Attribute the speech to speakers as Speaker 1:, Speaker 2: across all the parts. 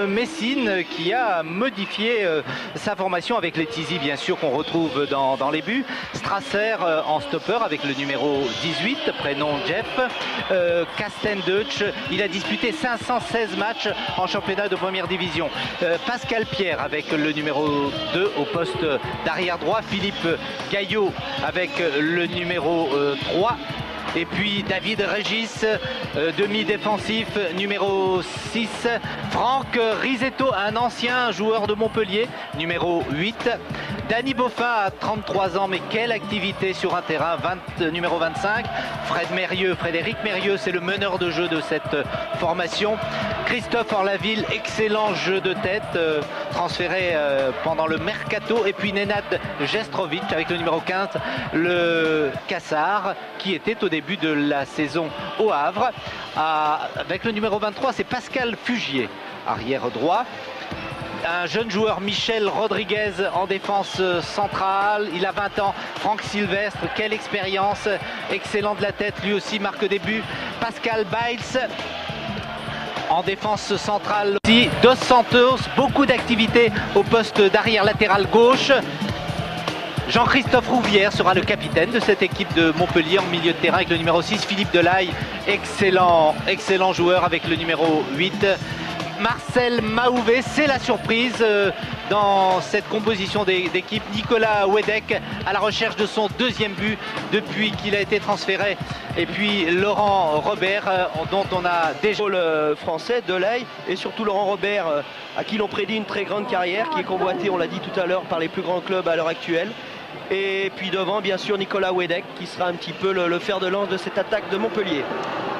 Speaker 1: Messine qui a modifié sa formation avec les Tizi, bien sûr, qu'on retrouve dans les buts. Strasser en stopper avec le numéro 18, prénom Jeff. Carsten Deutsch, il a disputé 516 matchs en championnat de première division. Pascal Pierre avec le numéro 2 au poste d'arrière droit. Philippe Gaillot avec le numéro 3. Et puis David Régis, demi-défensif, numéro 6. Franck Risetto, un ancien joueur de Montpellier, numéro 8. Danny Boffin a 33 ans, mais quelle activité sur un terrain, numéro 25. Frédéric Mérieux, c'est le meneur de jeu de cette formation. Christophe Orlaville, excellent jeu de tête, transféré pendant le mercato. Et puis Nenad Gestrovic avec le numéro 15, le Cassard, qui était au début de la saison au Havre. Avec le numéro 23, c'est Pascal Fugier, arrière droit. Un jeune joueur, Michel Rodriguez, en défense centrale. Il a 20 ans. Franck Sylvestre, quelle expérience. Excellent de la tête, lui aussi marque des buts. Pascal Biles en défense centrale. Dos Santos, beaucoup d'activité au poste d'arrière latéral gauche. Jean-Christophe Rouvière sera le capitaine de cette équipe de Montpellier en milieu de terrain avec le numéro 6. Philippe Delahaye, excellent joueur avec le numéro 8. Marcel Mahouvé, c'est la surprise dans cette composition d'équipe. Nicolas Wedek à la recherche de son deuxième but depuis qu'il a été transféré. Et puis Laurent Robert, dont on a déjà
Speaker 2: le français, Delahaye, et surtout Laurent Robert, à qui l'on prédit une très grande carrière, qui est convoité, on l'a dit tout à l'heure, par les plus grands clubs à l'heure actuelle. Et puis devant, bien sûr, Nicolas Wedek, qui sera un petit peu le fer de lance de cette attaque de Montpellier.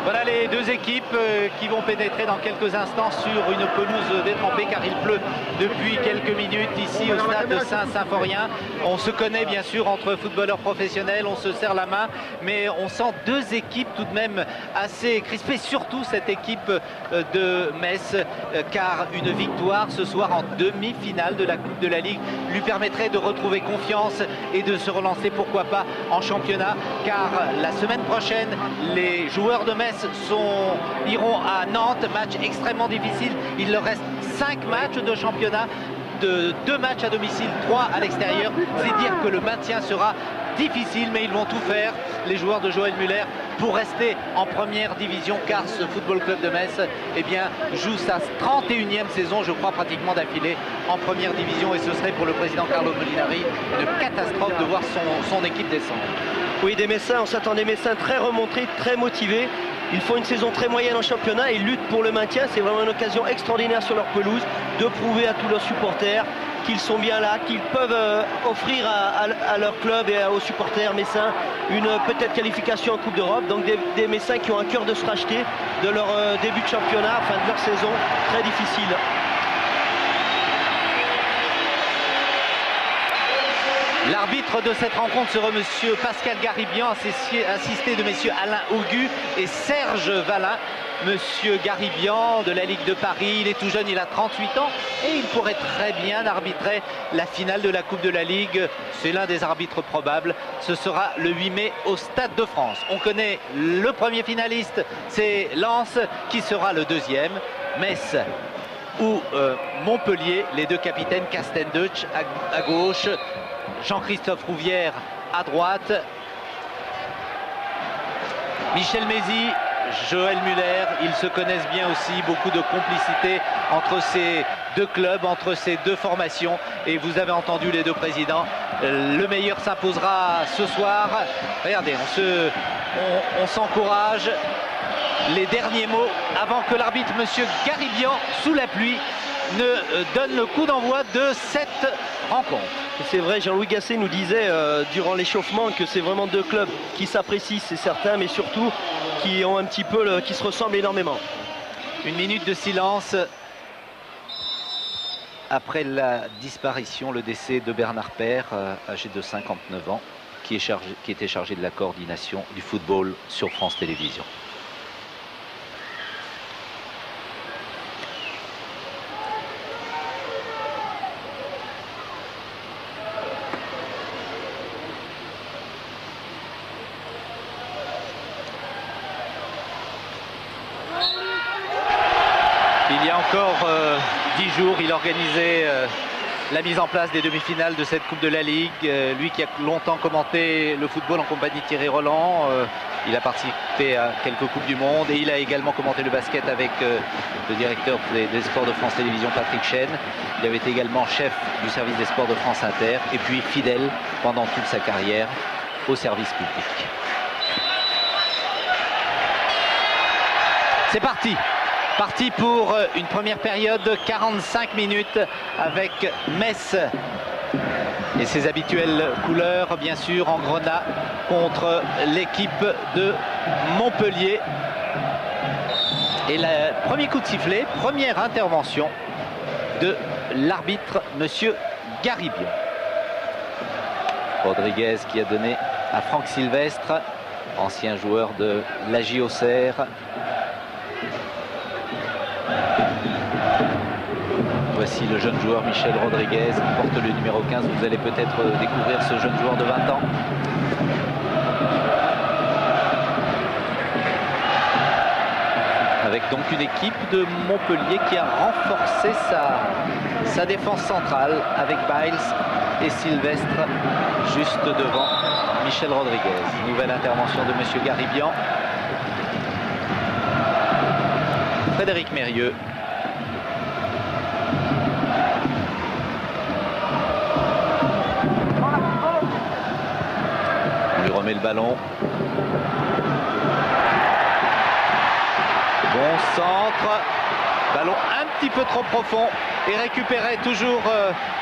Speaker 1: Voilà les deux équipes qui vont pénétrer dans quelques instants sur une pelouse détrempée car il pleut depuis quelques minutes ici au stade de Saint-Symphorien. On se connaît bien sûr entre footballeurs professionnels, on se serre la main, mais on sent deux équipes tout de même assez crispées, surtout cette équipe de Metz, car une victoire ce soir en demi-finale de la Coupe de la Ligue lui permettrait de retrouver confiance et de se relancer, pourquoi pas, en championnat, car la semaine prochaine, les joueurs de Metz iront à Nantes, match extrêmement difficile. Il leur reste 5 matchs de championnat, de 2 matchs à domicile, 3 à l'extérieur. C'est dire que le maintien sera difficile, mais ils vont tout faire, les joueurs de Joël Muller, pour rester en première division, car ce Football Club de Metz joue sa 31e saison, je crois, pratiquement d'affilée en première division, et ce serait pour le président Carlo Molinari une catastrophe de voir son équipe descendre.
Speaker 2: Oui, des Messins, on s'attend des Messins très remontés, très motivés. Ils font une saison très moyenne en championnat et ils luttent pour le maintien. C'est vraiment une occasion extraordinaire sur leur pelouse de prouver à tous leurs supporters qu'ils sont bien là, qu'ils peuvent offrir à leur club et aux supporters messins une peut-être qualification en Coupe d'Europe. Donc des Messins qui ont un cœur de se racheter de leur début de championnat, enfin de leur saison très difficile.
Speaker 1: L'arbitre de cette rencontre sera monsieur Pascal Garibian, assisté de messieurs Alain Augu et Serge Valin. Monsieur Garibian de la Ligue de Paris, il est tout jeune, il a 38 ans et il pourrait très bien arbitrer la finale de la Coupe de la Ligue. C'est l'un des arbitres probables. Ce sera le 8 mai au Stade de France. On connaît le premier finaliste, c'est Lens, qui sera le deuxième. Metz ou Montpellier, les deux capitaines, Carsten Deutsch à gauche, Jean-Christophe Rouvière à droite, Michel Mézy, Joël Muller, ils se connaissent bien aussi, beaucoup de complicité entre ces deux clubs, entre ces deux formations, et vous avez entendu les deux présidents, le meilleur s'imposera ce soir. Regardez, on s'encourage. Les derniers mots avant que l'arbitre, monsieur Garibian, sous la pluie, ne donne le coup d'envoi de cette rencontre.
Speaker 2: C'est vrai, Jean-Louis Gasset nous disait durant l'échauffement que c'est vraiment deux clubs qui s'apprécient, c'est certain, mais surtout qui ont un petit peu, qui se ressemblent énormément.
Speaker 1: Une minute de silence après la disparition, le décès de Bernard Père, âgé de 59 ans, qui était chargé de la coordination du football sur France Télévisions. Il y a encore 10 jours, il organisait la mise en place des demi-finales de cette Coupe de la Ligue. Lui qui a longtemps commenté le football en compagnie de Thierry Roland, il a participé à quelques Coupes du Monde et il a également commenté le basket avec le directeur des sports de France Télévisions, Patrick Chêne. Il avait été également chef du service des sports de France Inter et puis fidèle pendant toute sa carrière au service public. C'est parti! Parti pour une première période de 45 minutes avec Metz et ses habituelles couleurs, bien sûr, en grenat contre l'équipe de Montpellier. Et le premier coup de sifflet, première intervention de l'arbitre, monsieur Garibian. Rodriguez qui a donné à Franck Sylvestre, ancien joueur de l'AJ Auxerre. Voici le jeune joueur Michel Rodriguez qui porte le numéro 15. Vous allez peut-être découvrir ce jeune joueur de 20 ans. Avec donc une équipe de Montpellier qui a renforcé sa défense centrale avec Biles et Sylvestre juste devant Michel Rodriguez. Nouvelle intervention de monsieur Garibian. Frédéric Mérieux. Remet le ballon. Bon centre. Ballon un petit peu trop profond et récupéré toujours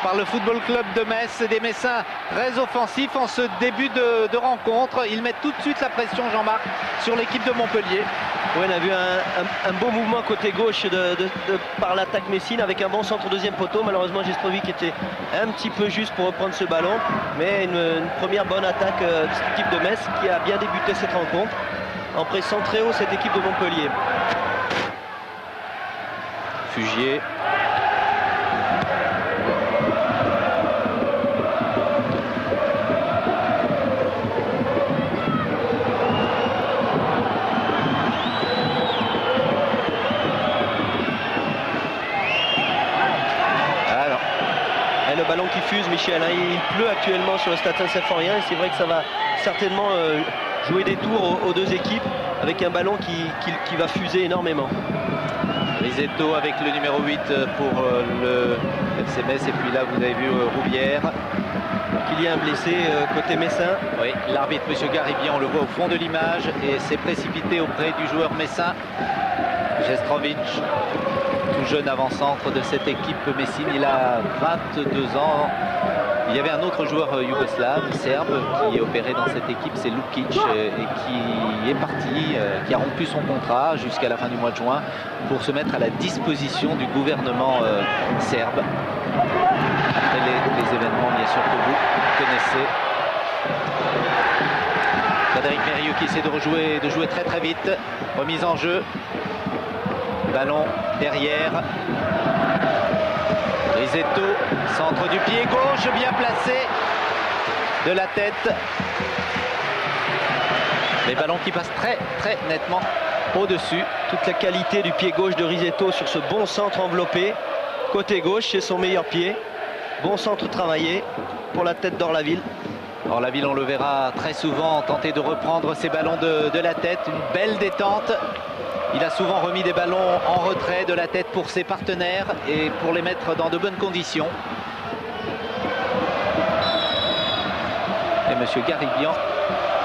Speaker 1: par le Football Club de Metz. Des Messins très offensifs en ce début de rencontre. Ils mettent tout de suite la pression, Jean-Marc, sur l'équipe de Montpellier.
Speaker 2: Oui, on a vu un beau mouvement côté gauche par l'attaque messine avec un bon centre deuxième poteau. Malheureusement, Jestrovic était un petit peu juste pour reprendre ce ballon. Mais une première bonne attaque de cette équipe de Metz qui a bien débuté cette rencontre en pressant très haut cette équipe de Montpellier.
Speaker 1: Fugier.
Speaker 2: Le ballon qui fuse, Michel, hein, il pleut actuellement sur le Stade Saint-Symphorien et c'est vrai que ça va certainement jouer des tours aux deux équipes avec un ballon qui va fuser énormément.
Speaker 1: Risetto avec le numéro 8 pour le FC Metz et puis là vous avez vu Roubière.
Speaker 2: Il y a un blessé côté messin.
Speaker 1: Oui, l'arbitre monsieur Garibian, on le voit au fond de l'image et s'est précipité auprès du joueur messin, Jestrovic. Tout jeune avant-centre de cette équipe messine, il a 22 ans. Il y avait un autre joueur yougoslave, serbe, qui est opéré dans cette équipe, c'est Lukic, et qui est parti, qui a rompu son contrat jusqu'à la fin du mois de juin pour se mettre à la disposition du gouvernement serbe. Après les événements, bien sûr, que vous connaissez. Frédéric Mérieux qui essaie de jouer très très vite. Remise en jeu. Ballon derrière. Risetto, centre du pied gauche, bien placé. De la tête. Les ballons qui passent très très nettement au-dessus.
Speaker 2: Toute la qualité du pied gauche de Risetto sur ce bon centre enveloppé. Côté gauche, c'est son meilleur pied. Bon centre travaillé pour la tête d'Orlaville.
Speaker 1: Orlaville, on le verra très souvent tenter de reprendre ces ballons de la tête. Une belle détente. Il a souvent remis des ballons en retrait de la tête pour ses partenaires et pour les mettre dans de bonnes conditions. Et M. Garibian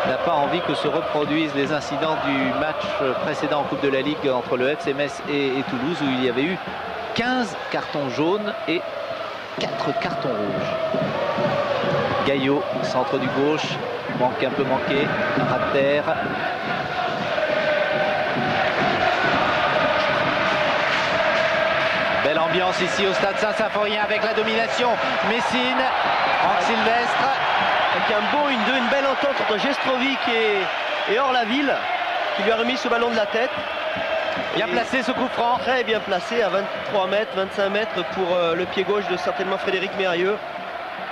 Speaker 1: n'a pas envie que se reproduisent les incidents du match précédent en Coupe de la Ligue entre le FC Metz et Toulouse, où il y avait eu 15 cartons jaunes et 4 cartons rouges. Gaillot, centre du gauche, un peu manqué, un ras de terre. Belle ambiance ici au Stade Saint-Symphorien avec la domination Messine, Franck Sylvestre.
Speaker 2: Avec un beau 1-2, une belle entente entre Jestrovic et Orlaville qui lui a remis ce ballon de la tête.
Speaker 1: Bien placé ce coup franc.
Speaker 2: Très bien placé à 23 mètres, 25 mètres pour le pied gauche de certainement Frédéric Mérieux.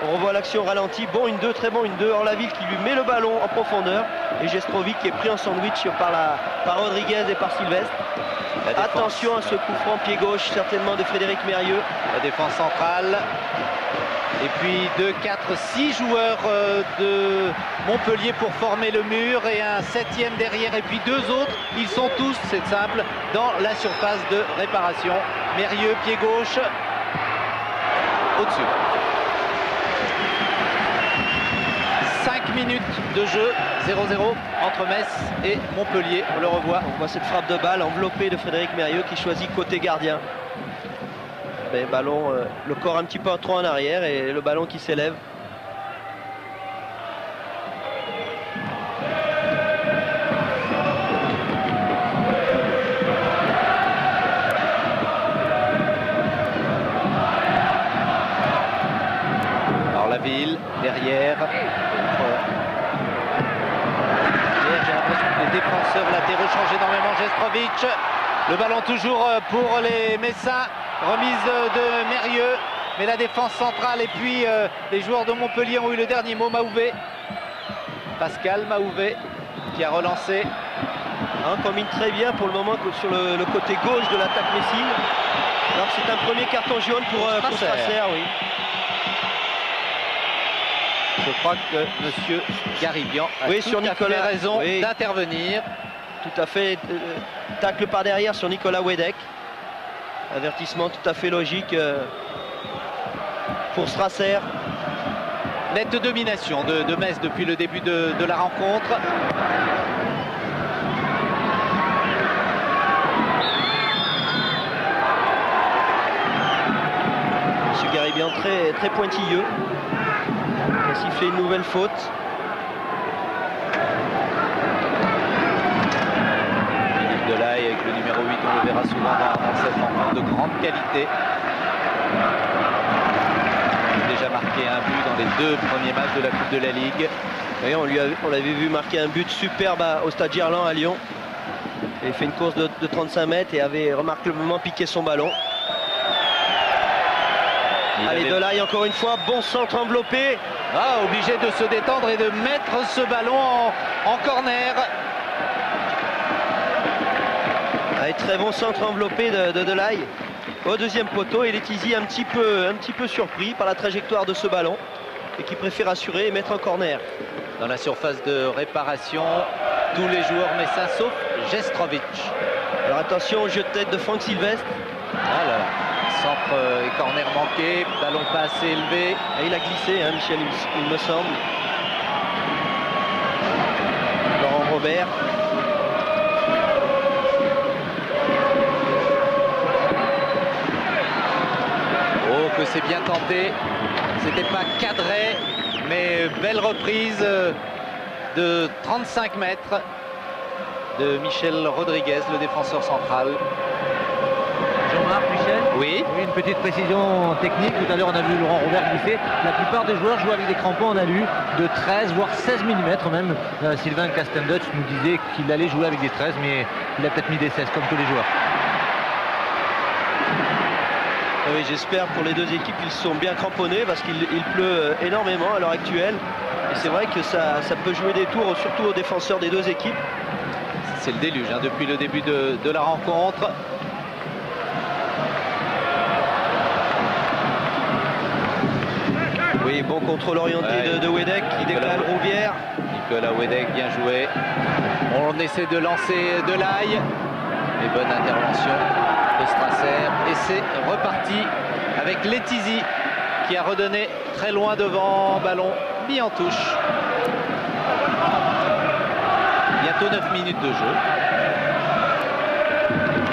Speaker 2: On revoit l'action ralentie. Bon 1-2, très bon 1-2. Orlaville qui lui met le ballon en profondeur. Et Jestrovic qui est pris en sandwich par Rodriguez et par Sylvestre. Attention à ce coup franc pied gauche, certainement de Frédéric Mérieux.
Speaker 1: La défense centrale. Et puis 2, 4, 6 joueurs de Montpellier pour former le mur et un 7e derrière. Et puis 2 autres, ils sont tous, c'est simple, dans la surface de réparation. Mérieux, pied gauche, au-dessus. 5 minutes de jeu, 0-0 entre Metz et Montpellier. On le revoit.
Speaker 2: On voit cette frappe de balle enveloppée de Frédéric Mérieux qui choisit côté gardien. Mais ballon, le corps un petit peu trop en arrière et le ballon qui s'élève.
Speaker 1: Alors la ville, derrière. J'ai l'impression que les défenseurs latéraux changent énormément. Jestrovic, le ballon toujours pour les Messins. Remise de Mérieux, mais la défense centrale et puis les joueurs de Montpellier ont eu le dernier mot. Maouvet, Pascal Maouvet qui a relancé.
Speaker 2: Combine très bien pour le moment sur le côté gauche de l'attaque messine. Alors c'est un premier carton jaune pour Strasser, oui.
Speaker 1: Je crois que monsieur Garibian a
Speaker 2: sur Nicolas
Speaker 1: raison d'intervenir.
Speaker 2: Tout à fait, tacle par derrière sur Nicolas Wedek. Avertissement tout à fait logique pour Strasser.
Speaker 1: Nette domination de Metz depuis le début de la rencontre.
Speaker 2: Monsieur Garibian très pointilleux. Il a sifflé une nouvelle faute.
Speaker 1: Delaye avec le numéro 8, on le verra souvent dans cette rencontre de grande qualité. Il a déjà marqué un but dans les 2 premiers matchs de la Coupe de la Ligue.
Speaker 2: Oui, on l'avait vu marquer un but superbe au Stade Gerland à Lyon. Il a fait une course de 35 mètres et avait remarquablement piqué son ballon. Allez, Delaye encore une fois, bon centre enveloppé.
Speaker 1: Obligé de se détendre et de mettre ce ballon en corner.
Speaker 2: Très bon centre enveloppé de Delaye au deuxième poteau, et Letizy un petit peu surpris par la trajectoire de ce ballon et qui préfère assurer et mettre en corner.
Speaker 1: Dans la surface de réparation, tous les joueurs messins sauf Jestrovic.
Speaker 2: Alors attention au jeu de tête de Franck Sylvestre.
Speaker 1: Ah là là. Centre et corner manqué, ballon pas assez élevé.
Speaker 2: Et il a glissé, Michel, il me semble. Laurent Robert.
Speaker 1: Que c'est bien tenté, c'était pas cadré, mais belle reprise de 35 mètres de Michel Rodriguez, le défenseur central.
Speaker 3: Jean-Marc, Michel.
Speaker 1: Oui.
Speaker 3: Une petite précision technique. Tout à l'heure, on a vu Laurent Robert glisser. La plupart des joueurs jouent avec des crampons en alu de 13 voire 16 mm même. Sylvain Castendutch nous disait qu'il allait jouer avec des 13, mais il a peut-être mis des 16 comme tous les joueurs.
Speaker 2: Oui, j'espère pour les deux équipes qu'ils sont bien cramponnés parce qu'il pleut énormément à l'heure actuelle. Et c'est vrai que ça peut jouer des tours, surtout aux défenseurs des deux équipes.
Speaker 1: C'est le déluge depuis le début de la rencontre.
Speaker 2: Oui, bon contrôle orienté de Wedek qui décale Rouvière.
Speaker 1: Nicolas Wedek, bien joué. On essaie de lancer Delaye. Et bonne intervention de Strasser. Et c'est reparti avec Letizy qui a redonné très loin devant, ballon mis en touche. Bientôt 9 minutes de jeu.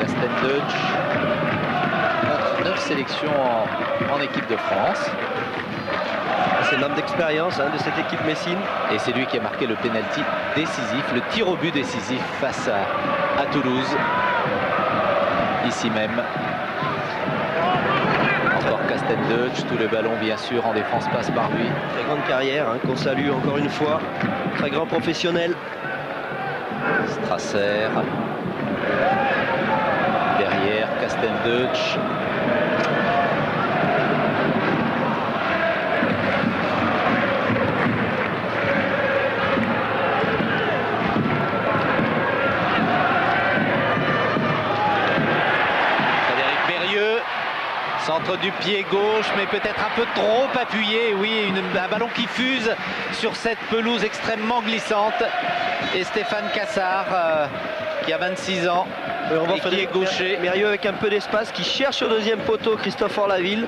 Speaker 1: Castendutch contre 9 sélections en équipe de France.
Speaker 2: C'est l'homme d'expérience de cette équipe messine.
Speaker 1: Et c'est lui qui a marqué le pénalty décisif, le tir au but décisif face à Toulouse. Ici même. Encore Castendutch, tous les ballons bien sûr en défense passent par lui.
Speaker 2: Très grande carrière qu'on salue encore une fois. Très grand professionnel.
Speaker 1: Strasser. Derrière Castendutch. centre du pied gauche, mais peut-être un peu trop appuyé. Oui, un ballon qui fuse sur cette pelouse extrêmement glissante. Et Stéphane Cassard, qui a 26 ans, et qui est gaucher.
Speaker 2: Mérieux avec un peu d'espace, qui cherche au deuxième poteau Christophe Orlaville.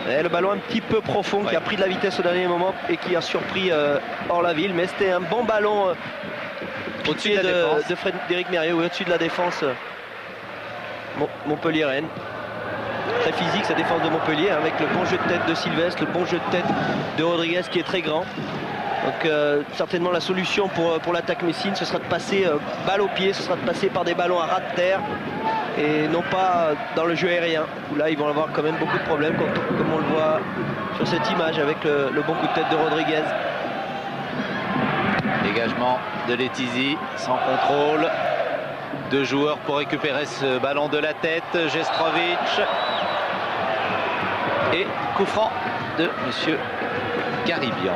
Speaker 2: Et le ballon un petit peu profond, qui a pris de la vitesse au dernier moment et qui a surpris Orlaville. Mais c'était un bon ballon
Speaker 1: au-dessus de
Speaker 2: Frédéric Mérieux, oui, au-dessus de la défense Montpellier-Rennes. Très physique sa défense de Montpellier, avec le bon jeu de tête de Sylvestre, le bon jeu de tête de Rodriguez qui est très grand. Donc certainement la solution pour l'attaque messine, ce sera de passer balle au pied, ce sera de passer par des ballons à ras de terre et non pas dans le jeu aérien, où là ils vont avoir quand même beaucoup de problèmes, comme on le voit sur cette image avec le bon coup de tête de Rodriguez.
Speaker 1: Dégagement de Letizy sans contrôle. 2 joueurs pour récupérer ce ballon de la tête. Jestrovic. Et coup franc de monsieur Garibian.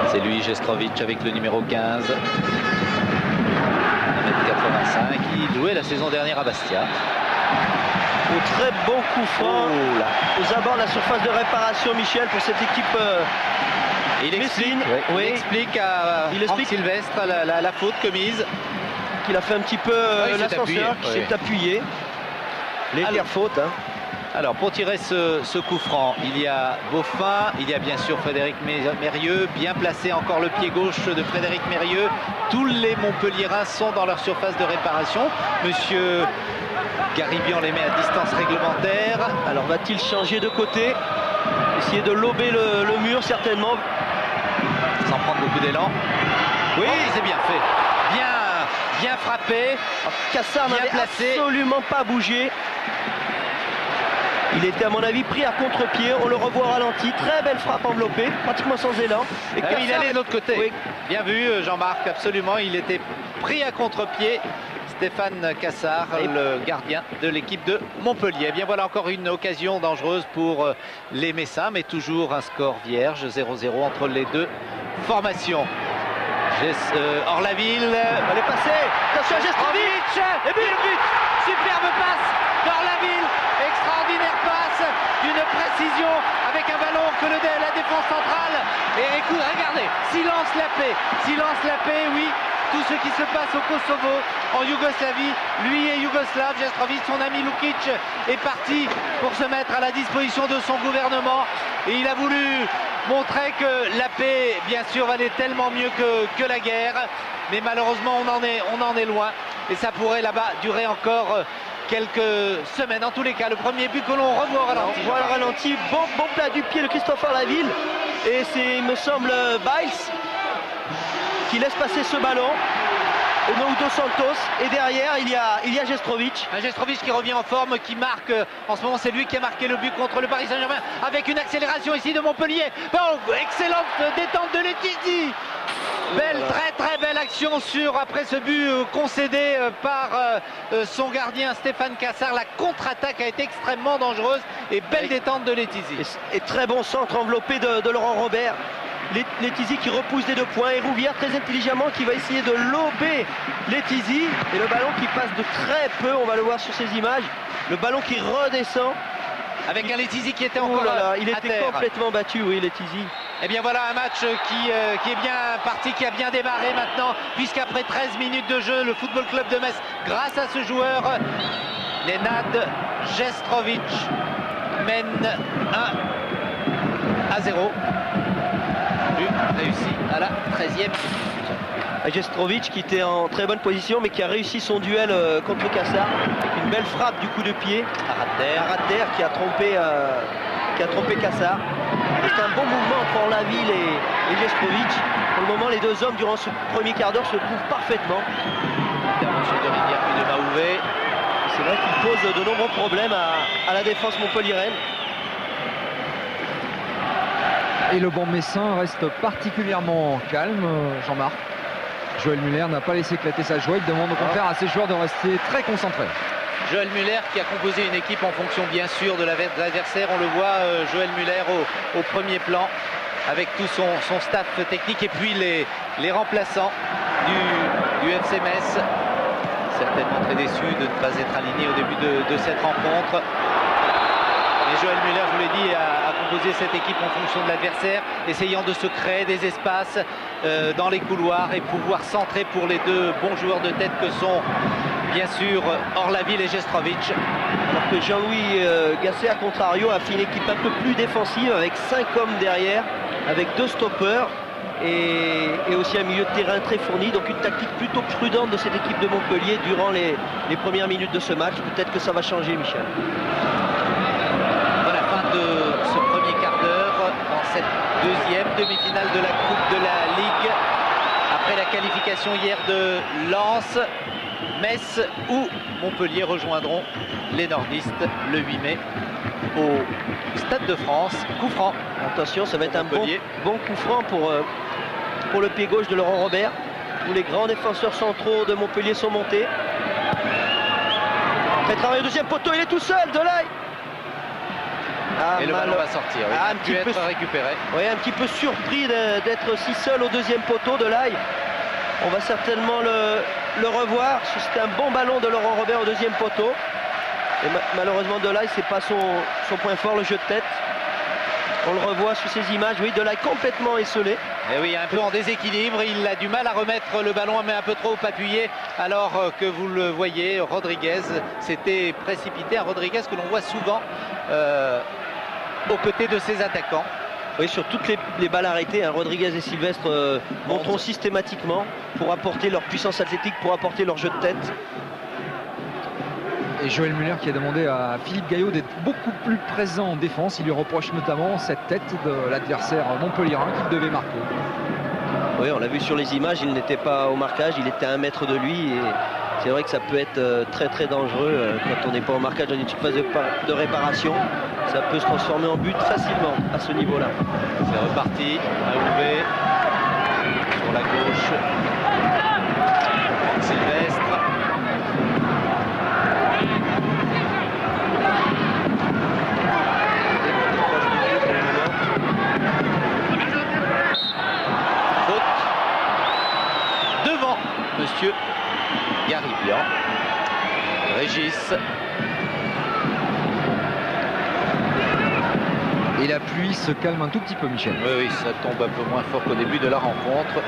Speaker 1: C'est lui, Jestrovic, avec le numéro 15. 1,85 m. Il jouait la saison dernière à Bastia.
Speaker 2: Au très bon coup franc aux abords de la surface de réparation, Michel, pour cette équipe.
Speaker 1: Il explique à Franck Sylvestre la faute commise.
Speaker 2: Qu'il a fait un petit peu l'ascenseur, qui s'est appuyé. Légère faute. Hein.
Speaker 1: Alors pour tirer ce coup franc, il y a Beaufin, il y a bien sûr Frédéric Mérieux, bien placé encore le pied gauche de Frédéric Mérieux. Tous les Montpelliérains sont dans leur surface de réparation. Monsieur Garibian les met à distance réglementaire.
Speaker 2: Alors va-t-il changer de côté? Essayer de lober le mur certainement.
Speaker 1: Sans prendre beaucoup d'élan. Oui, c'est bien fait. Bien frappé.
Speaker 2: Cassard n'avait absolument pas bougé. Il était à mon avis pris à contre-pied. On le revoit au ralenti. Très belle frappe enveloppée, pratiquement sans élan.
Speaker 1: Et il allait de l'autre côté. Oui. Bien vu Jean-Marc, absolument. Il était pris à contre-pied. Stéphane Cassard, le gardien de l'équipe de Montpellier. Eh bien voilà encore une occasion dangereuse pour les Messins, mais toujours un score vierge, 0-0 entre les deux formations. Orlaville,
Speaker 2: elle est passée. Attention à Jestrovic. Et but, le but.
Speaker 1: Superbe passe d'Orlaville. Extraordinaire passe d'une précision avec un ballon que la défense centrale. Et écoute, regardez, silence la paix, oui. Tout ce qui se passe au Kosovo, en Yougoslavie, lui est yougoslave. Jestrovic, son ami Lukic, est parti pour se mettre à la disposition de son gouvernement. Et il a voulu montrer que la paix, bien sûr, valait tellement mieux que la guerre. Mais malheureusement, on en est loin. Et ça pourrait là-bas durer encore quelques semaines. En tous les cas, le premier but que l'on revoit au ralenti.
Speaker 2: On voit le ralenti, bon plat du pied de Christophe Orlaville. Et c'est, il me semble, Biles qui laisse passer ce ballon au nom de Dos Santos, et derrière il y a Jestrovic.
Speaker 1: Jestrovic qui revient en forme, qui marque en ce moment, c'est lui qui a marqué le but contre le Paris Saint-Germain avec une accélération ici de Montpellier. Bon, excellente détente de Letizy. Belle, très belle action après ce but concédé par son gardien Stéphane Cassard. La contre-attaque a été extrêmement dangereuse et belle détente de Letizy.
Speaker 2: Et très bon centre enveloppé de Laurent Robert. Letizy qui repousse des 2 points et Rouvière très intelligemment qui va essayer de lober Letizy, et le ballon qui passe de très peu, on va le voir sur ces images, le ballon qui redescend
Speaker 1: avec un Letizy qui était encore là,
Speaker 2: il était complètement battu, oui, Letizy.
Speaker 1: Et bien voilà un match qui est bien parti, qui a bien démarré maintenant, puisqu'après 13 minutes de jeu, le Football Club de Metz, grâce à ce joueur Nenad Jestrovic, mène 1-0. Réussi à la 13e.
Speaker 2: Jestrovic qui était en très bonne position mais qui a réussi son duel contre Cassard avec une belle frappe du coup de pied à ras de terre qui a trompé Cassard. C'est un bon mouvement entre Orlaville et Jestrovic. Pour le moment, les deux hommes durant ce premier quart d'heure se trouvent parfaitement.
Speaker 1: Intervention de Rivière puis de Mahouvet.
Speaker 2: C'est vrai qu'il pose de nombreux problèmes à la défense montpelliéraine.
Speaker 4: Et le banc messin reste particulièrement calme, Jean-Marc. Joël Muller n'a pas laissé éclater sa joie. Il demande au contraire à ses joueurs de rester très concentrés.
Speaker 1: Joël Muller qui a composé une équipe en fonction bien sûr de l'adversaire. On le voit, Joël Muller au premier plan avec tout son staff technique et puis les remplaçants du FC Metz. certainement très déçu de ne pas être aligné au début de cette rencontre. Et Joël Muller, je vous l'ai dit, a composé cette équipe en fonction de l'adversaire, essayant de se créer des espaces dans les couloirs et pouvoir centrer pour les deux bons joueurs de tête que sont bien sûr Orlaville et Jestrovic.
Speaker 2: Alors que Jean-Louis Gasset, à contrario, a fait une équipe un peu plus défensive avec 5 hommes derrière, avec 2 stoppeurs et aussi un milieu de terrain très fourni. Donc une tactique plutôt prudente de cette équipe de Montpellier durant les premières minutes de ce match. Peut-être que ça va changer, Michel.
Speaker 1: De ce premier quart d'heure dans cette deuxième demi-finale de la Coupe de la Ligue, après la qualification hier de Lens, Metz ou Montpellier rejoindront les nordistes le 8 mai au Stade de France. Coup franc.
Speaker 2: Attention, ça va être un bon coup franc pour le pied gauche de Laurent Robert, où les grands défenseurs centraux de Montpellier sont montés. Après travail au deuxième poteau, il est tout seul, Delaye.
Speaker 1: Et le ballon va sortir, oui.
Speaker 2: Un petit peu
Speaker 1: récupéré.
Speaker 2: Oui, un petit peu surpris d'être si seul au deuxième poteau de Delaye. On va certainement le revoir. C'était un bon ballon de Laurent Robert au deuxième poteau. Et malheureusement, Delaye, c'est pas son point fort, le jeu de tête. On le revoit sur ces images. Oui, Delaye complètement esselé.
Speaker 1: Et oui, un peu en déséquilibre. Il a du mal à remettre le ballon, mais un peu trop appuyé. Alors que vous le voyez, Rodriguez s'était précipité. Un Rodriguez que l'on voit souvent aux côtés de ses attaquants.
Speaker 2: Oui, sur toutes les balles arrêtées, hein, Rodriguez et Sylvestre montrent systématiquement pour apporter leur puissance athlétique, pour apporter leur jeu de tête.
Speaker 4: Et Joël Muller qui a demandé à Philippe Gaillot d'être beaucoup plus présent en défense. Il lui reproche notamment cette tête de l'adversaire montpelliérain qu'il devait marquer.
Speaker 2: Oui, on l'a vu sur les images, il n'était pas au marquage, il était à 1 mètre de lui. Et c'est vrai que ça peut être très très dangereux quand on n'est pas au marquage dans une phase de réparation. Ça peut se transformer en but facilement à ce niveau-là.
Speaker 1: C'est reparti, Maouvé sur la gauche. Sylvestre. Monsieur Garibian. Régis.
Speaker 4: Et la pluie se calme un tout petit peu, Michel.
Speaker 1: Oui, oui, ça tombe un peu moins fort qu'au début de la rencontre,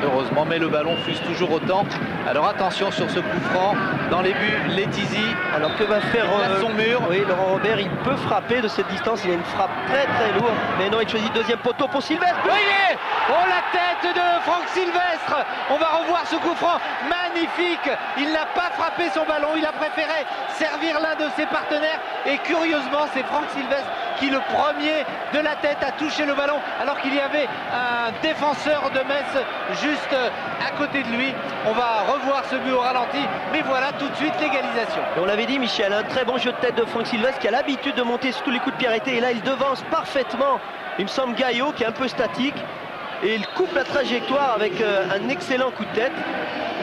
Speaker 1: heureusement, mais le ballon fuse toujours autant. Alors attention sur ce coup franc dans les buts, Letizy.
Speaker 2: Alors que va faire
Speaker 1: son mur.
Speaker 2: Oui, Laurent Robert, il peut frapper de cette distance, il a une frappe très très lourde. Mais non, il choisit deuxième poteau pour Sylvestre.
Speaker 1: Voyez, oh la tête de Franck Sylvestre. On va revoir ce coup franc, magnifique. Il n'a pas frappé son ballon, il a préféré servir l'un de ses partenaires. Et curieusement, c'est Franck Sylvestre qui le premier de la tête a touché le ballon alors qu'il y avait un défenseur de Metz juste à côté de lui. On va revoir ce but au ralenti, mais voilà tout de suite l'égalisation.
Speaker 2: On l'avait dit, Michel, un très bon jeu de tête de Franck Sylvestre qui a l'habitude de monter sur tous les coups de pied arrêtés, et là il devance parfaitement, il me semble, Gaillot qui est un peu statique, et il coupe la trajectoire avec un excellent coup de tête.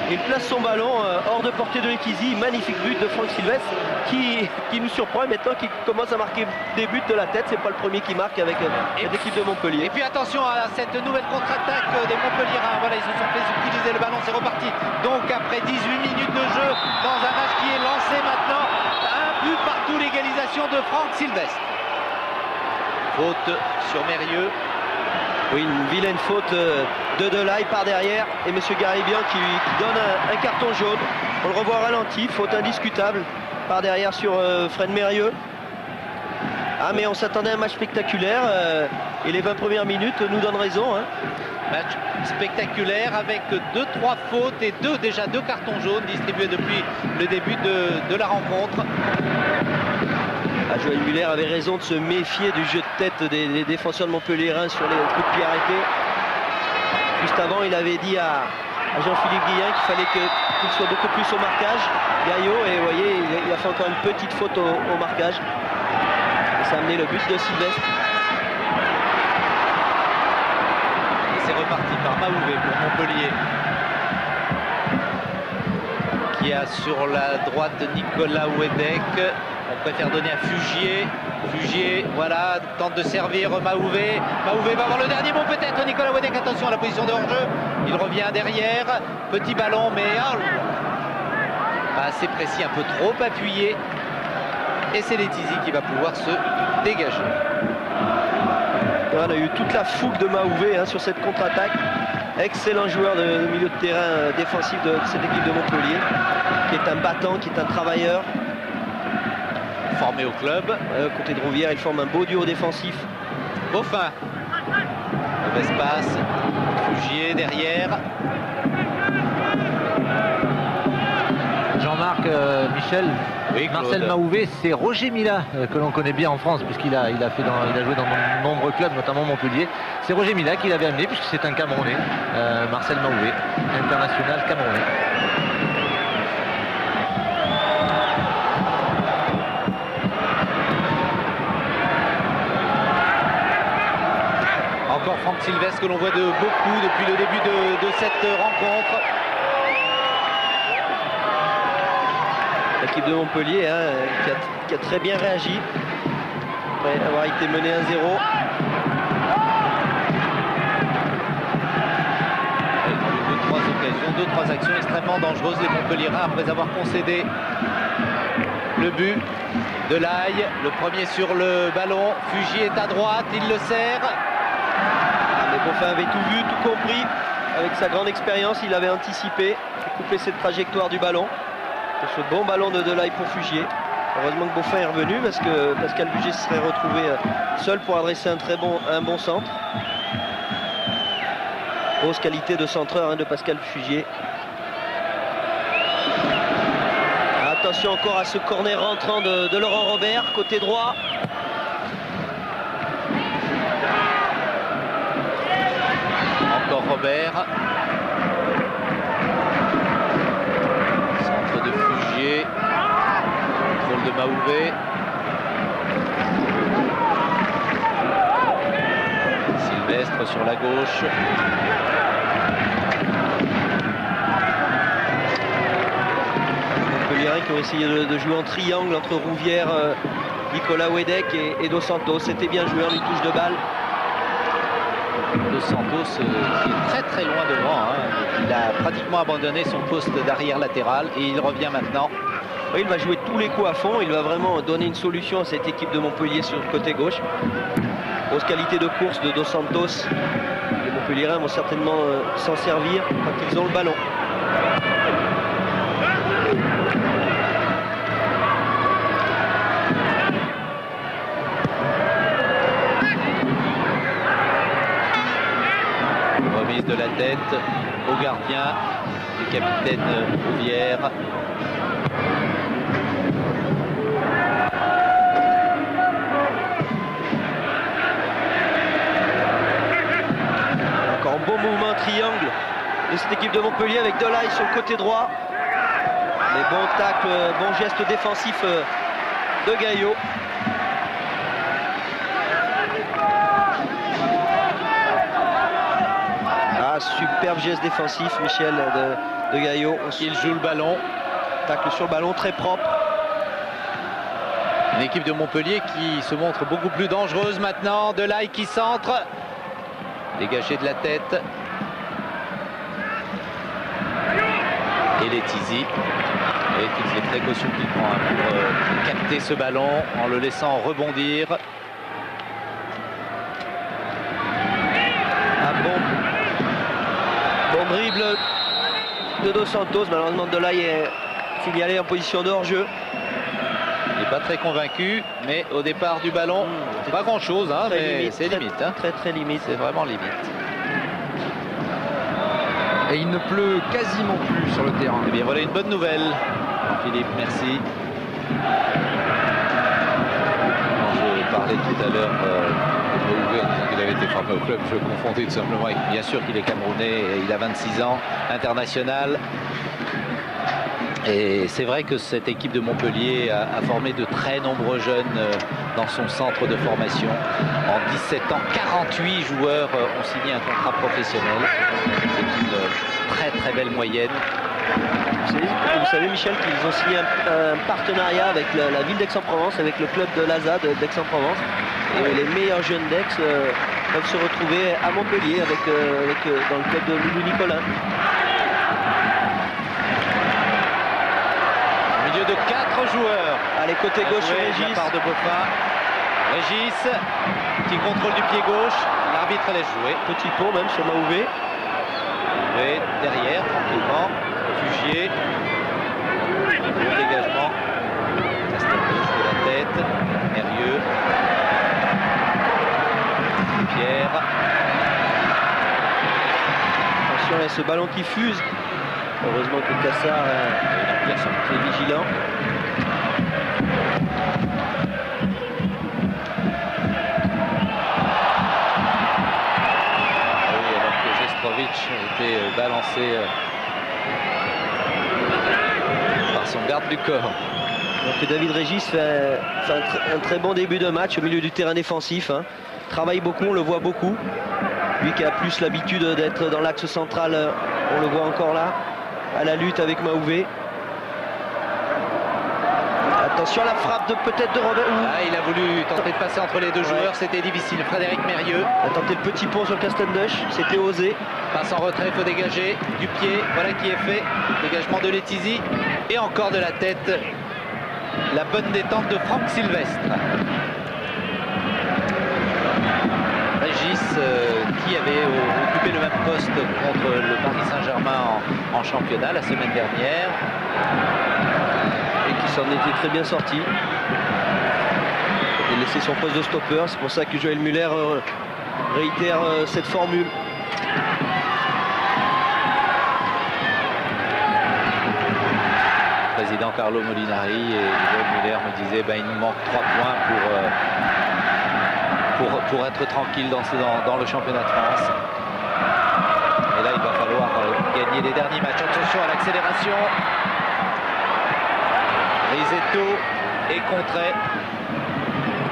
Speaker 2: Il place son ballon hors de portée de Letizy. Magnifique but de Franck Sylvestre qui nous surprend maintenant, qui commence à marquer des buts de la tête. C'est pas le premier qui marque avec cette équipe de Montpellier.
Speaker 1: Et puis attention à cette nouvelle contre-attaque des Montpelliérains. Voilà, ils se sont fait utiliser le ballon, c'est reparti. Donc après 18 minutes de jeu dans un match qui est lancé maintenant, un but partout, l'égalisation de Franck Sylvestre. Faute sur Mérieux.
Speaker 2: Oui, une vilaine faute de Delaye par derrière, et M. Garibian qui donne un carton jaune. On le revoit au ralenti, faute indiscutable par derrière sur Fred Mérieux. Ah, mais on s'attendait à un match spectaculaire et les 20 premières minutes nous donnent raison. Hein.
Speaker 1: Match spectaculaire avec 2-3 fautes et déjà deux cartons jaunes distribués depuis le début de la rencontre.
Speaker 2: Joël Muller avait raison de se méfier du jeu de tête des défenseurs de Montpelliérain sur les coups de pied arrêtés. Juste avant, il avait dit à Jean-Philippe Guillain qu'il fallait qu'il soit beaucoup plus au marquage. Gaillot, et vous voyez, il a fait encore une petite faute au marquage. Et ça a amené le but de Sylvestre.
Speaker 1: Et c'est reparti par Maouvé pour Montpellier, qui a sur la droite Nicolas Wedek. On préfère donner à Fugier. Fugier, voilà, tente de servir Maouvé. Maouvé va avoir le dernier mot peut-être. Nicolas Wedek, attention à la position de hors-jeu. Il revient derrière. Petit ballon, mais assez précis, un peu trop appuyé. Et c'est Letizy qui va pouvoir se dégager.
Speaker 2: On a eu toute la fougue de Mahouvé sur cette contre-attaque. Excellent joueur de milieu de terrain défensif de cette équipe de Montpellier, qui est un battant, qui est un travailleur.
Speaker 1: Formé au club.
Speaker 2: Côté de Rouvière, il forme un beau duo défensif.
Speaker 1: Beaufin. Mauvaise passe. Fugier derrière.
Speaker 3: Jean-Marc, Michel,
Speaker 1: Oui,
Speaker 3: Marcel Mahouvé, c'est Roger Mila que l'on connaît bien en France, puisqu'il a joué dans de nombreux clubs, notamment Montpellier. C'est Roger Mila qui l'avait amené, puisque c'est un Camerounais, Marcel Mahouvé, international camerounais.
Speaker 1: Encore Franck Sylvestre que l'on voit de beaucoup depuis le début de cette rencontre.
Speaker 2: L'équipe de Montpellier qui a très bien réagi après avoir été menée 1-0.
Speaker 1: Deux, trois actions extrêmement dangereuses, les Montpelliérains, après avoir concédé le but de l'Aille. Le premier sur le ballon. Fugier est à droite, il le serre.
Speaker 2: Mais Beaufin avait tout vu, tout compris. Avec sa grande expérience, il avait anticipé, coupé cette trajectoire du ballon. Ce bon ballon de Delaye pour Fugier. Heureusement que Beaufin est revenu parce que Pascal Fugier se serait retrouvé seul pour adresser un bon centre. Grosse qualité de centreur de Pascal Fugier. Attention encore à ce corner rentrant de Laurent Robert, côté droit.
Speaker 1: Encore Robert. Centre de Fugier. Contrôle de Mahouvé. Sylvestre sur la gauche.
Speaker 2: Montpellier qui ont essayé de jouer en triangle entre Rouvière, Nicolas Wedek et Dos Santos. C'était bien joué en une touche de balle.
Speaker 1: Dos Santos qui est très très loin devant. Il a pratiquement abandonné son poste d'arrière latéral et il revient maintenant.
Speaker 2: Oui, il va jouer tous les coups à fond. Il va vraiment donner une solution à cette équipe de Montpellier sur le côté gauche. Grosse qualité de course de Dos Santos. Les Montpelliérains vont certainement s'en servir quand ils ont le ballon.
Speaker 1: Remise de la tête au gardien, le capitaine Rouvière.
Speaker 2: Encore un beau mouvement triangle de cette équipe de Montpellier avec Delaye sur le côté droit. Les bons tacles, bons gestes défensifs de Gaillot. Superbe geste défensif, Michel, de Gaillot.
Speaker 1: Il joue le ballon.
Speaker 2: Tacle sur le ballon, très propre.
Speaker 1: Une équipe de Montpellier qui se montre beaucoup plus dangereuse maintenant. Delaye qui centre. Dégagé de la tête. Et Letizy. Et toutes les précautions qu'il prend pour capter ce ballon en le laissant rebondir.
Speaker 2: Bon dribble de Dos Santos, malheureusement Delaye est signalé en position de hors-jeu.
Speaker 1: Il n'est pas très convaincu, mais au départ du ballon, pas grand chose, mais c'est limite.
Speaker 2: Très limite.
Speaker 1: C'est vraiment limite.
Speaker 4: Et il ne pleut quasiment plus sur le terrain.
Speaker 1: Eh bien voilà une bonne nouvelle. Philippe, merci. Je parlais tout à l'heure qu'il avait été formé au club, je confondais tout simplement avec, bien sûr qu'il est camerounais, il a 26 ans, international. Et c'est vrai que cette équipe de Montpellier a formé de très nombreux jeunes dans son centre de formation. En 17 ans, 48 joueurs ont signé un contrat professionnel. C'est une très belle moyenne.
Speaker 2: Vous savez Michel qu'ils ont signé un partenariat avec la ville d'Aix-en-Provence, avec le club de l'ASA d'Aix-en-Provence. Et les meilleurs jeunes d'Aix peuvent se retrouver à Montpellier dans le club de Loulou Nicolin.
Speaker 1: de 4 joueurs.
Speaker 2: Allez, côté gauche sur
Speaker 1: De la
Speaker 2: Régis.
Speaker 1: part de Boffin. Régis qui contrôle du pied gauche. L'arbitre laisse jouer.
Speaker 2: Petit pont même sur Maouvé.
Speaker 1: Et derrière, tranquillement, Fugier. Bon dégagement. Castelnutt de la tête. Mérieux. Pierre.
Speaker 2: Attention, là, ce ballon qui fuse. Heureusement que Cassard est vigilant.
Speaker 1: Gestrovic a été balancé par son garde du corps.
Speaker 2: Donc David Régis fait un très bon début de match au milieu du terrain défensif. Hein. Travaille beaucoup, on le voit beaucoup. Lui qui a plus l'habitude d'être dans l'axe central, on le voit encore là, à la lutte avec Maouvé. Attention à la frappe peut-être de Robert.
Speaker 1: Ah, il a voulu tenter de passer entre les deux joueurs, c'était difficile. Frédéric Mérieux.
Speaker 2: Il a tenté le petit pont sur Castendush, c'était osé.
Speaker 1: Passe en retrait, il faut dégager du pied, voilà qui est fait. Dégagement de Letizy et encore de la tête. La bonne détente de Franck Sylvestre. Régis qui avait occupé le même poste contre le Paris Saint-Germain en championnat la semaine dernière.
Speaker 2: Et qui s'en était très bien sorti. Il a laissé son poste de stopper, c'est pour ça que Joël Muller réitère cette formule.
Speaker 1: Le président Carlo Molinari et Joël Muller me disaient il nous manque 3 points pour être tranquille dans le championnat de France. Et là il va falloir gagner les derniers matchs. Attention à l'accélération. Risetto est contré.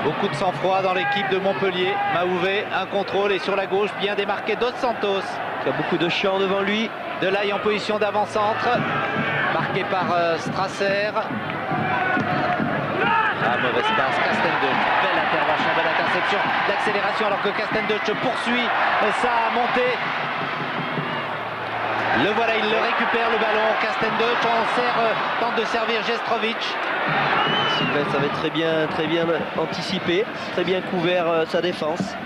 Speaker 1: Beaucoup de sang-froid dans l'équipe de Montpellier. Maouvé, un contrôle et sur la gauche, bien démarqué Dos Santos.
Speaker 2: Il y a beaucoup de champs devant lui.
Speaker 1: Delaye en position d'avant-centre. Marqué par Strasser. Ah, mauvaise passe. Castendush. Belle intervention, belle interception. L'accélération alors que Castendush poursuit sa montée. Le voilà, il le récupère le ballon. Castendush, tente de servir Gestrovic.
Speaker 2: Sylvestre avait très bien anticipé, très bien couvert sa défense.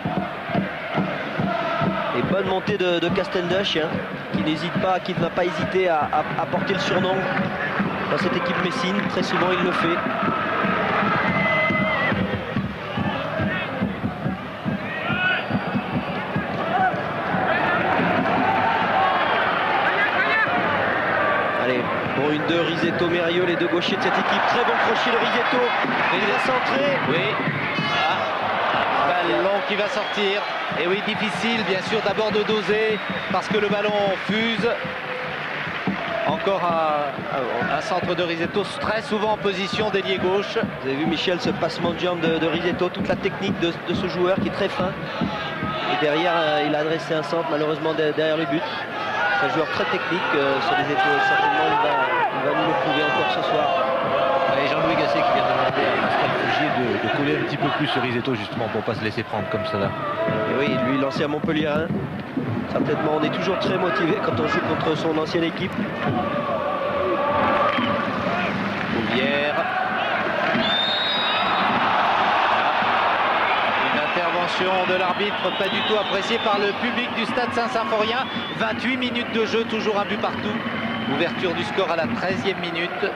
Speaker 2: Et bonne montée de Castendush, hein, qui n'hésite pas, qui n'a pas hésité à porter le surnom dans cette équipe messine. Très souvent il le fait. Bon, une de Risetto, Mérieux, les deux gauchers de cette équipe. Très bon crochet de Risetto. Il va centrer.
Speaker 1: Oui. Ballon qui va sortir. Et oui, difficile bien sûr d'abord de doser parce que le ballon fuse. Encore un centre de Risetto, très souvent en position d'ailier gauche.
Speaker 2: Vous avez vu Michel, ce passement de jambe de Risetto, toute la technique de ce joueur qui est très fin. Et derrière, il a adressé un centre malheureusement derrière le but. C'est un joueur très technique sur Risetto et certainement il va nous le prouver encore ce soir.
Speaker 3: Et Jean-Louis Gasset qui vient de demander à Pascal Fugier de coller un petit peu plus sur Risetto justement pour ne pas se laisser prendre comme ça là.
Speaker 2: Et oui, lui l'ancien Montpellierin. Certainement on est toujours très motivé quand on joue contre son ancienne équipe.
Speaker 1: Bouvière. Une intervention de l'arbitre pas du tout appréciée par le public du stade Saint-Symphorien. 28 minutes de jeu, toujours un but partout. Ouverture du score à la 13e minute.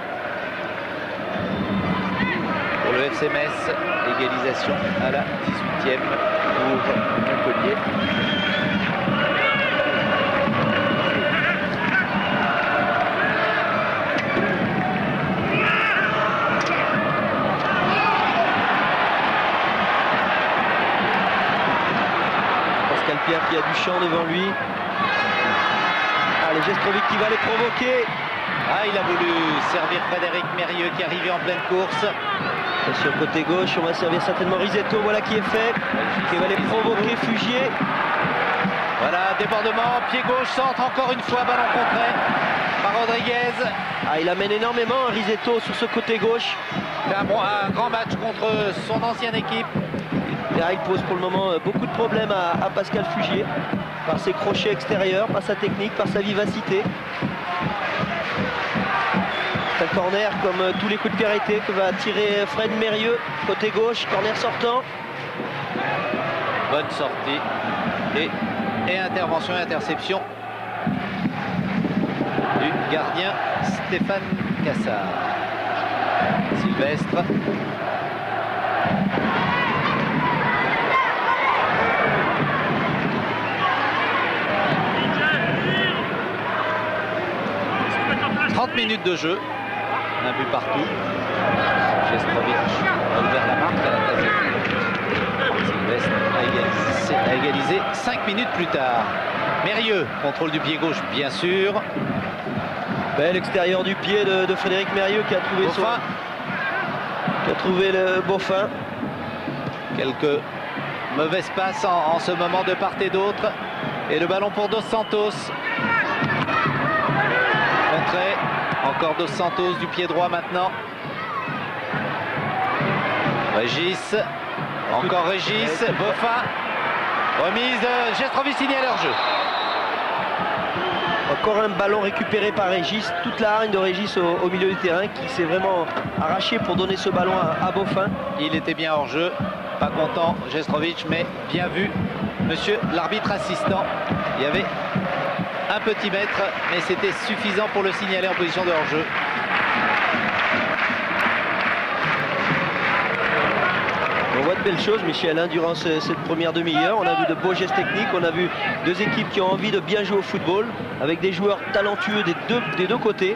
Speaker 1: Pour le FC Metz, égalisation à la 18e pour Montpellier.
Speaker 2: Pascal Pierre qui a du champ devant lui. Allez, Gestrovic qui va les provoquer.
Speaker 1: Ah, il a voulu servir Frédéric Mérieux qui arrivait en pleine course.
Speaker 2: Et sur le côté gauche, on va servir certainement Risetto, voilà qui est fait. Qui va les provoquer, Fugier.
Speaker 1: Voilà, débordement, pied gauche, centre, encore une fois, ballon contré par Rodriguez.
Speaker 2: Ah, il amène énormément Risetto sur ce côté gauche.
Speaker 1: C'est un grand match contre son ancienne équipe.
Speaker 2: Et là, il pose pour le moment beaucoup de problèmes à Pascal Fugier. Par ses crochets extérieurs, par sa technique, par sa vivacité. C'est un corner comme tous les coups de pied arrêtés que va tirer Fred Mérieux, côté gauche, corner sortant.
Speaker 1: Bonne sortie et intervention et interception du gardien Stéphane Cassard. Sylvestre. « 30 minutes de jeu, un but partout. Jestrovic a ouvert la marque à la casette. Sylvestre a égalisé 5 minutes plus tard. Mérieux, contrôle du pied gauche bien sûr.
Speaker 2: Bel extérieur du pied de Frédéric Mérieux qui a trouvé le Beaufin.
Speaker 1: Quelques mauvaises passes en ce moment de part et d'autre. Et le ballon pour Dos Santos. Contré, encore Dos Santos du pied droit maintenant. Régis, encore Régis, Beaufin. Remise, Jestrovic signale hors jeu.
Speaker 2: Encore un ballon récupéré par Régis, toute la hargne de Régis au milieu du terrain qui s'est vraiment arraché pour donner ce ballon à Beaufin.
Speaker 1: Il était bien hors jeu, pas content Jestrovic, mais bien vu monsieur l'arbitre assistant. Il y avait un petit mètre, mais c'était suffisant pour le signaler en position de hors jeu.
Speaker 2: On voit de belles choses, Michel, hein, durant cette première demi-heure. On a vu de beaux gestes techniques, on a vu deux équipes qui ont envie de bien jouer au football, avec des joueurs talentueux des deux côtés.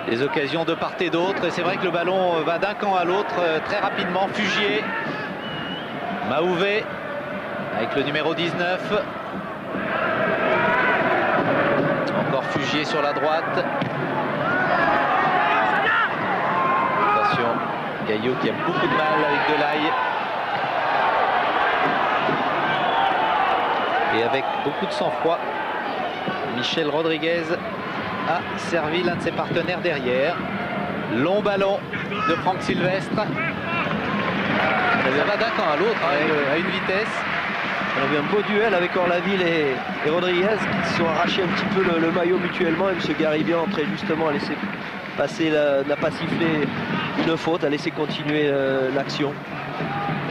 Speaker 1: Des occasions de part et d'autre, et c'est vrai que le ballon va d'un camp à l'autre très rapidement. Fugier, Maouvé, avec le numéro 19. Encore Fugier sur la droite. Attention, Gaillot qui a beaucoup de mal avec Delaye. Et avec beaucoup de sang-froid, Michel Rodriguez a servi l'un de ses partenaires derrière. Long ballon de Franck Sylvestre. Ça va d'un camp à l'autre, hein, à une vitesse.
Speaker 2: On a vu un beau duel avec Orlaville et Rodriguez qui se sont arrachés un petit peu le maillot mutuellement. Et M. Garibian, très justement, a laissé passer, n'a pas sifflé une faute, a laissé continuer l'action.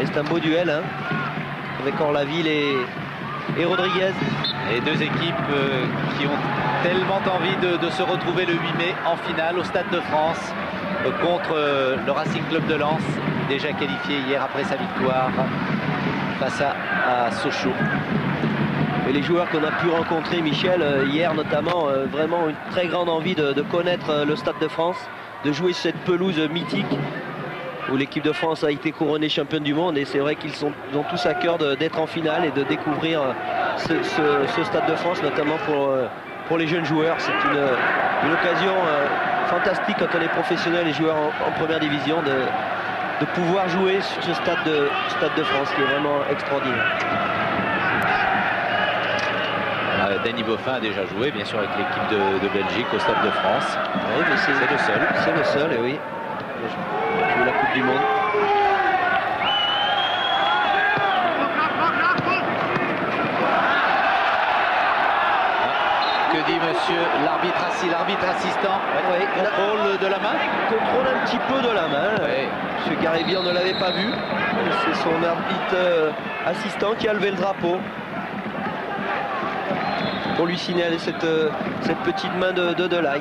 Speaker 2: Et c'est un beau duel, hein, avec Orlaville et Rodriguez.
Speaker 1: Et deux équipes qui ont tellement envie de se retrouver le 8 mai en finale au Stade de France contre le Racing Club de Lens, déjà qualifié hier après sa victoire face à Sochaux.
Speaker 2: Et les joueurs qu'on a pu rencontrer, Michel, hier notamment, vraiment une très grande envie de connaître le Stade de France, de jouer sur cette pelouse mythique où l'équipe de France a été couronnée championne du monde. Et c'est vrai qu'ils ont tous à cœur d'être en finale et de découvrir ce Stade de France, notamment pour les jeunes joueurs. C'est une occasion fantastique quand on est professionnel et joueur en première division de pouvoir jouer sur ce Stade de France qui est vraiment extraordinaire.
Speaker 1: Danny Beaufin a déjà joué, bien sûr, avec l'équipe de Belgique au Stade de France.
Speaker 2: Oui, mais c'est le seul. C'est le seul, et oui. Il a joué la Coupe du Monde.
Speaker 1: Que dit monsieur l'arbitre assistant?
Speaker 2: Oui,
Speaker 1: contrôle de la main?
Speaker 2: Contrôle un petit peu de la main.
Speaker 1: Oui.
Speaker 2: Monsieur Garibian ne l'avait pas vu. C'est son arbitre assistant qui a levé le drapeau pour lui signaler cette petite main de Delaye.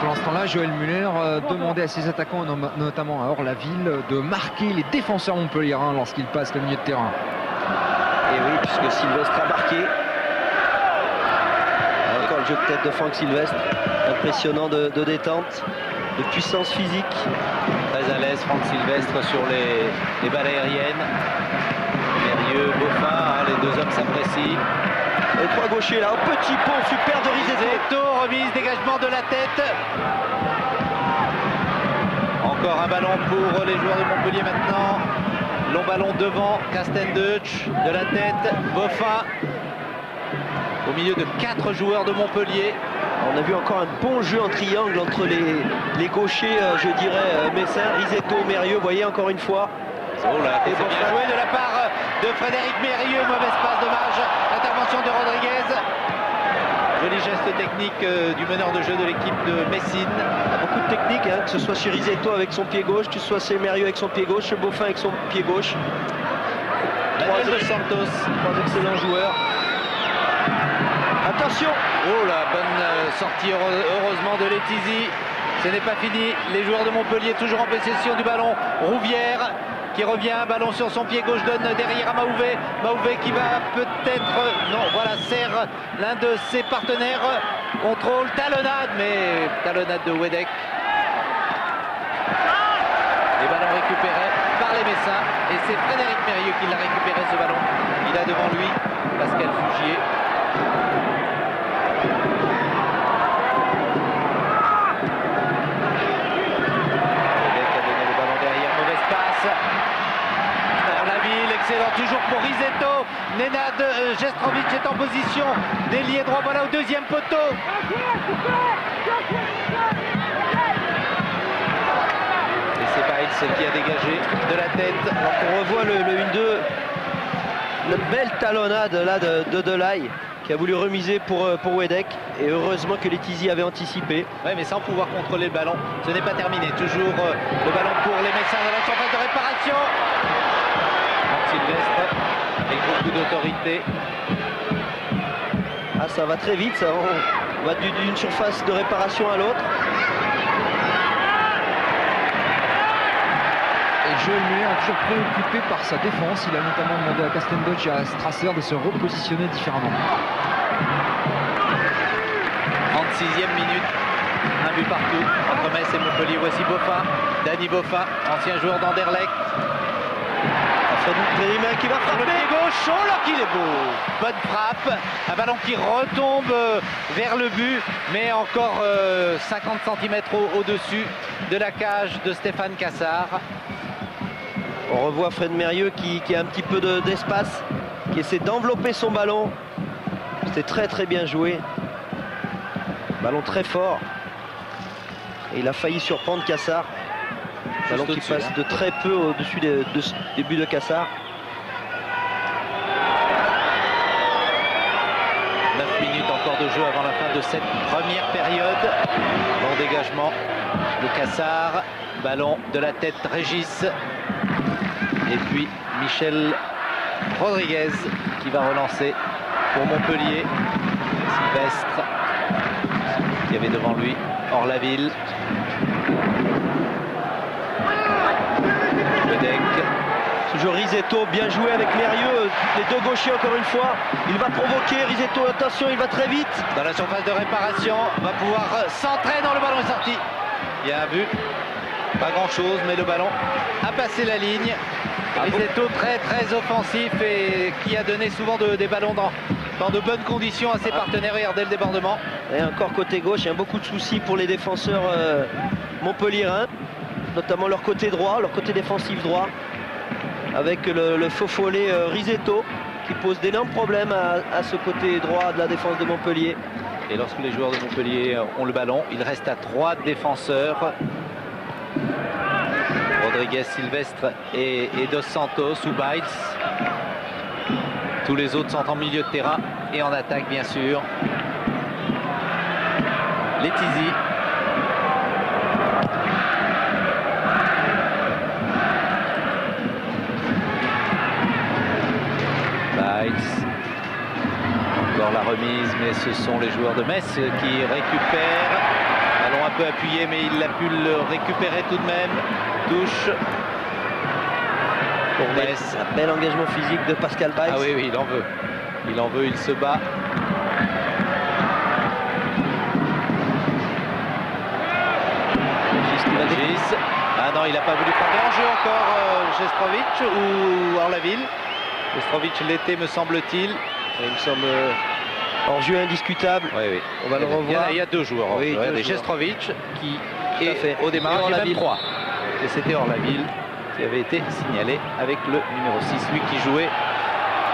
Speaker 4: Pendant ce temps-là, Joël Muller demandait à ses attaquants, notamment à Orlaville, de marquer les défenseurs montpelliérains lorsqu'ils passent le milieu de terrain.
Speaker 2: Et oui, puisque Sylvestre a marqué. Encore le jeu de tête de Franck Sylvestre, impressionnant de détente, de puissance physique.
Speaker 1: Très à l'aise Franck Sylvestre sur les balles aériennes. Mérieux, Beaufin, les deux hommes s'apprécient.
Speaker 2: Les trois gauchers là, un petit pont super de
Speaker 1: Rizetto, remise, dégagement de la tête. Encore un ballon pour les joueurs de Montpellier maintenant. Long ballon devant, Castendeutsch, de la tête, Beaufin. Au milieu de 4 joueurs de Montpellier.
Speaker 2: On a vu encore un bon jeu en triangle entre les gauchers, je dirais, Messin, Rizetto, Mérieux. Vous voyez encore une fois.
Speaker 1: Oh là, c'est bien joué de la part de Frédéric Mérieux. Mauvaise passe, dommage. Intervention de Rodriguez. Joli geste technique du meneur de jeu de l'équipe de Messine.
Speaker 2: Beaucoup de technique, hein, que ce soit chez Risetto avec son pied gauche, que ce soit chez Mérieux avec son pied gauche, chez Beaufin avec son pied gauche.
Speaker 1: Daniel Dos Santos.
Speaker 2: Trois excellents joueurs. Attention!
Speaker 1: Oh la bonne sortie heureusement de Letizy. Ce n'est pas fini. Les joueurs de Montpellier toujours en possession du ballon. Rouvière qui revient, ballon sur son pied gauche, donne derrière à Maouvé. Maouvé qui va peut-être... Non, voilà, serre l'un de ses partenaires. Contrôle, talonnade, mais talonnade de Wedek. Les ballons récupérés par les Messins. Et c'est Frédéric Mérieux qui l'a récupéré ce ballon. Il a devant lui Pascal Fougier. Excellent, toujours pour Risetto. Nenad Jestrovic est en position d'ailier droit, voilà au deuxième poteau. Et c'est Biles qui a dégagé de la tête.
Speaker 2: Alors qu'on revoit le 1-2, une belle talonnade là de Delay qui a voulu remiser pour Wedek. Et heureusement que Letizy avait anticipé.
Speaker 1: Oui, mais sans pouvoir contrôler le ballon. Ce n'est pas terminé. Toujours le ballon pour les Messins dans la surface de réparation. Sylvestre avec beaucoup d'autorité.
Speaker 2: Ah, ça va très vite, ça. On va d'une surface de réparation à l'autre.
Speaker 4: Et Joël Muller est toujours préoccupé par sa défense. Il a notamment demandé à Castendoch et à Strasser de se repositionner différemment.
Speaker 1: 36e minute. Un but partout entre Metz et Montpellier. Voici Beaufin, Dany Beaufin, ancien joueur d'Anderlecht.
Speaker 2: Frédéric qui va frapper.
Speaker 1: Le pied gauche, oh là qu'il est beau. Bonne frappe, un ballon qui retombe vers le but, mais encore 50 cm au-dessus de la cage de Stéphane Cassard.
Speaker 2: On revoit Fred Mérieux qui a un petit peu d'espace, qui essaie d'envelopper son ballon. C'était très très bien joué. Ballon très fort. Et il a failli surprendre Cassard. Ballon qui passe de très peu au-dessus des buts de Cassard.
Speaker 1: 9 minutes encore de jeu avant la fin de cette première période. Bon dégagement de Cassard. Ballon de la tête Régis. Et puis Michel Rodriguez qui va relancer pour Montpellier. Sylvestre qui avait devant lui Orlaville.
Speaker 2: Toujours Risetto, bien joué avec Mérieux, les deux gauchers encore une fois. Il va provoquer Risetto, attention, il va très vite.
Speaker 1: Dans la surface de réparation, va pouvoir centrer dans le ballon est sorti. Il y a un but, pas grand chose, mais le ballon a passé la ligne. Risetto très très offensif et qui a donné souvent des ballons dans de bonnes conditions à ses partenaires. Regardez le débordement.
Speaker 2: Et encore côté gauche, il y a beaucoup de soucis pour les défenseurs montpelliérains, notamment leur côté droit, leur côté défensif droit, avec le faux follet Risetto qui pose d'énormes problèmes à ce côté droit de la défense de Montpellier.
Speaker 1: Et lorsque les joueurs de Montpellier ont le ballon, il reste à 3 défenseurs. Rodriguez, Sylvestre et Dos Santos ou Biles. Tous les autres sont en milieu de terrain et en attaque bien sûr. Letizy. Encore la remise, mais ce sont les joueurs de Metz qui récupèrent. Ballon un peu appuyé, mais il a pu le récupérer tout de même. Touche pour Metz.
Speaker 2: Un bel engagement physique de Pascal Biles.
Speaker 1: Ah oui, oui, il en veut. Il en veut, il se bat. Régis. Ah non, il n'a pas voulu frapper en jeu encore Jestrovic ou Orlaville. Jestrovic l'était, me semble-t-il.
Speaker 2: Il me semble hors jeu indiscutable.
Speaker 1: Oui, oui.
Speaker 2: On va le revoir.
Speaker 1: Il y a 2 joueurs.
Speaker 2: Oui,
Speaker 1: Jestrovic qui est
Speaker 2: fait.
Speaker 1: au démarrage, il y a même 3. Et c'était Orlaville qui avait été signalé avec le numéro 6. Lui qui jouait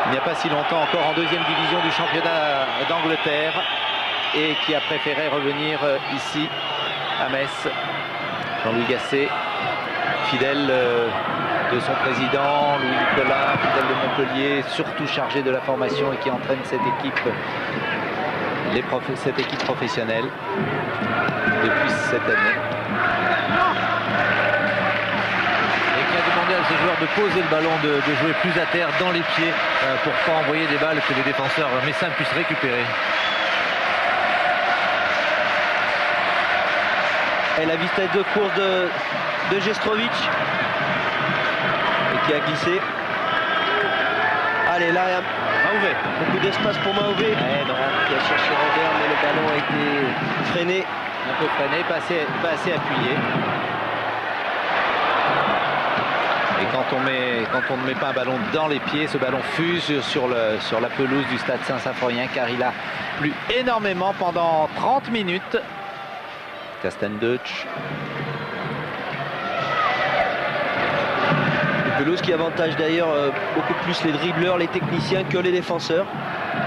Speaker 1: il n'y a pas si longtemps encore en 2e division du championnat d'Angleterre et qui a préféré revenir ici à Metz. Jean-Louis Gasset, fidèle de son président, Louis Nicolas, fidèle de Montpellier, surtout chargé de la formation et qui entraîne cette équipe cette équipe professionnelle depuis cette année.
Speaker 3: Et qui a demandé à ses joueurs de poser le ballon, de jouer plus à terre dans les pieds pour pas envoyer des balles que les défenseurs messins puissent récupérer.
Speaker 2: Et la vitesse de course de Gestrovic et qui a glissé. Allez, là,
Speaker 1: Mahouvet.
Speaker 2: beaucoup d'espace pour Mahouvet qui a cherché Robert, mais le ballon a été freiné.
Speaker 1: Un peu freiné, pas assez appuyé. Et quand on ne met pas un ballon dans les pieds, ce ballon fuse sur la pelouse du stade Saint-Symphorien, car il a plu énormément pendant 30 minutes. Castendeutsch.
Speaker 2: Une pelouse qui avantage d'ailleurs beaucoup plus les dribbleurs, les techniciens que les défenseurs,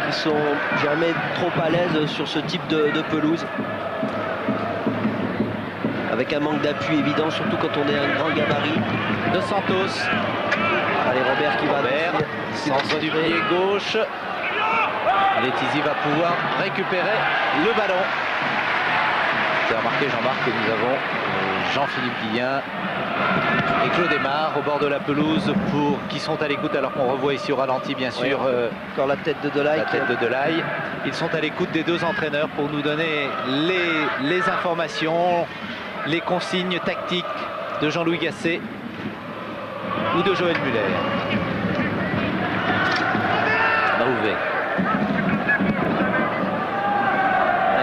Speaker 2: qui sont jamais trop à l'aise sur ce type de pelouse. Avec un manque d'appui évident, surtout quand on est un grand gabarit.
Speaker 1: Dos Santos.
Speaker 2: Allez, Robert qui va
Speaker 1: centre du pied gauche. Letizy va pouvoir récupérer le ballon. Vous avez remarqué, Jean-Marc, que nous avons Jean-Philippe Guillen et Claude Aymar au bord de la pelouse qui sont à l'écoute, alors qu'on revoit ici au ralenti bien sûr
Speaker 2: encore la tête de Delaye.
Speaker 1: Ils sont à l'écoute des deux entraîneurs pour nous donner les informations, les consignes tactiques de Jean-Louis Gasset ou de Joël Muller. Mahouvet.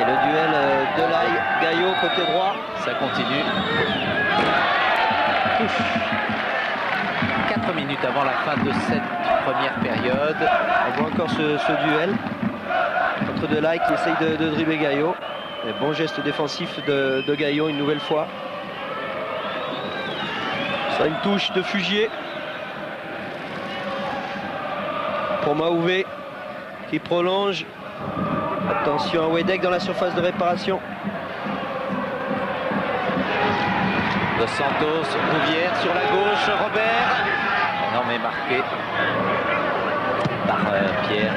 Speaker 2: Le duel Delaye-Gaillot côté droit.
Speaker 1: Ça continue. 4 minutes avant la fin de cette première période.
Speaker 2: On voit encore ce duel entre Delaye qui essaye de dribbler Gaillot. Et bon geste défensif de Gaillot une nouvelle fois. Ça, une touche de Fugier pour Mahouvet qui prolonge. Attention à Wedek dans la surface de réparation.
Speaker 1: Dos Santos, Rouvière sur la gauche, Robert. Non mais marqué par Pierre.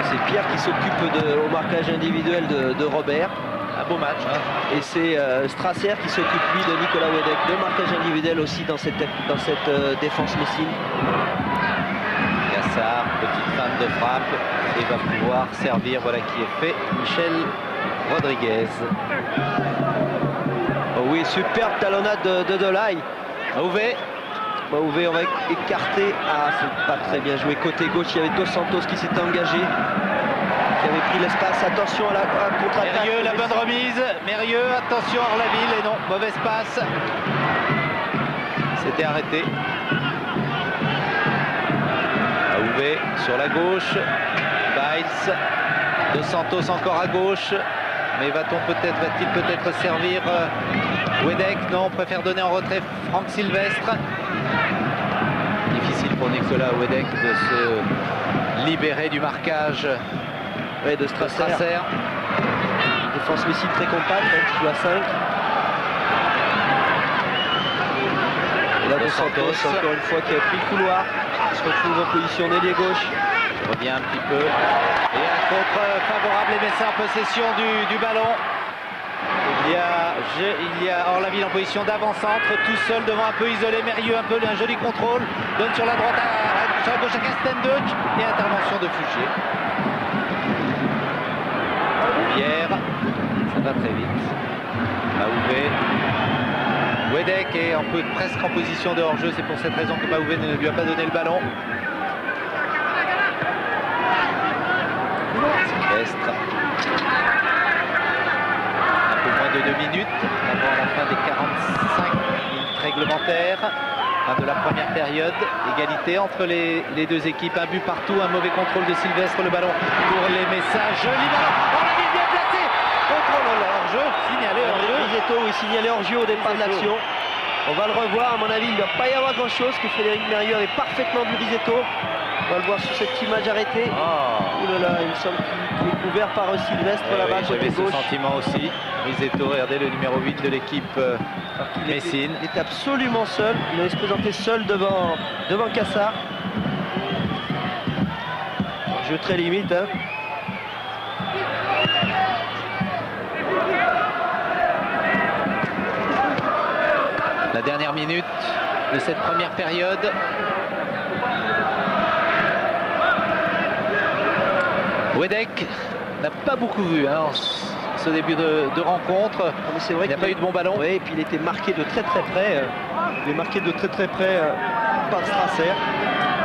Speaker 2: C'est Pierre qui s'occupe au marquage individuel de Robert.
Speaker 1: Un beau match. Hein.
Speaker 2: Et c'est Strasser qui s'occupe lui de Nicolas Wedek. De marquage individuel aussi dans cette défense messine.
Speaker 1: Gassard, petite feinte de frappe et va pouvoir servir, voilà qui est fait, Michel Rodriguez.
Speaker 2: Oh oui, superbe talonnade de Delaye.
Speaker 1: Mahouvet.
Speaker 2: Mahouvet, on va écarter. Ah, c'est pas très bien joué. Côté gauche, il y avait Dos Santos qui s'était engagé, qui avait pris l'espace. Attention à la contre-attaque.
Speaker 1: Mérieux, la bonne remise. Mérieux, attention à Orlaville. Et non, mauvaise passe. C'était arrêté. Mahouvet sur la gauche. Biles. Dos Santos encore à gauche. Mais va-t-il peut-être servir Wedek? Non, on préfère donner en retrait Franck Sylvestre. Difficile pour Nicolas Wedek de se libérer du marquage
Speaker 2: de Strasser. Défense missile très compacte, qui joue à 5. Et là, Dos Santos, encore une fois, qui a pris le couloir. Il se retrouve en position d'ailier gauche.
Speaker 1: Il revient un petit peu. Et un contre favorable, les Messins en possession du ballon. Il y a Orlaville en position d'avant-centre, tout seul devant, un peu isolé. Mérieux, un joli contrôle. Donne sur la droite, sur la gauche à Castendeutsch. Et intervention de Fouché. Pierre, ça va très vite. Mahouvet. Wedek est presque en position de hors-jeu. C'est pour cette raison que Mahouvet ne lui a pas donné le ballon. Sylvestre. Un peu moins de 2 minutes avant la fin des 45 minutes réglementaires. Fin de la première période. Égalité entre les deux équipes. Un but partout, un mauvais contrôle de Sylvestre. Le ballon pour les Messages. Joli ballon. On l'a bien placé. Contrôle hors-jeu. Signalé hors-jeu.
Speaker 2: Risetto, oui, signalé hors-jeu au départ de l'action. On va le revoir. À mon avis, il ne doit pas y avoir grand-chose. Que Frédéric Mérieux avait parfaitement vu Risetto. On va le voir sur cette image arrêtée.
Speaker 1: Oh.
Speaker 2: Ouh là là, il me semble qu'il est couvert par Sylvestre là-bas,
Speaker 1: oui,
Speaker 2: côté
Speaker 1: j'avais ce
Speaker 2: gauche.
Speaker 1: sentiment aussi. Risetto, regardez le numéro 8 de l'équipe Messine.
Speaker 2: Il était absolument seul. Il allait se présenter seul devant Cassard. Jeu très limite. Hein.
Speaker 1: La dernière minute de cette première période. Wedek n'a pas beaucoup vu ce début de rencontre.
Speaker 2: C'est vrai
Speaker 1: il n'y a pas eu de bon ballon.
Speaker 2: Oui, et puis il était marqué de très très près. Il est marqué de très très près par Strasser.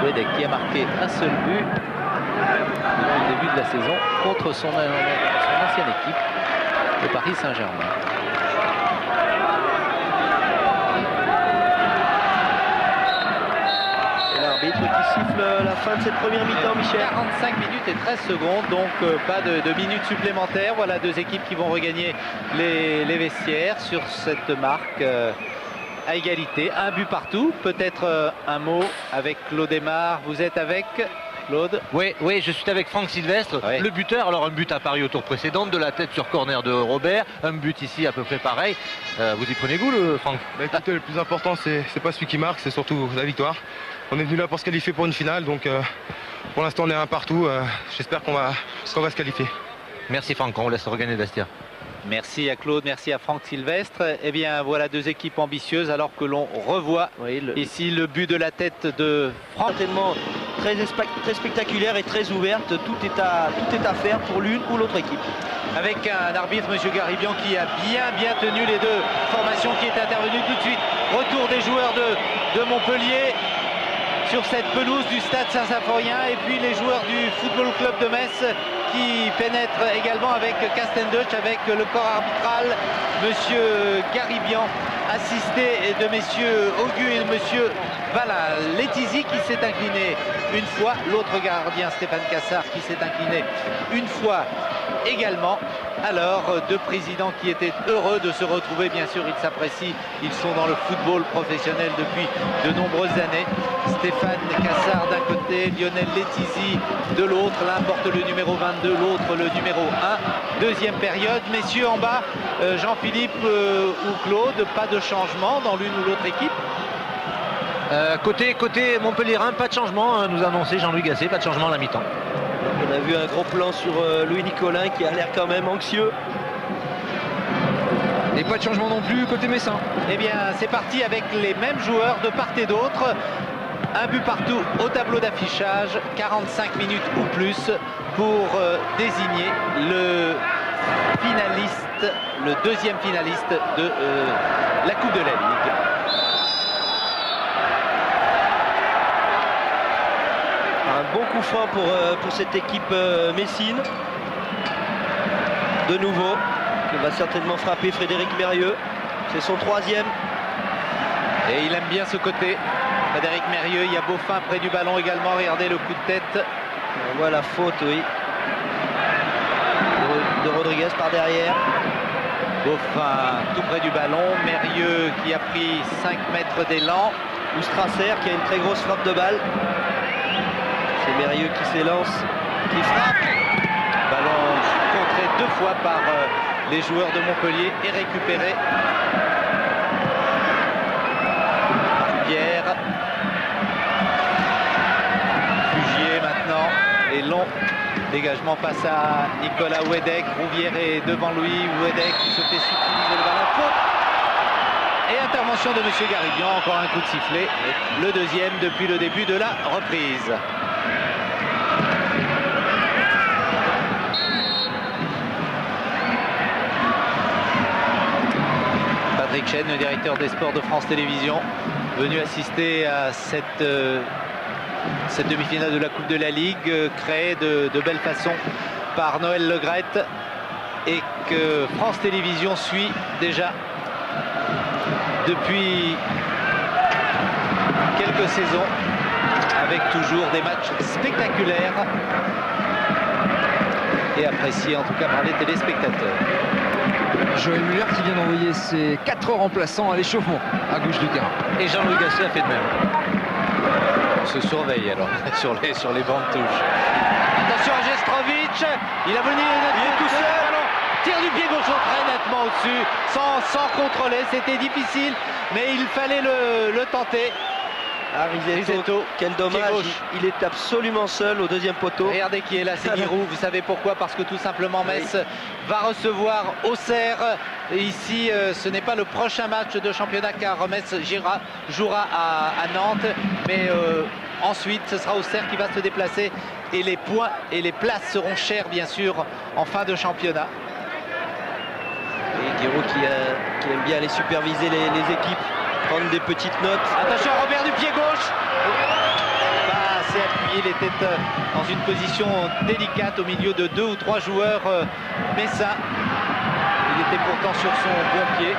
Speaker 1: Wedek qui a marqué un seul but au début de la saison contre son ancienne équipe, le Paris Saint-Germain.
Speaker 2: L'arbitre qui siffle la fin de cette première mi-temps, Michel.
Speaker 1: 45 minutes et 13 secondes, donc pas de minutes supplémentaires. Voilà deux équipes qui vont regagner les vestiaires sur cette marque à égalité. Un but partout. Peut-être un mot avec Claude Aymar. Vous êtes avec Claude?
Speaker 3: Oui, je suis avec Franck Sylvestre, le buteur. Alors un but à Paris au tour précédent, de la tête sur corner de Robert, un but ici à peu près pareil. Vous y prenez goût, Franck?
Speaker 5: Écoutez, le plus important, c'est pas celui qui marque, c'est surtout la victoire. On est venu là pour se qualifier pour une finale, donc pour l'instant on est un partout. J'espère qu'on va se qualifier.
Speaker 3: Merci Franck, on vous laisse regagner le vestiaire.
Speaker 1: Merci à Claude, merci à Franck Sylvestre. Eh bien voilà deux équipes ambitieuses alors que l'on revoit ici le but de la tête de Franck.
Speaker 2: Certainement très spectaculaire et très ouverte. Tout est à faire pour l'une ou l'autre équipe.
Speaker 1: Avec un arbitre, M. Garibian, qui a bien tenu les deux formations qui étaient intervenues tout de suite. Retour des joueurs de Montpellier sur cette pelouse du stade Saint-Symphorien, et puis les joueurs du Football Club de Metz qui pénètrent également avec Castendeutsch, avec le corps arbitral, monsieur Garibian, assisté de messieurs Augu et de monsieur Valin. Letizy qui s'est incliné une fois, l'autre gardien Stéphane Cassard qui s'est incliné une fois également. Alors, deux présidents qui étaient heureux de se retrouver, bien sûr, ils s'apprécient, ils sont dans le football professionnel depuis de nombreuses années. Stéphane Cassard d'un côté, Lionel Letizy de l'autre, l'un porte le numéro 22, l'autre le numéro 1. Deuxième période, messieurs en bas, Jean-Philippe ou Claude, pas de changement dans l'une ou l'autre équipe?
Speaker 3: Côté Montpellierin, pas de changement, nous a annoncé Jean-Louis Gasset, pas de changement à la mi-temps.
Speaker 2: On a vu un gros plan sur Louis Nicolin qui a l'air quand même anxieux.
Speaker 4: Et pas de changement non plus côté Messin.
Speaker 1: Eh bien, c'est parti avec les mêmes joueurs de part et d'autre. Un but partout au tableau d'affichage, 45 minutes ou plus pour désigner le finaliste, le deuxième finaliste de la Coupe de la Ligue.
Speaker 2: Un bon coup franc pour cette équipe Messine. De nouveau, qui va certainement frapper Frédéric Mérieux. C'est son troisième.
Speaker 1: Et il aime bien ce côté. Frédéric Mérieux, il y a Beaufin près du ballon également. Regardez le coup de tête.
Speaker 2: On voit la faute, oui, de Rodriguez par derrière.
Speaker 1: Beaufin tout près du ballon. Mérieux qui a pris 5 mètres d'élan.
Speaker 2: Ou Strasser qui a une très grosse frappe de balle. C'est Mérieux qui s'élance, qui frappe.
Speaker 1: Ballon contré 2 fois par les joueurs de Montpellier et récupéré par Pierre. Fugier maintenant. Et long dégagement passe à Nicolas Wedek. Rouvière est devant lui. Wedek qui se fait subtiliser le ballon. Faute. Et intervention de M. Garibian. Encore un coup de sifflet. Le deuxième depuis le début de la reprise. Patrick Chen, le directeur des sports de France Télévisions, venu assister à cette demi-finale de la Coupe de la Ligue, créée de belle façon par Noël Le Graët, et que France Télévisions suit déjà depuis quelques saisons, avec toujours des matchs spectaculaires et appréciés en tout cas par les téléspectateurs.
Speaker 4: Joël Muller qui vient d'envoyer ses 4 remplaçants à l'échauffement à gauche du terrain.
Speaker 3: Et Jean-Louis Gasset a fait de même.
Speaker 1: On se surveille alors sur les bancs de touche. Attention. Attention à Jestrovic, il a venu
Speaker 2: tout seul.
Speaker 1: Tire du pied gauche très nettement au-dessus, sans contrôler, c'était difficile, mais il fallait le tenter.
Speaker 2: Risetto, quel dommage, il est absolument seul au deuxième poteau.
Speaker 1: Regardez qui est là, c'est Giroud. Vous savez pourquoi? Parce que tout simplement Metz va recevoir Auxerre. Et ici, ce n'est pas le prochain match de championnat car Metz jouera à Nantes. Mais ensuite, ce sera Auxerre qui va se déplacer. Et les points et les places seront chers, bien sûr, en fin de championnat.
Speaker 2: Et Giroud qui aime bien aller superviser les équipes, prendre des petites notes.
Speaker 1: Attention, Robert du pied gauche. Pas assez appuyé, il était dans une position délicate au milieu de 2 ou 3 joueurs messins. Il était pourtant sur son bon pied.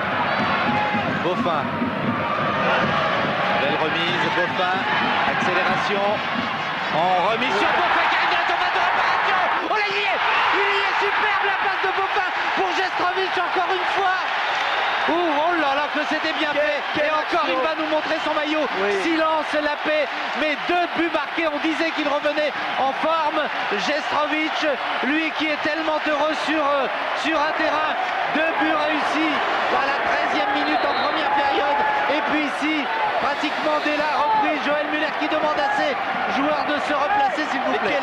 Speaker 1: Boffin. Belle remise, Boffin. Accélération. En remise sur Boffin qui arrive dans de réparation. Oh là, il y est superbe la passe de Boffin pour Jestrovic encore une fois. Oh là là, que c'était bien fait. Et encore, il va nous montrer son maillot. Silence, la paix. Mais 2 buts marqués. On disait qu'il revenait en forme. Jestrovic, lui qui est tellement heureux sur un terrain. 2 buts réussis à la 13e minute en première période. Et puis ici, pratiquement dès la reprise, Joël Muller qui demande à ses joueurs de se replacer, s'il vous plaît.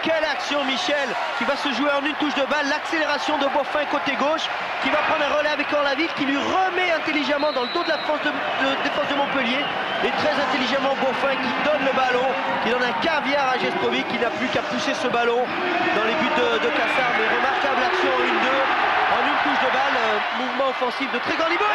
Speaker 2: Quelle action, Michel, qui va se jouer en une touche de balle. L'accélération de Boffin côté gauche, qui va prendre un relais avec Orlaville, qui lui remet intelligemment dans le dos de la défense de Montpellier. Et très intelligemment Boffin qui donne le ballon, qui donne un caviar à Jestrovic, qui n'a plus qu'à pousser ce ballon dans les buts de Cassar. Mais remarquable action en 1-2, en une touche de balle, mouvement offensif de très grand niveau.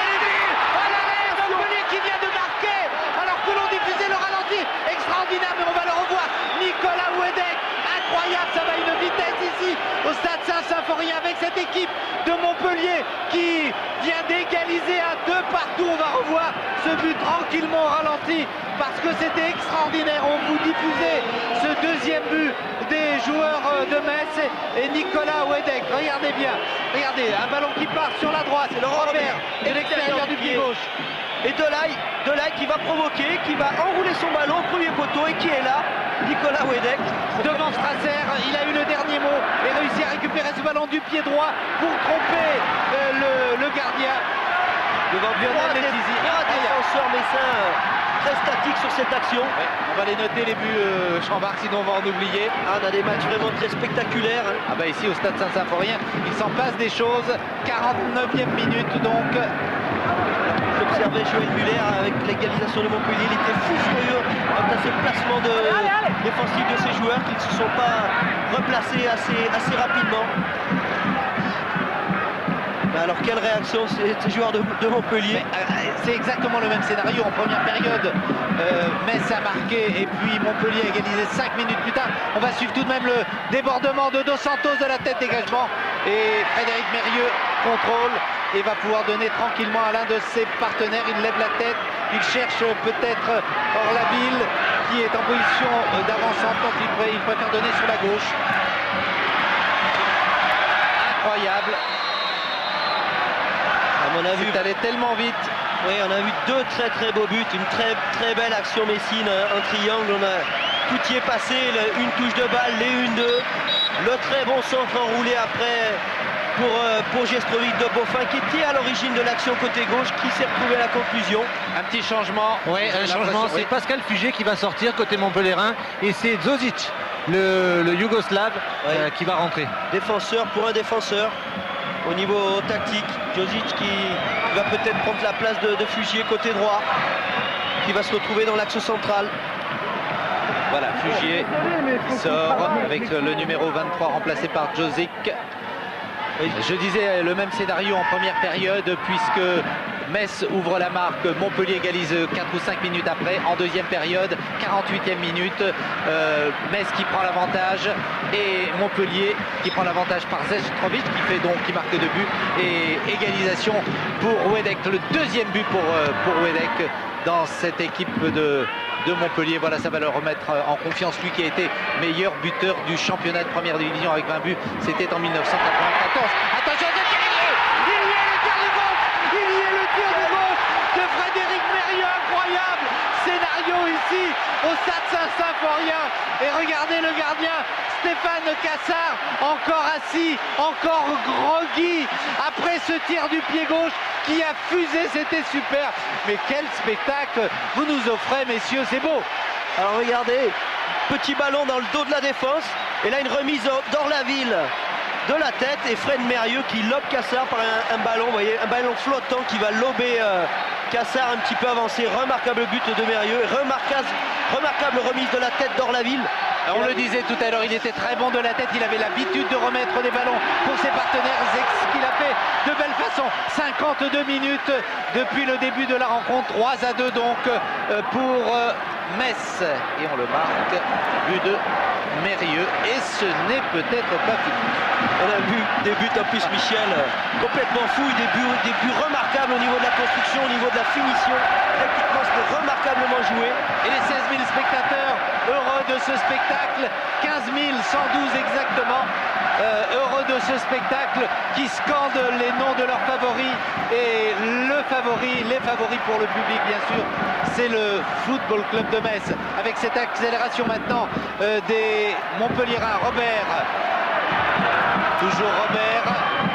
Speaker 1: Montpellier qui vient de marquer alors que l'on diffusait le ralenti. Extraordinaire, mais on va le revoir. Nicolas Wedek, incroyable, ça va à une vitesse ici au stade Saint-Symphorien avec cette équipe de Montpellier qui vient d'égaliser à 2 partout. On va revoir ce but tranquillement au ralenti parce que c'était extraordinaire. On vous diffusait ce deuxième but des joueurs de Metz et Nicolas Wedek. Regardez bien, regardez, un ballon qui part sur la droite, c'est le Robert de l'extérieur du pied gauche.
Speaker 2: Et Delay qui va provoquer, qui va enrouler son ballon au premier poteau et qui est là, Nicolas Wedek.
Speaker 1: Devant Strasser, il a eu le dernier mot et réussi à récupérer ce ballon du pied droit pour tromper le gardien. Devant Lionel Letizy.
Speaker 2: 3 défenseurs messins très statiques sur cette action.
Speaker 1: Ouais, on va les noter les buts, Chambard, sinon on va en oublier.
Speaker 2: On a des matchs vraiment très spectaculaires.
Speaker 1: Ah bah ici au stade Saint-Symphorien, il s'en passe des choses. 49e minute donc.
Speaker 2: J'observais Joël Muller avec l'égalisation de Montpellier, il était fou furieux quant à ces placements défensifs de ses joueurs qui ne se sont pas replacés assez rapidement. Alors quelle réaction ces joueurs de Montpellier.
Speaker 1: C'est exactement le même scénario en première période. Metz a marqué et puis Montpellier a égalisé 5 minutes plus tard. On va suivre tout de même le débordement de Dos Santos de la tête dégagement et Frédéric Mérieux contrôle et va pouvoir donner tranquillement à l'un de ses partenaires. Il lève la tête, il cherche peut-être Orlaville qui est en position d'avancement, donc il préfère donner sur la gauche. Incroyable.
Speaker 2: On a vu,
Speaker 1: c'est allé tellement vite.
Speaker 2: Oui, on a vu 2 très beaux buts, une très belle action messine, un triangle, tout y est passé, une touche de balle, les 1-2, le très bon centre enroulé après pour Jestrovic de Boffin qui était à l'origine de l'action côté gauche, qui s'est retrouvé à la conclusion.
Speaker 1: Un petit changement.
Speaker 3: Oui, un changement, c'est Pascal Fugé qui va sortir côté montpelliérain et c'est Zozic, le Yougoslave, qui va rentrer.
Speaker 2: Défenseur pour un défenseur. Au niveau tactique, Jozic qui va peut-être prendre la place de Fugier côté droit, qui va se retrouver dans l'axe central.
Speaker 1: Voilà, Fugier qui sort avec le numéro 23 remplacé par Jozic. Je disais le même scénario en première période puisque Metz ouvre la marque, Montpellier égalise 4 ou 5 minutes après. En deuxième période, 48e minute, Metz qui prend l'avantage et Montpellier qui prend l'avantage par Jestrovic qui marque 2 buts et égalisation pour Wedek, le deuxième but pour Wedek dans cette équipe de Montpellier. Voilà, ça va le remettre en confiance, lui qui a été meilleur buteur du championnat de première division avec 20 buts, c'était en 1994. Attention, de Frédéric Mérieux, incroyable scénario ici au stade Saint-Symphorien. Symphorien. Et regardez le gardien, Stéphane Cassard, encore assis, encore groggy, après ce tir du pied gauche qui a fusé, c'était super. Mais quel spectacle vous nous offrez, messieurs, c'est beau.
Speaker 2: Alors regardez, petit ballon dans le dos de la défense, et là une remise d'Orlaville de la tête, et Fred Mérieux qui lobe Cassard par un ballon, vous voyez, un ballon flottant qui va lober Cassard un petit peu avancé. Remarquable but de Mérieux, remarquable remise de la tête d'Orlaville.
Speaker 1: On le disait tout à l'heure, il était très bon de la tête, il avait l'habitude de remettre des ballons pour ses partenaires, c'est ce qu'il a fait de belle façon. 52 minutes depuis le début de la rencontre, 3-2 donc pour Metz. Et on le marque, but de Mérieux, et ce n'est peut-être pas fini.
Speaker 2: On a vu des buts en plus, Michel, complètement fou, des buts remarquables au niveau de la construction, au niveau de la finition. Techniquement, c'était remarquablement joué.
Speaker 1: Et les 16 000 spectateurs heureux de ce spectacle, 15 112 exactement, heureux de ce spectacle, qui scandent les noms de leurs favoris. Et les favoris pour le public bien sûr, c'est le Football Club de Metz. Avec cette accélération maintenant des Montpelliérains. Robert, toujours Robert,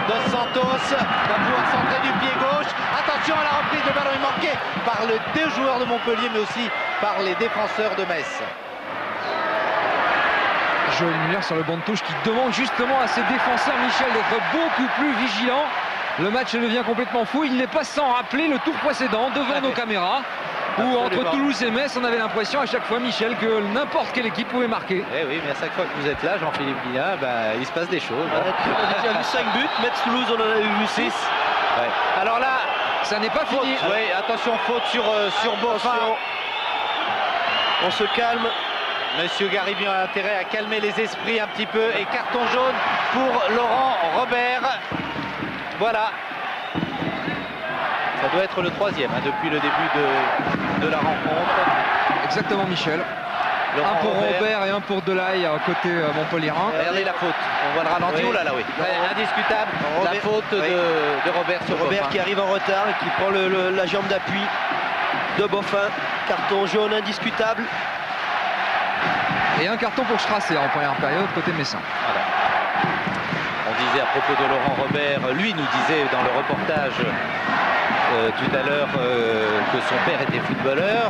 Speaker 1: Dos Santos, va pouvoir centrer du pied gauche. Attention à la reprise, le ballon est manqué par les deux joueurs de Montpellier, mais aussi par les défenseurs de Metz.
Speaker 4: Joël Muller sur le banc de touche qui demande justement à ses défenseurs, Michel, d'être beaucoup plus vigilants. Le match devient complètement fou. Il n'est pas sans rappeler le tour précédent devant nos caméras, où entre Toulouse et Metz, on avait l'impression à chaque fois, Michel, que n'importe quelle équipe pouvait marquer.
Speaker 1: Eh oui, mais à chaque fois que vous êtes là, Jean-Philippe Guillain, il se passe des choses.
Speaker 2: On a déjà vu 5 buts, Metz-Toulouse, on en a vu 6.
Speaker 1: Ouais. Alors là,
Speaker 4: ça n'est pas fini.
Speaker 1: Oui, attention, faute sur Boffin.
Speaker 2: On se calme.
Speaker 1: Monsieur Garibian a intérêt à calmer les esprits un petit peu, et carton jaune pour Laurent Robert. Voilà. Ça doit être le troisième depuis le début de la rencontre.
Speaker 4: Exactement, Michel.
Speaker 1: Laurent
Speaker 4: un pour Robert et un pour Delaye côté Montpellierin.
Speaker 1: Regardez la faute. On voit le ralenti.
Speaker 2: Oui.
Speaker 1: Oh là là, oui. Indiscutable.
Speaker 2: Robert,
Speaker 1: la faute de Robert sur
Speaker 2: Robert
Speaker 1: Boffin.
Speaker 2: qui arrive en retard et qui prend la jambe d'appui de Boffin. Carton jaune indiscutable.
Speaker 4: Et un carton pour Strasser en première période côté messin.
Speaker 1: Voilà. On disait à propos de Laurent Robert, lui nous disait dans le reportage tout à l'heure que son père était footballeur,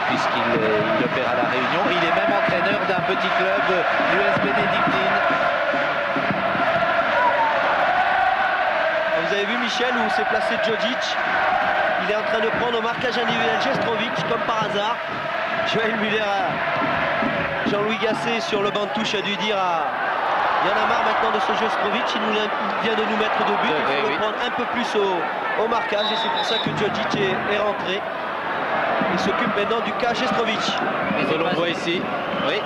Speaker 1: puisqu'il opère à La Réunion. Il est même entraîneur d'un petit club, l'US Bénédictine.
Speaker 2: Vous avez vu, Michel, où s'est placé Djodjic. Il est en train de prendre au marquage individuel Jestrovic, comme par hasard. Joël Muller, Jean-Louis Gasset sur le banc de touche a dû dire il y en a marre maintenant de ce Jestrovic, il vient de nous mettre 2 buts, il faut le prendre un peu plus au marquage, et c'est pour ça que Djodjic est rentré. Il s'occupe maintenant du cas Jestrovic.
Speaker 1: Et l'on voit ici. Oui,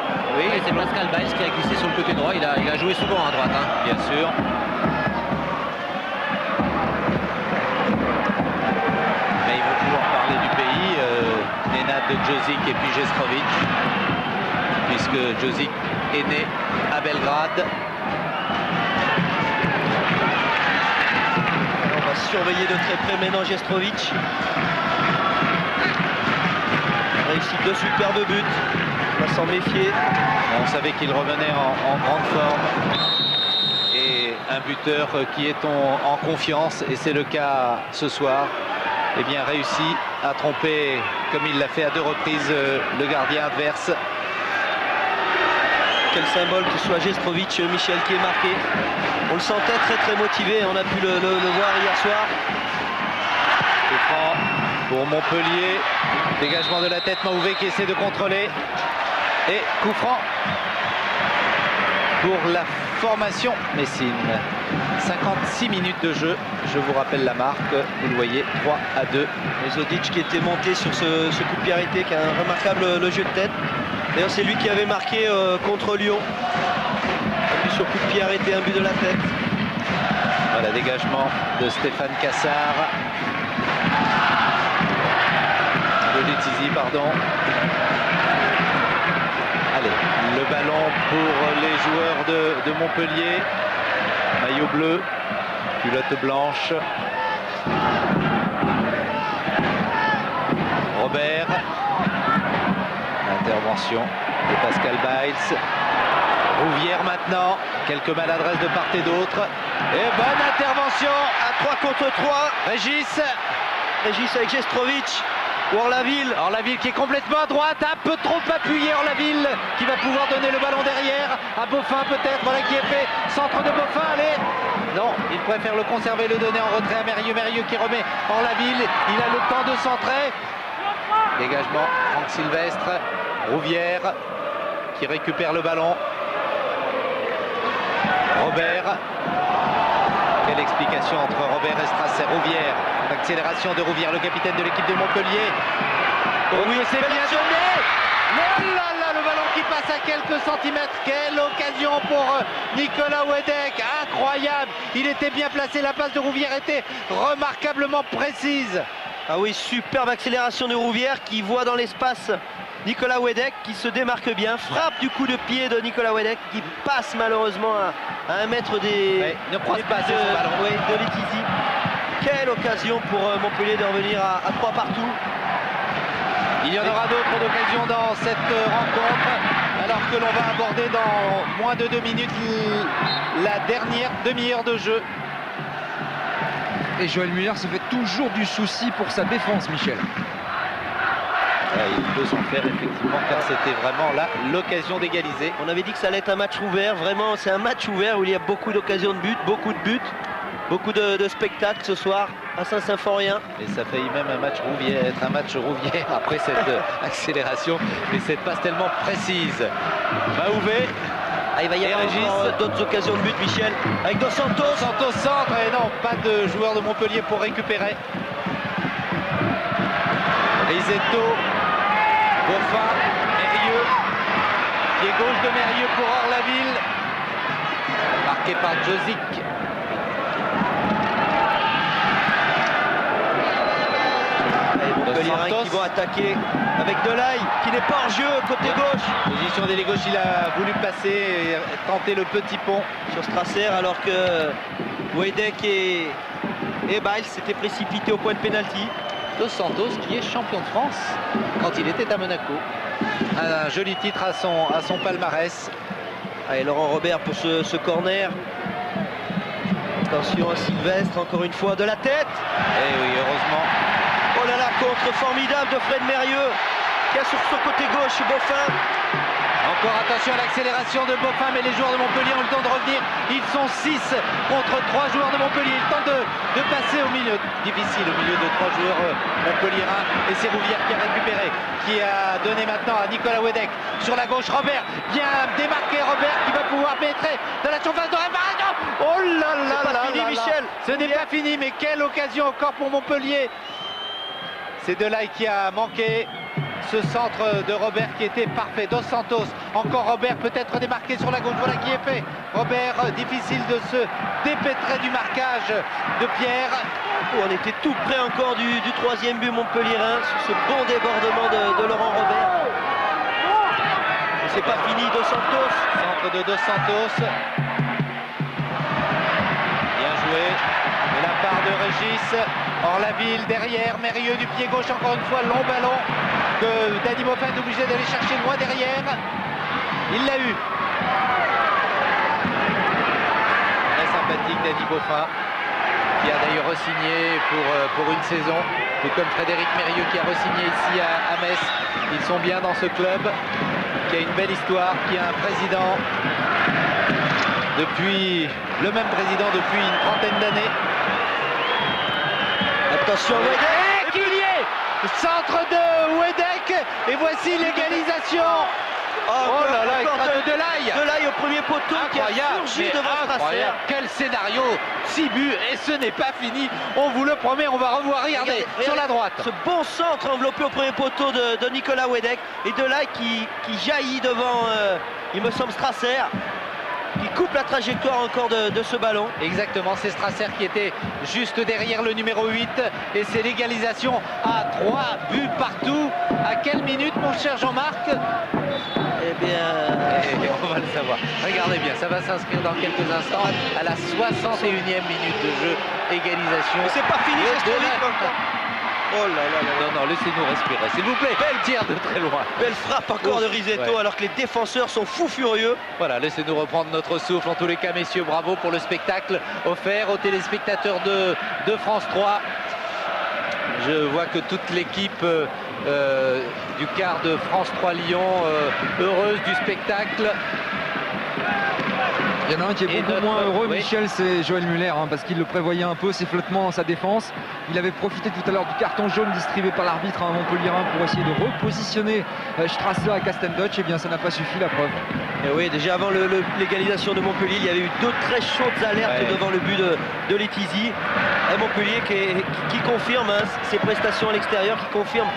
Speaker 3: c'est Pascal Baïs qui a glissé sur le côté droit, il a joué souvent à droite,
Speaker 1: bien sûr. Mais il va pouvoir parler du pays, Nenad Djodjic et puis Jestrovic, puisque Djodjic est né à Belgrade.
Speaker 2: On va surveiller de très près maintenant Jestrovic. Réussit 2 superbes buts. On va s'en méfier.
Speaker 1: On savait qu'il revenait en grande forme. Et un buteur qui est en confiance, et c'est le cas ce soir, eh bien réussi à tromper, comme il l'a fait à 2 reprises, le gardien adverse.
Speaker 2: Quel symbole que soit Jestrovic, Michel, qui est marqué. On le sentait très motivé, on a pu le voir hier soir.
Speaker 1: Coup franc pour Montpellier, dégagement de la tête, Maouvé qui essaie de contrôler, et coup franc pour la formation messine. 56 minutes de jeu, je vous rappelle la marque, vous le voyez, 3-2.
Speaker 2: Et Zodic qui était monté sur ce coup de pied arrêté, qui a un remarquable le jeu de tête. D'ailleurs, c'est lui qui avait marqué contre Lyon. Un but sur coup de pied arrêté, un but de la tête.
Speaker 1: Voilà, dégagement de Stéphane Cassard. De Letizy, pardon. Allez, le ballon pour les joueurs de Montpellier. Maillot bleu, culotte blanche. Robert. Intervention de Pascal Biles. Rouvière maintenant, quelques maladresses de part et d'autre. Et bonne intervention
Speaker 2: À 3 contre 3.
Speaker 1: Régis
Speaker 2: Avec Gestrovic. Orlaville.
Speaker 1: Orlaville qui est complètement à droite, un peu trop appuyé Orlaville qui va pouvoir donner le ballon derrière à Beaufin peut-être, voilà qui est fait, centre de Beaufin, allez. Non, il préfère le conserver, le donner en retrait à Mérieux, Mérieux qui remet Orlaville, il a le temps de centrer. Dégagement, Franck Sylvestre, Rouvière qui récupère le ballon. Robert. Quelle explication entre Robert et Strasser. Rouvière, accélération de Rouvière, le capitaine de l'équipe de Montpellier. Oh oui, c'est bien donné. Oh là là, le ballon qui passe à quelques centimètres. Quelle occasion pour Nicolas Wedek. Incroyable. Il était bien placé, la passe de Rouvière était remarquablement précise.
Speaker 2: Ah oui, superbe accélération de Rouvière qui voit dans l'espace Nicolas Wedek qui se démarque bien. Frappe du coup de pied de Nicolas Wedek qui passe malheureusement à 1 mètre des...
Speaker 1: Ne croise pas ce ballon.
Speaker 2: Oui, de Letizy. Quelle occasion pour Montpellier de revenir à 3 partout.
Speaker 1: Il y en aura d'autres d'occasions dans cette rencontre, alors que l'on va aborder dans moins de 2 minutes la dernière demi-heure de jeu.
Speaker 4: Et Joël Muller se fait toujours du souci pour sa défense, Michel.
Speaker 1: Il peut s'en faire effectivement, car c'était vraiment là l'occasion d'égaliser.
Speaker 2: On avait dit que ça allait être un match ouvert. Vraiment, c'est un match ouvert où il y a beaucoup d'occasions de but, beaucoup de buts, beaucoup de spectacles ce soir à Saint-Symphorien.
Speaker 1: Et ça faillit même être un match Rouvière après cette accélération et cette passe tellement précise. Mahouvet.
Speaker 2: Il va y avoir d'autres occasions de but, Michel, avec Dos Santos.
Speaker 1: Dos Santos centre, et non, pas de joueur de Montpellier pour récupérer. Risetto, Beaufin, Mérieux, pied gauche de Mérieux pour Orlaville, marqué par Josic.
Speaker 2: Montpellier qui vont attaquer avec Delaye qui n'est pas en jeu côté gauche.
Speaker 1: Position d'ailier gauche, il a voulu passer et tenter le petit pont
Speaker 2: sur Strasser, alors que Wedek et Biles s'étaient précipités au point de pénalty.
Speaker 1: Dos Santos qui est champion de France quand il était à Monaco. Un joli titre à son palmarès.
Speaker 2: Allez, Laurent Robert pour ce corner. Attention à Sylvestre, encore une fois de la tête.
Speaker 1: Eh oui, heureusement.
Speaker 2: Oh là là, contre formidable de Fred Mérieux qui a sur son côté gauche Beaufin.
Speaker 1: Encore attention à l'accélération de Beaufin, mais les joueurs de Montpellier ont le temps de revenir. Ils sont 6 contre 3 joueurs de Montpellier. Ils tentent de passer au milieu. Difficile au milieu de 3 joueurs montpelliérains. Et c'est Rouvière qui a récupéré, qui a donné maintenant à Nicolas Wedek. Sur la gauche, Robert, bien démarqué, Robert qui va pouvoir pénétrer dans la surface de réparation. Oh là là là là,
Speaker 2: Michel.
Speaker 1: Ce n'est pas fini, mais quelle occasion encore pour Montpellier. C'est Delaye qui a manqué. Ce centre de Robert qui était parfait. Dos Santos, encore Robert peut-être démarqué sur la gauche, voilà qui est fait. Robert, difficile de se dépêtrer du marquage de Pierre.
Speaker 2: On était tout près encore du 3e but montpelliérain sur ce bon débordement de Laurent Robert. C'est pas fini, Dos Santos.
Speaker 1: Centre de Dos Santos. Bien joué. De la part de Régis. Orlaville derrière, Mérieux du pied gauche, encore une fois, long ballon que Dany Beaufin est obligé d'aller chercher loin derrière. Il l'a eu. Très sympathique Dany Beaufin, qui a d'ailleurs re-signé pour une saison, tout comme Frédéric Mérieux qui a re-signé ici à Metz. Ils sont bien dans ce club, qui a une belle histoire, qui a un président le même président depuis une trentaine d'années.
Speaker 2: Attention Wedek.
Speaker 1: Et qu'il y est, centre de Wedek, et voici l'égalisation. Oh là là, de
Speaker 2: Delaye au premier poteau qui a surgi devant Strasser.
Speaker 1: Quel scénario, 6 buts et ce n'est pas fini. On vous le promet, on va revoir, regardez sur la droite.
Speaker 2: Ce bon centre enveloppé au premier poteau de Nicolas Wedek et Delaye qui jaillit devant, il me semble, Strasser, qui coupe la trajectoire encore de ce ballon.
Speaker 1: Exactement, c'est Strasser qui était juste derrière le numéro 8 et c'est l'égalisation à 3 buts partout. À quelle minute, mon cher Jean-Marc?
Speaker 2: Eh bien,
Speaker 1: on va le savoir. Regardez bien, ça va s'inscrire dans quelques instants à la 61e minute de jeu. Égalisation.
Speaker 2: C'est pas fini, Oh là là.
Speaker 1: Non, laissez-nous respirer, s'il vous plaît. Belle tir de très loin.
Speaker 2: Belle frappe encore de Risetto, alors que les défenseurs sont fous furieux.
Speaker 1: Voilà, laissez-nous reprendre notre souffle. En tous les cas, messieurs, bravo pour le spectacle offert aux téléspectateurs de France 3. Je vois que toute l'équipe du quart de France 3 Lyon heureuse du spectacle.
Speaker 4: Il y en a un qui est beaucoup moins heureux, Michel, c'est Joël Muller, parce qu'il le prévoyait un peu, ses flottements dans sa défense. Il avait profité tout à l'heure du carton jaune distribué par l'arbitre à Montpellierin pour essayer de repositionner Strasser à Castendutch. Et bien, ça n'a pas suffi, la preuve.
Speaker 2: Et oui, déjà avant l'égalisation de Montpellier, il y avait eu deux très chaudes alertes devant le but de Letizy. Et Montpellier qui confirme ses prestations à l'extérieur, qui confirme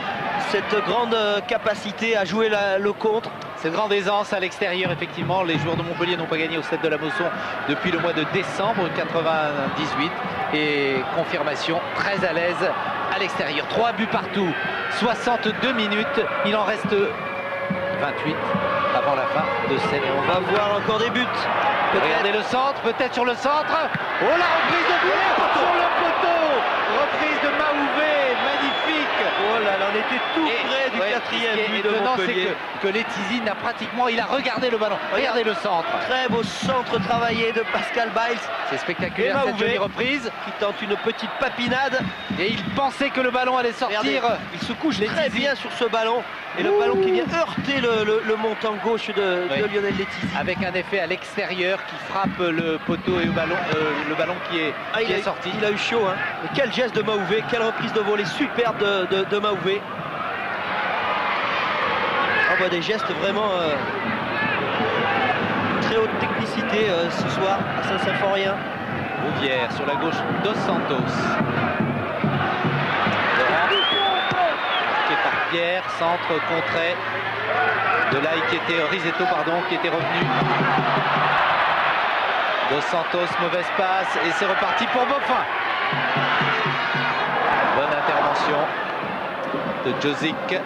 Speaker 2: cette grande capacité à jouer le contre.
Speaker 1: Cette grande aisance à l'extérieur, effectivement. Les joueurs de Montpellier n'ont pas gagné au Stade de la Mosson depuis le mois de décembre 98. Et confirmation, très à l'aise à l'extérieur. 3 buts partout, 62 minutes. Il en reste 28 avant la fin de cette.
Speaker 2: On va voir encore des buts.
Speaker 1: Regardez le centre, peut-être sur le centre. Oh, la reprise de Poulet sur le poteau. Reprise de Mahouvé, magnifique.
Speaker 2: Oh là là, on était tout près du quatrième but de Montpellier.
Speaker 1: Que Letizy n'a pratiquement, il a regardé le ballon. Regardez le centre.
Speaker 2: Très beau centre travaillé de Pascal Biles.
Speaker 1: C'est spectaculaire cette jolie reprise.
Speaker 2: Qui tente une petite papinade.
Speaker 1: Et il pensait que le ballon allait sortir.
Speaker 2: Regardez, il se couche très bien sur ce ballon. Et le ballon qui vient heurter le montant gauche de Lionel Letizy.
Speaker 1: Avec un effet à l'extérieur qui frappe le poteau et le ballon qui est sorti.
Speaker 2: Il a eu chaud. Et quel geste de Mahouvé, quelle reprise de volée superbe de Mahouvé. On voit des gestes vraiment très haute technicité ce soir à Saint-Symphorien.
Speaker 1: Rouvière sur la gauche, Dos Santos. Marqué par Pierre, centre contré. De là Risetto qui était revenu. Dos Santos, mauvaise passe et c'est reparti pour Boffin. Bonne intervention de Jozic.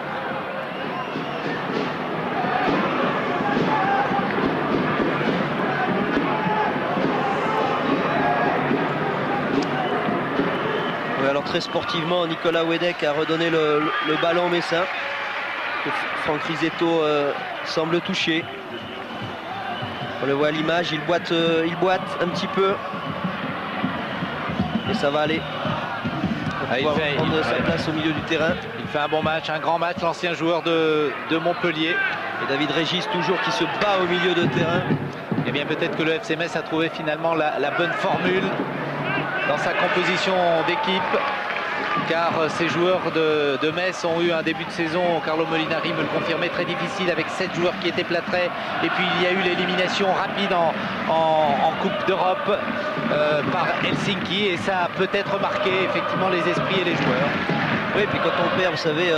Speaker 2: Alors très sportivement, Nicolas Wedek a redonné le ballon au Messin. Franck Risetto semble touché. On le voit à l'image, il boite un petit peu. Et ça va aller. Il va prendre sa place au milieu du terrain.
Speaker 1: Il fait un bon match, un grand match, l'ancien joueur de Montpellier.
Speaker 2: Et David Régis toujours qui se bat au milieu de terrain.
Speaker 1: Et bien peut-être que le FC Metz a trouvé finalement la bonne formule dans sa composition d'équipe, car ces joueurs de Metz ont eu un début de saison, Carlo Molinari me le confirmait, très difficile avec 7 joueurs qui étaient plâtrés, et puis il y a eu l'élimination rapide en Coupe d'Europe par Helsinki, et ça a peut-être marqué effectivement les esprits et les joueurs.
Speaker 2: Oui, puis quand on perd, vous savez,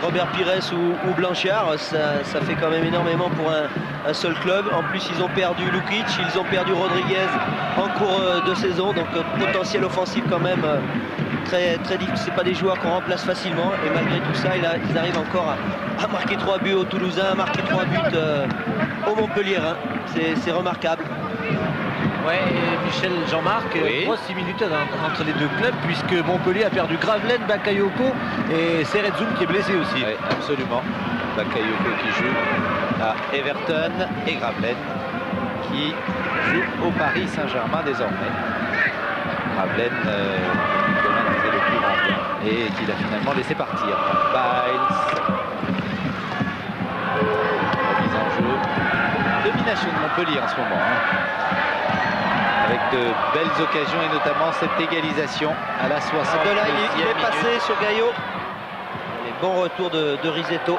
Speaker 2: Robert Pires ou Blanchard, ça fait quand même énormément pour un seul club. En plus, ils ont perdu Lukic, ils ont perdu Rodriguez en cours de saison, donc potentiel offensif quand même très difficile. C'est pas des joueurs qu'on remplace facilement, et malgré tout ça, ils arrivent encore à marquer 3 buts aux Toulousains, à marquer 3 buts aux Montpellierin. C'est remarquable.
Speaker 3: Ouais, et Michel, Jean-Marc, grosse similitude entre les deux clubs, puisque Montpellier a perdu Gravelaine, Bakayoko et Serezzoum qui est blessé aussi.
Speaker 1: Oui, absolument. Bakayoko qui joue à Everton et Gravelaine qui joue au Paris Saint-Germain désormais. Gravelaine, demain faisait le plus grand bien et qu'il a finalement laissé partir. Biles. Remise en jeu. Domination de Montpellier en ce moment. Avec de belles occasions et notamment cette égalisation à la 60e minute.
Speaker 2: Il est passé sur Gaillot. Les bons retours de Risetto.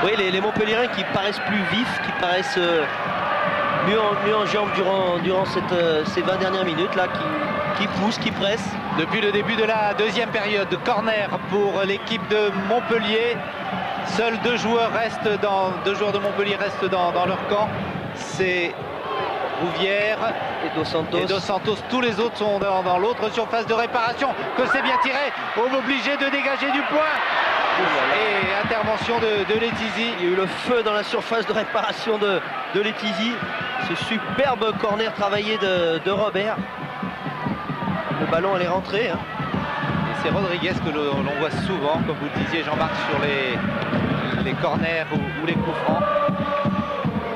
Speaker 2: Oui, les Montpellierins qui paraissent plus vifs, qui paraissent mieux en jambes durant ces 20 dernières minutes là, qui poussent, qui pressent.
Speaker 1: Depuis le début de la deuxième période, corner pour l'équipe de Montpellier. Seuls deux joueurs de Montpellier restent dans leur camp. C'est Rouvière
Speaker 2: et Dos Santos.
Speaker 1: Tous les autres sont dans l'autre surface de réparation. Que c'est bien tiré. On est obligé de dégager du point. Et intervention de Letizy.
Speaker 2: Il y a eu le feu dans la surface de réparation de Letizy. Ce superbe corner travaillé de Robert. Le ballon allait rentrer. Hein.
Speaker 1: Et c'est Rodriguez que l'on voit souvent, comme vous le disiez Jean-Marc, sur les corners ou les coups francs.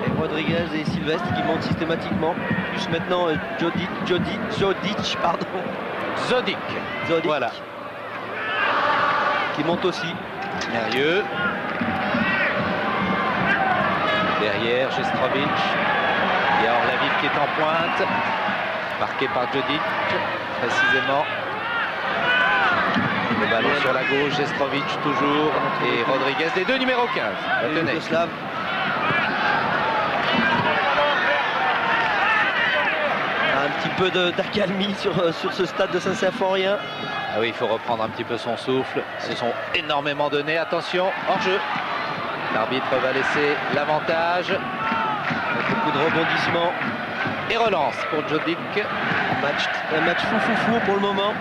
Speaker 2: Et Rodriguez et Sylvestre qui montent systématiquement. Plus maintenant Zodic, pardon.
Speaker 1: Zodic. Voilà.
Speaker 2: Qui monte aussi.
Speaker 1: Mérieux. Derrière, Jestrovic. Il y a Orlaviv qui est en pointe. Marqué par Jodic, précisément. Le ballon sur la gauche, Jestrovic toujours. Et Rodriguez, les deux numéro 15.
Speaker 2: Yougoslav. Un petit peu d'accalmie sur ce stade de Saint-Symphorien.
Speaker 1: Ah oui, il faut reprendre un petit peu son souffle. Ils se sont énormément donné. Attention, hors-jeu. L'arbitre va laisser l'avantage.
Speaker 2: Beaucoup de rebondissements.
Speaker 1: Et relance pour Jodic.
Speaker 2: Un match fou pour le moment.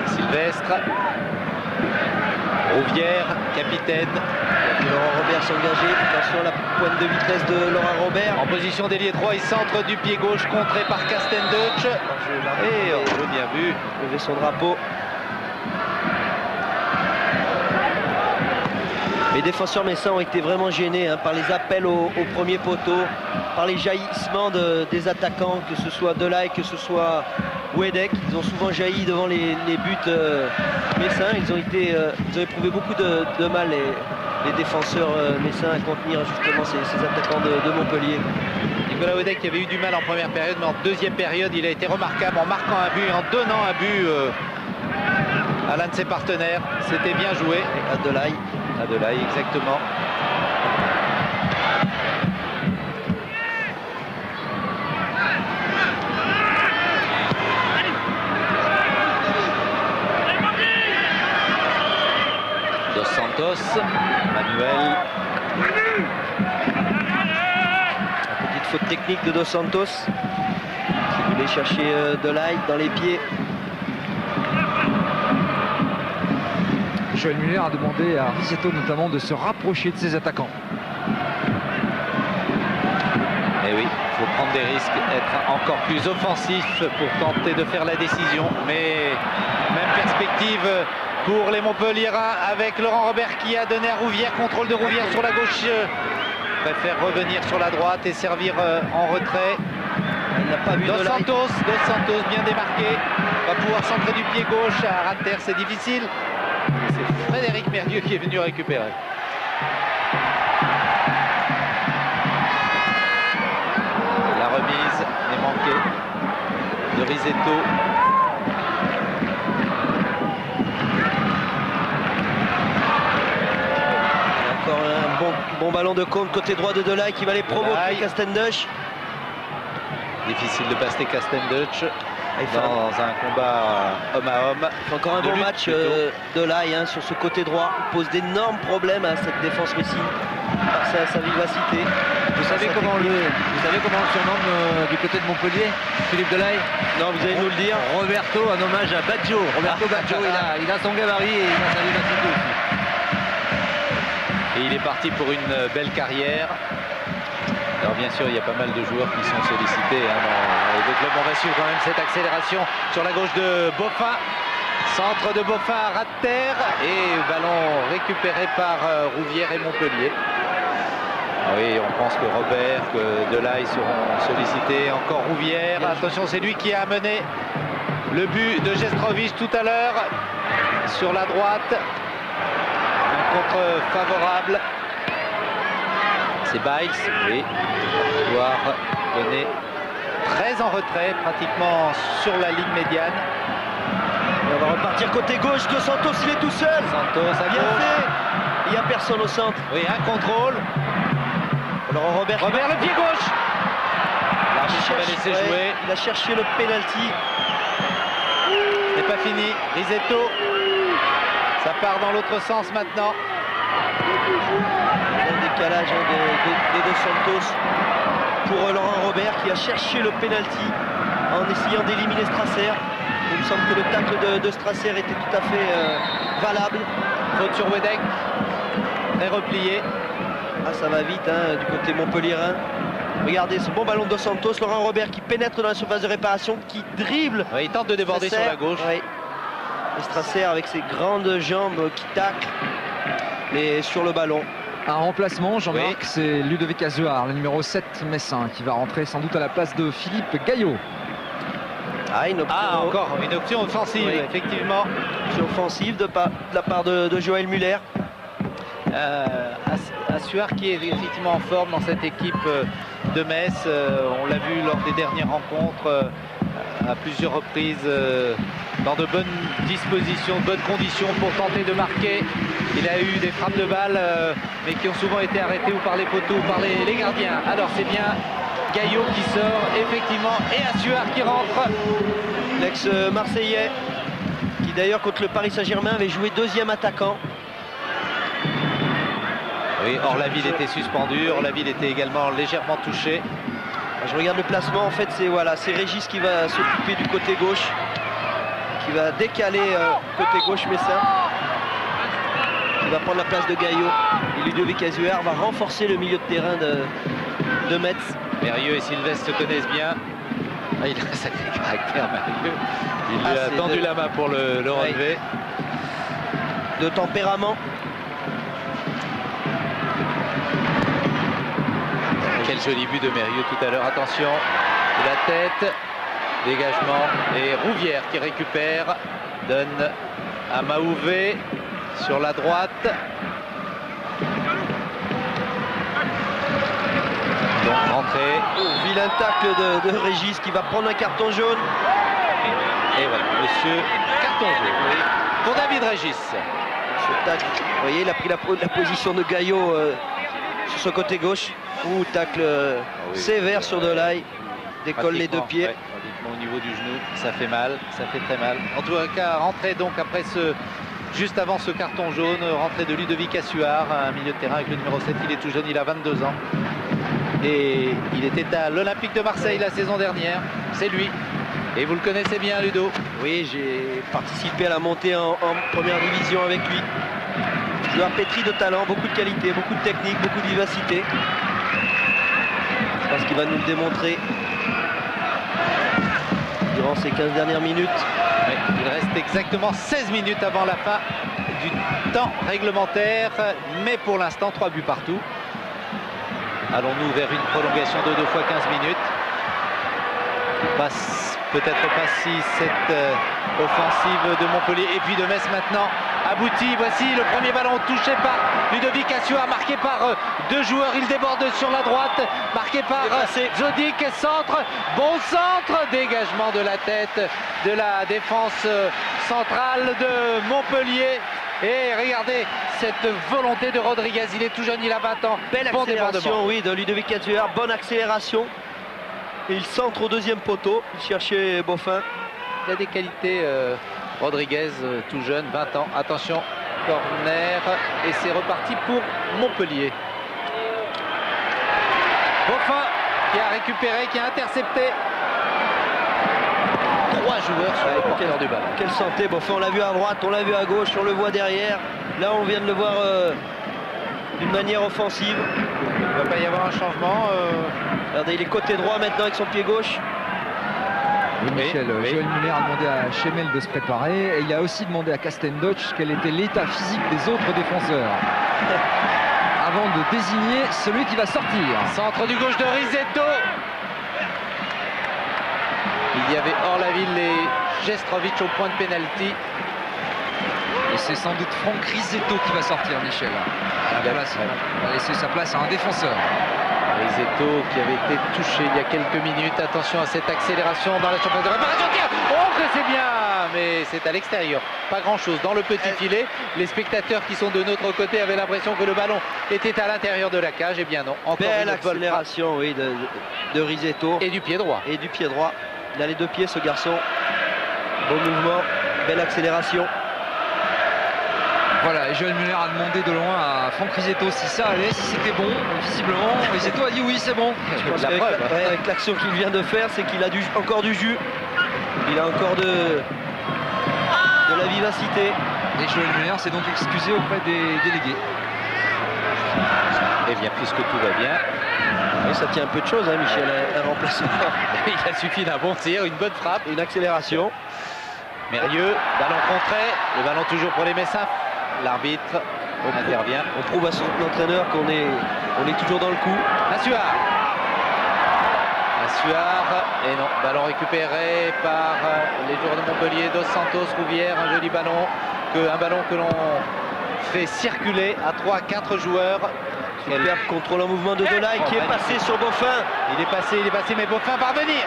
Speaker 1: Sylvestre. Rouvière, capitaine.
Speaker 2: Laurent Robert s'engager. Attention à la pointe de vitesse de Laurent Robert.
Speaker 1: En position d'ailier droit, il centre du pied gauche, contré par Castenduch. Et hors-jeu bien vu.
Speaker 2: Lever son drapeau. Les défenseurs messins ont été vraiment gênés par les appels au premier poteau, par les jaillissements des attaquants, que ce soit Delaye, que ce soit Wedek. Ils ont souvent jailli devant les buts messins. Ils ont éprouvé beaucoup de mal, les défenseurs messins, à contenir justement ces attaquants de Montpellier.
Speaker 1: Nicolas Wedek qui avait eu du mal en première période, mais en deuxième période, il a été remarquable en marquant un but et en donnant un but à l'un de ses partenaires. C'était bien joué.
Speaker 2: À Delaye.
Speaker 1: Adelaï, exactement. Dos Santos, Manuel.
Speaker 2: La petite faute technique de Dos Santos. Qui voulait chercher Delaye dans les pieds.
Speaker 4: Joël Muller a demandé à Risetto notamment de se rapprocher de ses attaquants.
Speaker 1: Et oui, il faut prendre des risques, être encore plus offensif pour tenter de faire la décision. Mais même perspective pour les Montpelliérains avec Laurent Robert qui a donné à Rouvière. Contrôle de Rouvière sur la gauche. Préfère revenir sur la droite et servir en retrait.
Speaker 2: Il n'a pas vu
Speaker 1: Dos Santos bien démarqué. Va pouvoir centrer du pied gauche à ras de terre, c'est difficile. C'est Frédéric Mérieux qui est venu récupérer. La remise est manquée de Risetto.
Speaker 2: Encore un bon ballon de compte côté droit de Delaye qui va les provoquer Castenduch.
Speaker 1: Difficile de passer Castenduch dans un combat homme à homme.
Speaker 2: Encore un bon match Delaye sur ce côté droit. Il pose d'énormes problèmes à cette défense messine par sa vivacité.
Speaker 3: Vous savez comment on le surnomme du côté de Montpellier, Philippe Delaye?
Speaker 2: Non, vous allez nous le dire.
Speaker 3: Roberto, un hommage à Baggio. Roberto Baggio, il a son gabarit et il a sa vivacité aussi.
Speaker 1: Et il est parti pour une belle carrière. Alors bien sûr, il y a pas mal de joueurs qui sont sollicités dans les deux clubs. On va suivre quand même cette accélération sur la gauche de Boffin. Centre de Boffin à ras de terre et ballon récupéré par Rouvière et Montpellier. Ah oui, on pense que Robert, que Delaye seront sollicités. Encore Rouvière. Attention, c'est lui qui a mené le but de Jestrovic tout à l'heure sur la droite. Un contre favorable. C'est Biles, oui, va pouvoir donner 13 en retrait, pratiquement sur la ligne médiane.
Speaker 2: Et on va repartir côté gauche de Santos, il est tout seul.
Speaker 1: Santos à
Speaker 2: bien
Speaker 1: gauche.
Speaker 2: fait. Il n'y a personne au centre.
Speaker 1: Oui, un contrôle.
Speaker 2: Alors Robert
Speaker 1: le pied gauche. L'arbitre va laisser jouer.
Speaker 2: Il a cherché le penalty.
Speaker 1: Ce n'est pas fini. Risetto. Ça part dans l'autre sens maintenant.
Speaker 2: Un décalage de Dos Santos pour Laurent Robert qui a cherché le penalty en essayant d'éliminer Strasser. Il me semble que le tacle de Strasser était tout à fait valable.
Speaker 1: Faute sur Wedek. Très replié.
Speaker 2: Ah, ça va vite du côté montpelliérain. Regardez ce bon ballon de Dos Santos, Laurent Robert qui pénètre dans la surface de réparation, qui dribble.
Speaker 1: Ouais, il tente de déborder sur la gauche.
Speaker 2: Ouais. Strasser avec ses grandes jambes qui tacle, mais sur le ballon.
Speaker 4: Un remplacement, Jean-Marc,
Speaker 1: Oui.
Speaker 4: c'est Ludovic Azuar, le numéro 7 messin, qui va rentrer sans doute à la place de Philippe Gaillot.
Speaker 1: Encore une option offensive,
Speaker 2: Oui.
Speaker 1: effectivement.
Speaker 2: Option offensive de la part de Joël Muller.
Speaker 1: Assuar qui est effectivement en forme dans cette équipe de Metz. On l'a vu lors des dernières rencontres à plusieurs reprises dans de bonnes dispositions, de bonnes conditions pour tenter de marquer. Il a eu des frappes de balles mais qui ont souvent été arrêtées ou par les poteaux ou par les gardiens. Alors c'est bien Gaillot qui sort effectivement et Assuar qui rentre.
Speaker 2: L'ex-Marseillais qui d'ailleurs contre le Paris Saint-Germain avait joué deuxième attaquant.
Speaker 1: Oui, Orlaville était suspendu, Orlaville était également légèrement touché.
Speaker 2: Je regarde le placement, en fait c'est Régis qui va s'occuper du côté gauche, qui va décaler côté gauche messin, qui va prendre la place de Gaillot. Et Ludovic Azuar va renforcer le milieu de terrain de Metz.
Speaker 1: Mérieux et Sylvestre se connaissent bien. Ah, il a un sacré caractère, Mérieux. Il lui a tendu la main pour le relever.
Speaker 2: De tempérament.
Speaker 1: Quel joli but de Mérieux tout à l'heure. Attention, de la tête, dégagement. Et Rouvière qui récupère, donne à Maouvé sur la droite. Donc rentrée.
Speaker 2: Vilain tacle de Régis qui va prendre un carton jaune.
Speaker 1: Et voilà, monsieur, carton jaune oui, pour David Régis.
Speaker 2: Ce tacle, vous voyez, il a pris la position de Gaillot sur son côté gauche. Tacle sévère sur Delaye, décolle les deux pieds.
Speaker 1: Ouais, au niveau du genou, ça fait mal, ça fait très mal. En tout cas, rentrée donc après juste avant ce carton jaune, rentrée de Ludovic Assuar, un milieu de terrain avec le numéro 7, il est tout jeune, il a 22 ans. Et il était à l'Olympique de Marseille la saison dernière, c'est lui. Et vous le connaissez bien, Ludo.
Speaker 2: Oui, j'ai participé à la montée en première division avec lui. Joueur pétri de talent, beaucoup de qualité, beaucoup de technique, beaucoup de vivacité. Je pense qu'il va nous le démontrer durant ces 15 dernières minutes.
Speaker 1: Ouais, il reste exactement 16 minutes avant la fin du temps réglementaire, mais pour l'instant 3 buts partout. Allons-nous vers une prolongation de 2 fois 15 minutes? Peut-être pas si cette offensive de Montpellier et puis de Metz maintenant aboutit. Voici le premier ballon touché par Ludovic Assuar, marqué par deux joueurs. Il déborde sur la droite, marqué par Zodik, centre, bon centre, dégagement de la tête de la défense centrale de Montpellier. Et regardez cette volonté de Rodriguez, il est tout jeune, il a 20 ans.
Speaker 2: Belle
Speaker 1: bon
Speaker 2: accélération, oui, de Ludovic Assuar, bonne accélération. Et il centre au deuxième poteau, il cherchait Boffin.
Speaker 1: Il a des qualités, Rodriguez, tout jeune, 20 ans. Attention, corner, et c'est reparti pour Montpellier. Boffin qui a récupéré, qui a intercepté. 3 joueurs sur les porteurs du ballon.
Speaker 2: Quelle santé, Boffin, on l'a vu à droite, on l'a vu à gauche, on le voit derrière. Là, on vient de le voir d'une manière offensive.
Speaker 1: Il ne va pas y avoir un changement.
Speaker 2: Regardez, il est côté droit maintenant avec son pied gauche.
Speaker 4: Oui, Michel, Joël Muller a demandé à Chemel de se préparer et il a aussi demandé à Castendoch quel était l'état physique des autres défenseurs avant de désigner celui qui va sortir.
Speaker 1: Centre du gauche de Risetto. Il y avait Orlaville et Jestrovic au point de pénalty.
Speaker 4: Et c'est sans doute Franck Risetto qui va sortir, Michel. Il va laisser sa place à un défenseur.
Speaker 1: Risetto qui avait été touché il y a quelques minutes. Attention à cette accélération dans la surface de réparation. Oh, que c'est bien, mais c'est à l'extérieur. Pas grand-chose dans le petit filet. Les spectateurs qui sont de notre côté avaient l'impression que le ballon était à l'intérieur de la cage. Eh bien non. Encore
Speaker 2: belle
Speaker 1: une
Speaker 2: accélération, oui, de Risetto.
Speaker 1: Et du pied droit.
Speaker 2: Et du pied droit. Il a les deux pieds, ce garçon. Bon mouvement, belle accélération.
Speaker 4: Voilà, et Joël Muller a demandé de loin à Franck Risetto si ça allait, si c'était bon. Visiblement, Risetto a dit oui, c'est bon.
Speaker 2: Je pense qu'avec l'action qu'il vient de faire, c'est qu'il a encore du jus. Il a encore de la vivacité.
Speaker 4: Et Joël Muller s'est donc excusé auprès des délégués.
Speaker 1: Eh bien, puisque tout va bien,
Speaker 2: Et ça tient un peu de choses, hein, Michel, un remplacement.
Speaker 1: Il a suffi d'un bon tir, une bonne frappe.
Speaker 2: Une accélération.
Speaker 1: Mérieux, ballon contré, le ballon toujours pour les Messins. L'arbitre intervient.
Speaker 2: On prouve à son entraîneur qu'on est toujours dans le coup.
Speaker 1: Assuar. Et non, ballon récupéré par les joueurs de Montpellier. Dos Santos, Rouvière, un joli ballon. Un ballon que l'on fait circuler à 3-4 joueurs.
Speaker 2: Superbe contrôle en mouvement de Delay qui est passé sur Boffin.
Speaker 1: Il est passé, mais Boffin parvenir.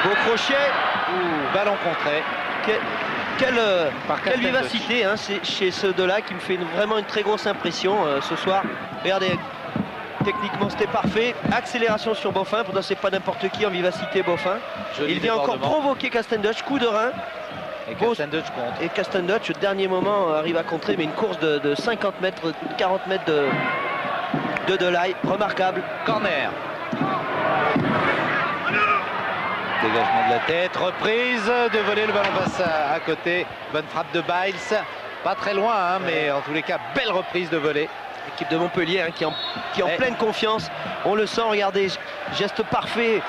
Speaker 2: Beau crochet.
Speaker 1: Ballon contré.
Speaker 2: Quelle vivacité, hein, c'est chez ce Delay qui me fait vraiment une très grosse impression ce soir. Regardez, techniquement c'était parfait. Accélération sur Boffin, pourtant c'est pas n'importe qui en vivacité Boffin. Il vient encore provoquer Castendutch, coup de rein.
Speaker 1: Et Castendutch contre.
Speaker 2: Et Castendutch, au dernier moment, arrive à contrer, mais une course de 50 mètres, 40 mètres de Delay, remarquable.
Speaker 1: Corner. Dégagement de la tête, reprise de voler, le ballon passe à côté. Bonne frappe de Biles, pas très loin, hein, mais en tous les cas, belle reprise de volée.
Speaker 2: L'équipe de Montpellier, hein, qui est en pleine confiance. On le sent, regardez, geste parfait.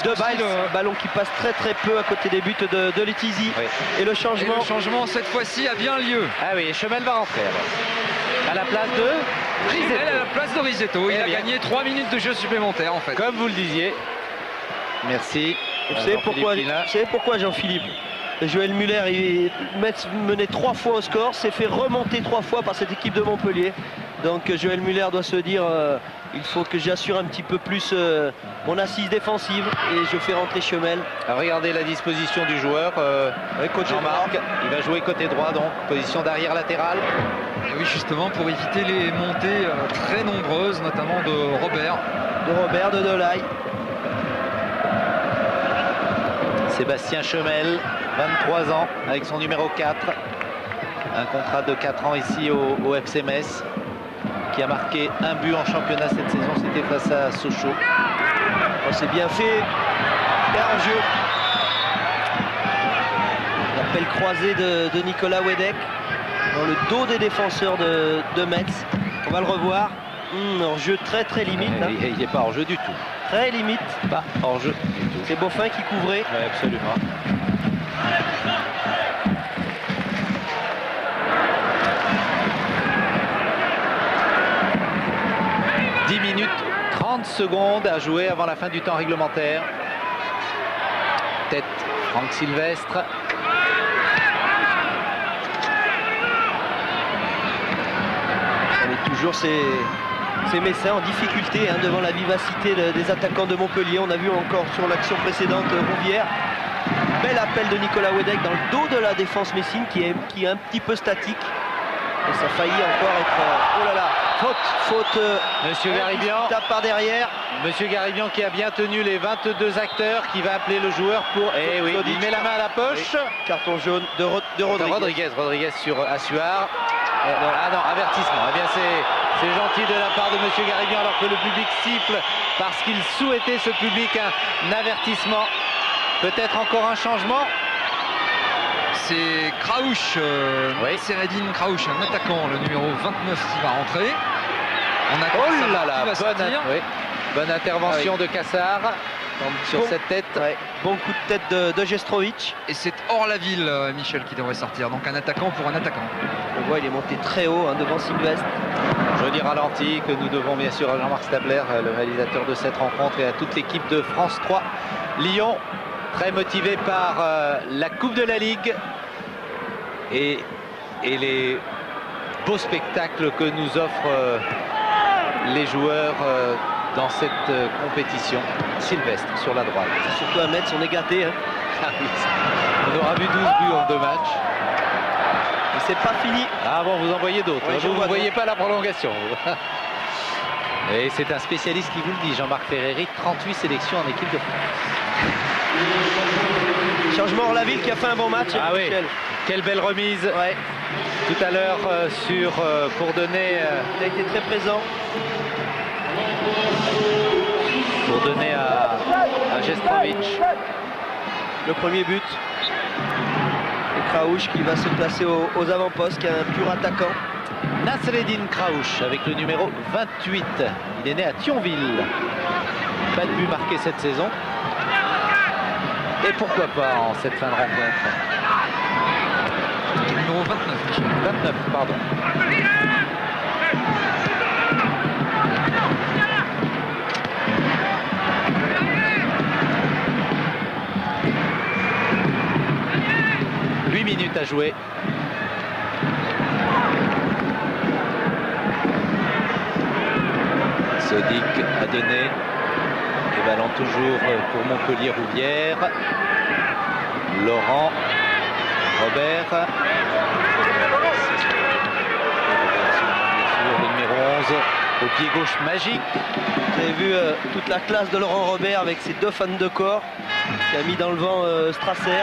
Speaker 2: De Biles, ballon qui passe très peu à côté des buts de Letizy.
Speaker 1: Oui.
Speaker 2: Et le changement.
Speaker 4: Et le changement cette fois-ci a bien lieu.
Speaker 1: Ah oui, Chemel va rentrer alors. À la place de Risetto.
Speaker 4: À la place de Risetto. Il a gagné 3 minutes de jeu supplémentaire en fait.
Speaker 1: Comme vous le disiez. Merci.
Speaker 2: Vous savez pourquoi Jean-Philippe? Joël Muller, Metz menait 3 fois au score, s'est fait remonter 3 fois par cette équipe de Montpellier. Donc Joël Muller doit se dire il faut que j'assure un petit peu plus mon assise défensive et je fais rentrer Chemel.
Speaker 1: Alors regardez la disposition du joueur. Jean-Marc, il va jouer côté droit, donc position d'arrière latéral.
Speaker 4: Et oui, justement pour éviter les montées très nombreuses, notamment de Robert.
Speaker 2: De Delay.
Speaker 1: Sébastien Chemel, 23 ans, avec son numéro 4. Un contrat de 4 ans ici au FC Metz, qui a marqué un but en championnat cette saison, c'était face à Sochaux.
Speaker 2: Oh, c'est bien fait. Et un jeu. L'appel croisé de Nicolas Wedek dans le dos des défenseurs de Metz. On va le revoir. En jeu très limite. Hein.
Speaker 1: Il n'est pas hors jeu du tout.
Speaker 2: Très limite.
Speaker 1: Pas hors jeu du tout.
Speaker 2: C'est Boffin qui couvrait.
Speaker 1: Oui, absolument. « 10 minutes 30 secondes à jouer avant la fin du temps réglementaire. » Tête Franck Sylvestre.
Speaker 2: On est toujours ces Messins en difficulté hein, devant la vivacité des attaquants de Montpellier. On a vu encore sur l'action précédente Rouvière. Bel appel de Nicolas Wedek dans le dos de la défense messine qui est un petit peu statique. Et ça a failli encore être... oh là là, faute
Speaker 1: Monsieur Garibian.
Speaker 2: Tape par derrière.
Speaker 1: Monsieur Garibian qui a bien tenu les 22 acteurs, qui va appeler le joueur pour... Eh oui, il met la main à la poche.
Speaker 2: Oui. Carton jaune de Rodriguez.
Speaker 1: Rodriguez sur Assuar. Ah non, avertissement. Eh bien c'est gentil de la part de Monsieur Garibian alors que le public siffle parce qu'il souhaitait, ce public, un avertissement. Peut-être encore un changement.
Speaker 4: C'est Kraouch, Seredine Kraouch, un attaquant, le numéro 29 qui va rentrer. On a
Speaker 1: oh là là, bonne intervention de Cassard sur cette tête.
Speaker 2: Ouais. Bon coup de tête de Gestrovic.
Speaker 4: Et c'est Orlaville, Michel, qui devrait sortir. Donc un attaquant pour un attaquant.
Speaker 2: On voit, il est monté très haut hein, devant Sylvestre.
Speaker 1: Joli ralenti que nous devons bien sûr à Jean-Marc Stabler, le réalisateur de cette rencontre, et à toute l'équipe de France 3. Lyon, très motivé par la Coupe de la Ligue et les beaux spectacles que nous offrent les joueurs dans cette compétition. Sylvestre sur la droite.
Speaker 2: Surtout à Metz, on est gâté. Hein.
Speaker 1: Ah oui. On aura vu 12 buts en 2 matchs.
Speaker 2: Et c'est pas fini.
Speaker 1: Ah bon, vous en voyez d'autres.
Speaker 2: Oui,
Speaker 1: vous ne voyez pas la prolongation. Et c'est un spécialiste qui vous le dit, Jean-Marc Ferreri, 38 sélections en équipe de France.
Speaker 2: Changement Orlaville qui a fait un bon match.
Speaker 1: Ah oui, quelle belle remise.
Speaker 2: Ouais.
Speaker 1: Tout à l'heure pour donner...
Speaker 2: il a été très présent.
Speaker 1: Pour donner à Gestrovic
Speaker 2: le premier but. Et Kraouch qui va se placer aux avant-postes, qui est un pur attaquant.
Speaker 1: Nasreddine Kraouch avec le numéro 28. Il est né à Thionville. Pas de but marqué cette saison. Et pourquoi pas en cette fin de rencontre.
Speaker 4: Numéro 29, Michel.
Speaker 1: 29, pardon. Minutes à jouer. Sodic a donné. Le ballon toujours pour Montpellier-Rouvière. Laurent. Robert. Le numéro 11 au pied gauche magique.
Speaker 2: Vous avez vu toute la classe de Laurent Robert avec ses 2 fans de corps qui a mis dans le vent Strasser.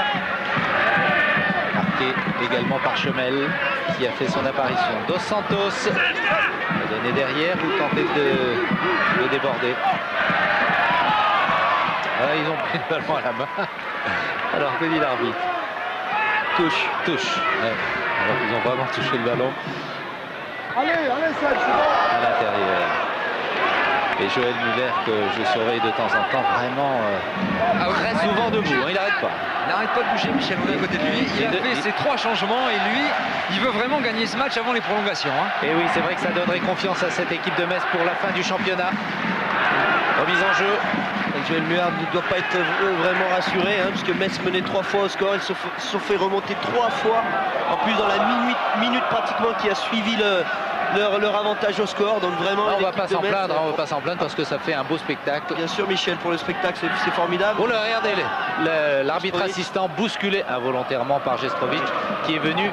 Speaker 1: Marqué également par Chemel qui a fait son apparition. Dos Santos a donné derrière ou tenté de déborder. Ah, ils ont pris le ballon à la main. Alors que dit l'arbitre? Touche. Ouais. Alors qu'ils ont vraiment touché le ballon.
Speaker 6: Allez, c'est bon.
Speaker 1: À l'intérieur. Et Joël Muller, que je surveille de temps en temps, vraiment très souvent debout, hein, il n'arrête pas.
Speaker 4: Il n'arrête pas de bouger, Michel, on est à côté de lui. Il a fait ses 3 changements et lui, il veut vraiment gagner ce match avant les prolongations. Hein.
Speaker 1: Et oui, c'est vrai que ça donnerait confiance à cette équipe de Metz pour la fin du championnat. Remise en jeu.
Speaker 2: Et Joël Muller ne doit pas être vraiment rassuré, hein, puisque Metz menait 3 fois au score. Ils se sont fait remonter 3 fois, en plus dans la minute pratiquement qui a suivi leur avantage au score. Donc vraiment,
Speaker 1: on va pas s'en plaindre, on va pas s'en plaindre parce que ça fait un beau spectacle.
Speaker 2: Bien sûr, Michel, pour le spectacle, c'est formidable.
Speaker 1: Oh là, regardez l'arbitre assistant bousculé involontairement par Gestrovic qui est venu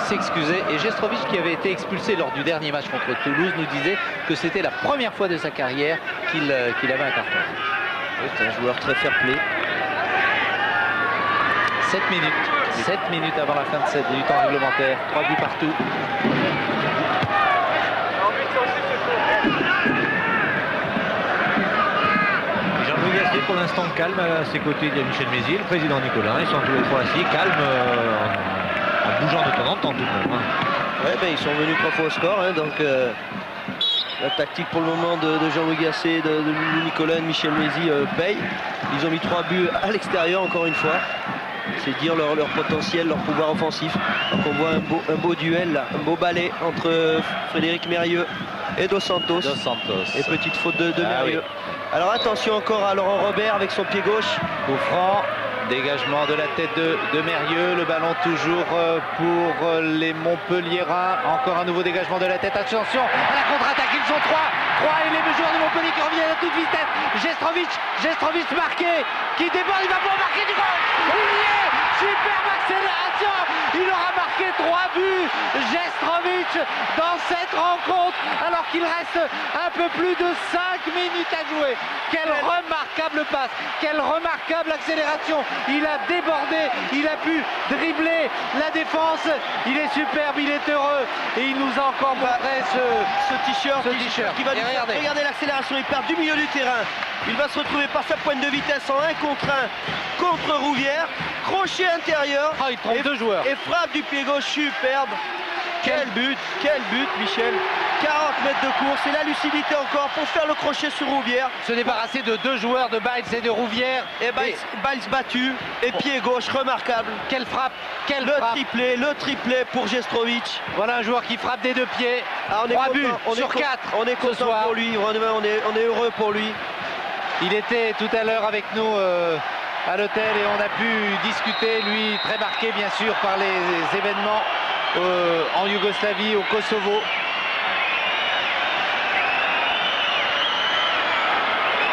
Speaker 1: s'excuser. Et Gestrovic, qui avait été expulsé lors du dernier match contre Toulouse, nous disait que c'était la première fois de sa carrière qu'il avait un carton.
Speaker 2: C'est un joueur très fair-play.
Speaker 1: 7 minutes avant la fin du temps réglementaire. 3 buts partout.
Speaker 3: Jean-Louis Gasset pour l'instant calme. À ses côtés, il y a Michel Mézy, le président Nicolas. Ils sont tous les 3 assis, calmes, en bougeant de temps en temps tout de même. Hein.
Speaker 2: Ouais, ils sont venus 3 fois au score, hein, donc la tactique pour le moment de Jean-Louis Gasset, de Nicolas et de Michel Mézy paye. Ils ont mis 3 buts à l'extérieur encore une fois. C'est dire leur potentiel, leur pouvoir offensif. Donc on voit un beau duel là, un beau balai entre Frédéric Mérieux et Dos Santos. Et petite faute de Mérieux. Oui. Alors attention encore à Laurent Robert avec son pied gauche.
Speaker 1: Coup franc, dégagement de la tête de Mérieux. Le ballon toujours pour les Montpelliérains. Encore un nouveau dégagement de la tête. Attention à la contre-attaque, ils sont 3 et les joueurs de Montpellier qui reviennent à toute vitesse. Gestrovic marqué, qui déborde, il va pouvoir marquer du goal. Il y est, superbe accélération. Il aura marqué 3 buts, Gestrovic, dans cette rencontre, alors qu'il reste un peu plus de 5 minutes à jouer. Quelle remarquable passe, quelle remarquable accélération. Il a débordé, il a pu dribbler la défense. Il est superbe, il est heureux. Et il nous a encore montré ce t-shirt
Speaker 2: qui va nous faire. Regardez l'accélération, il perd du milieu du terrain. Il va se retrouver par sa pointe de vitesse en 1 contre 1 contre Rouvière. Crochet intérieur.
Speaker 1: Il trompe 2 joueurs.
Speaker 2: Et frappe du pied gauche superbe. Quel but, Michel. 40 mètres de course et la lucidité encore pour faire le crochet sur Rouvière.
Speaker 1: Se débarrasser de 2 joueurs de Biles et de Rouvière.
Speaker 2: Et Biles battu et pied gauche remarquable.
Speaker 1: Quelle frappe,
Speaker 2: le triplé pour Gestrovic.
Speaker 1: Voilà un joueur qui frappe des 2 pieds. 3 buts sur 4.
Speaker 2: On est content pour lui, on est heureux pour lui.
Speaker 1: Il était tout à l'heure avec nous à l'hôtel et on a pu discuter, lui très marqué bien sûr par les événements en Yougoslavie, au Kosovo.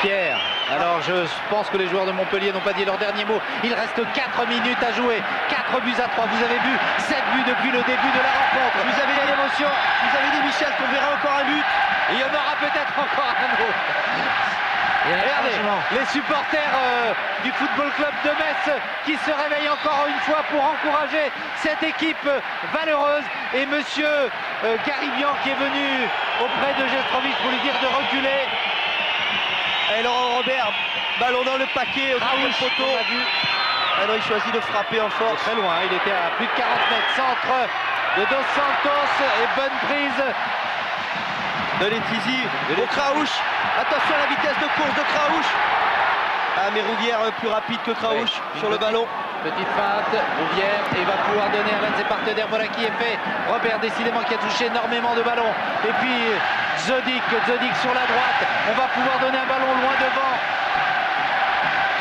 Speaker 1: Pierre, alors je pense que les joueurs de Montpellier n'ont pas dit leur dernier mot. Il reste 4 minutes à jouer, 4 buts à 3. Vous avez vu 7 buts depuis le début de la rencontre.
Speaker 2: Vous avez dit l'émotion, vous avez dit Michel qu'on verra encore un but.
Speaker 1: Il y en aura peut-être encore un autre. Et regardez, les supporters du Football Club de Metz qui se réveillent encore une fois pour encourager cette équipe valeureuse. Et monsieur Garibian qui est venu auprès de Gestrovic pour lui dire de reculer.
Speaker 2: Et Laurent Robert, ballon dans le paquet, au le poteau.
Speaker 1: Alors il choisit de frapper en force. Très loin, il était à plus de 40 mètres. Centre de Dos Santos et bonne prise
Speaker 2: de Letizy au Craouche. Attention à la vitesse de course de Craouche. Ah, mais Rouvière plus rapide que Craouche sur le ballon.
Speaker 1: Petite feinte, Rouvière, et il va pouvoir donner à l'un de ses partenaires. Voilà qui est fait. Robert, décidément, qui a touché énormément de ballons. Et puis Zodic sur la droite. On va pouvoir donner un ballon loin devant.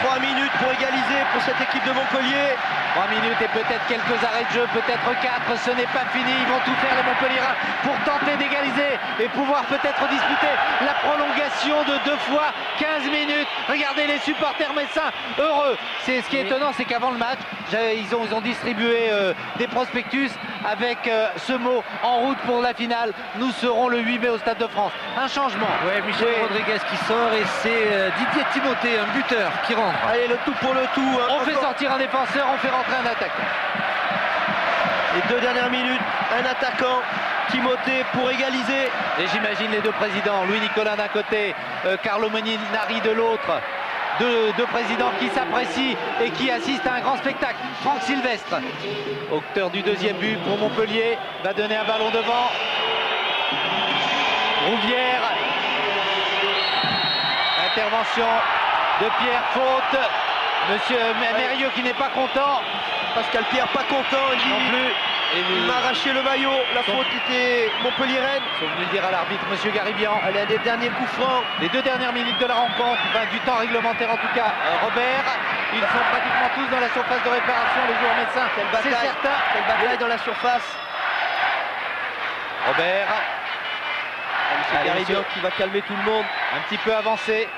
Speaker 2: 3 minutes pour égaliser pour cette équipe de Montpellier.
Speaker 1: 3 minutes et peut-être quelques arrêts de jeu, peut-être 4, ce n'est pas fini, ils vont tout faire les Montpelliérains pour tenter d'égaliser et pouvoir peut-être disputer la prolongation de 2 fois 15 minutes. Regardez les supporters messins, heureux. C'est ce qui est étonnant, c'est qu'avant le match, ils ont distribué des prospectus avec ce mot en route pour la finale. Nous serons le 8 mai au Stade de France. Un changement.
Speaker 3: Ouais, Michel Rodriguez qui sort et c'est Didier Timothée, un buteur, qui rentre.
Speaker 2: Allez, le tout pour le tout.
Speaker 1: On fait sortir un défenseur, on fait rentrer un attaquant.
Speaker 2: Les 2 dernières minutes, un attaquant, Timothée pour égaliser.
Speaker 1: Et j'imagine les 2 présidents, Louis Nicolin d'un côté, Carlo Molinari de l'autre. Deux présidents qui s'apprécient et qui assistent à un grand spectacle. Franck Sylvestre, auteur du 2e but pour Montpellier, va donner un ballon devant. Rouvière. Intervention de Pierre, faute. Monsieur Mérieux qui n'est pas content.
Speaker 2: Pascal Pierre pas content, il dit
Speaker 1: Non plus.
Speaker 2: il m'a arraché le maillot, la faute était Montpelliéraine.
Speaker 1: Ils sont venus dire à l'arbitre, monsieur Garibian.
Speaker 2: Allez, un des derniers coups francs.
Speaker 1: Les 2 dernières minutes de la rencontre, du temps réglementaire en tout cas. Robert, ils sont pratiquement tous dans la surface de réparation, les joueurs médecins. C'est certain.
Speaker 2: Quelle bataille dans la surface.
Speaker 1: Robert.
Speaker 2: C'est Garibian qui va calmer tout le monde.
Speaker 1: Un petit peu avancé.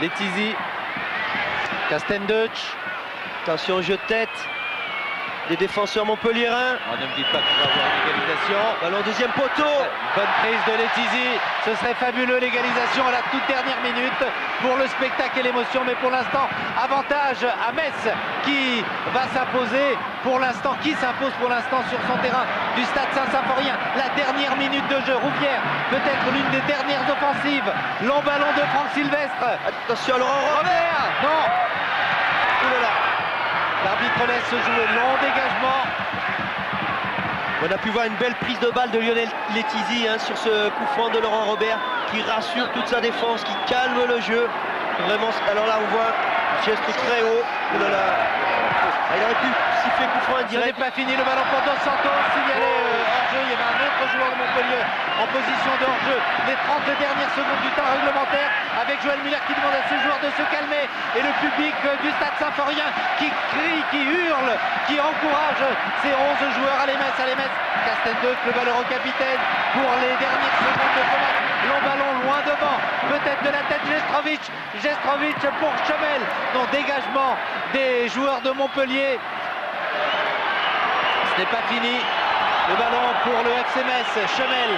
Speaker 1: Letizy. Castendeutsch.
Speaker 2: Attention au jeu de tête des défenseurs montpelliérains.
Speaker 1: Oh, ne me dites pas qu'il va y avoir une égalisation.
Speaker 2: Ballon deuxième poteau.
Speaker 1: Bonne prise de Letizy. Ce serait fabuleux, l'égalisation à la toute dernière minute pour le spectacle et l'émotion. Mais pour l'instant, avantage à Metz qui va s'imposer pour l'instant. Qui s'impose pour l'instant sur son terrain du Stade Saint-Symphorien. La dernière minute de jeu. Rouvière, peut-être l'une des dernières offensives. Long ballon de Franck Sylvestre.
Speaker 2: Attention à Laurent
Speaker 1: Robert. Non.
Speaker 2: Oh là là.
Speaker 1: L'arbitre laisse jouer, long dégagement.
Speaker 2: On a pu voir une belle prise de balle de Lionel Letizy sur ce coup franc de Laurent Robert qui rassure toute sa défense, qui calme le jeu. Vraiment, alors là on voit un geste très haut. Oh là là. Il aurait pu siffler coup franc
Speaker 1: Ce
Speaker 2: indirect.
Speaker 1: n'est pas fini, le ballon pour Dos Santos, signalé hors-jeu. Il y avait un autre joueur de Montpellier en position de hors-jeu. Les 30 dernières secondes du temps réglementaire avec Joël Muller qui demande à ses joueurs de se calmer. Et le public du Stade Symphorien qui crie, qui hurle, qui encourage ses 11 joueurs. Allez Metz, Castendeutsch, le valeureux capitaine pour les dernières secondes de ce match. Long ballon loin devant, peut-être de la tête Jestrovic pour Chemel. Non, dégagement des joueurs de Montpellier. Ce n'est pas fini. Le ballon pour le FC Metz. Chemel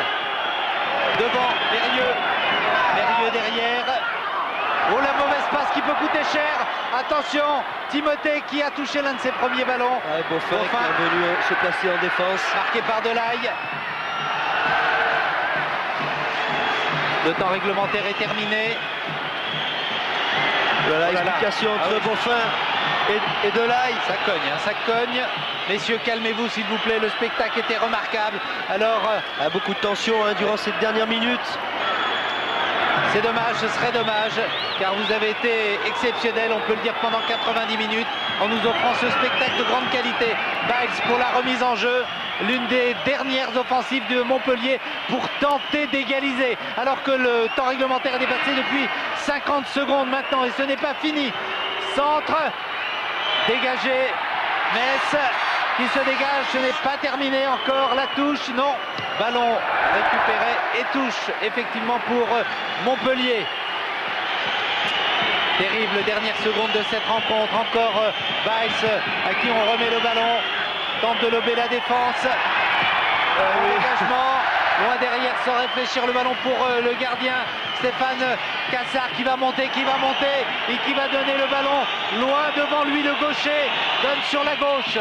Speaker 1: devant Mérieux derrière. Oh, la mauvaise passe qui peut coûter cher. Attention, Timothée qui a touché l'un de ses premiers ballons.
Speaker 2: Beaufin qui est venu se placer en défense.
Speaker 1: Marqué par Delaye. Le temps réglementaire est terminé.
Speaker 2: Voilà, explication entre Beaufin et Delaye.
Speaker 1: Ça cogne, ça cogne. Messieurs, calmez-vous s'il vous plaît, le spectacle était remarquable. Alors,
Speaker 2: beaucoup de tension durant cette dernière minute.
Speaker 1: c'est dommage, ce serait dommage, car vous avez été exceptionnel, on peut le dire, pendant 90 minutes, en nous offrant ce spectacle de grande qualité. Bax pour la remise en jeu, l'une des dernières offensives de Montpellier pour tenter d'égaliser, alors que le temps réglementaire est dépassé depuis 50 secondes maintenant, et ce n'est pas fini. Centre, dégagé, Metz qui se dégage, ce n'est pas terminé encore, la touche, non, ballon récupéré et touche effectivement pour Montpellier. Terrible dernière seconde de cette rencontre, encore Bax à qui on remet le ballon, tente de lober la défense, dégagement, loin derrière sans réfléchir, le ballon pour le gardien Stéphane Cassard qui va monter et qui va donner le ballon loin devant lui, le gaucher donne sur la gauche,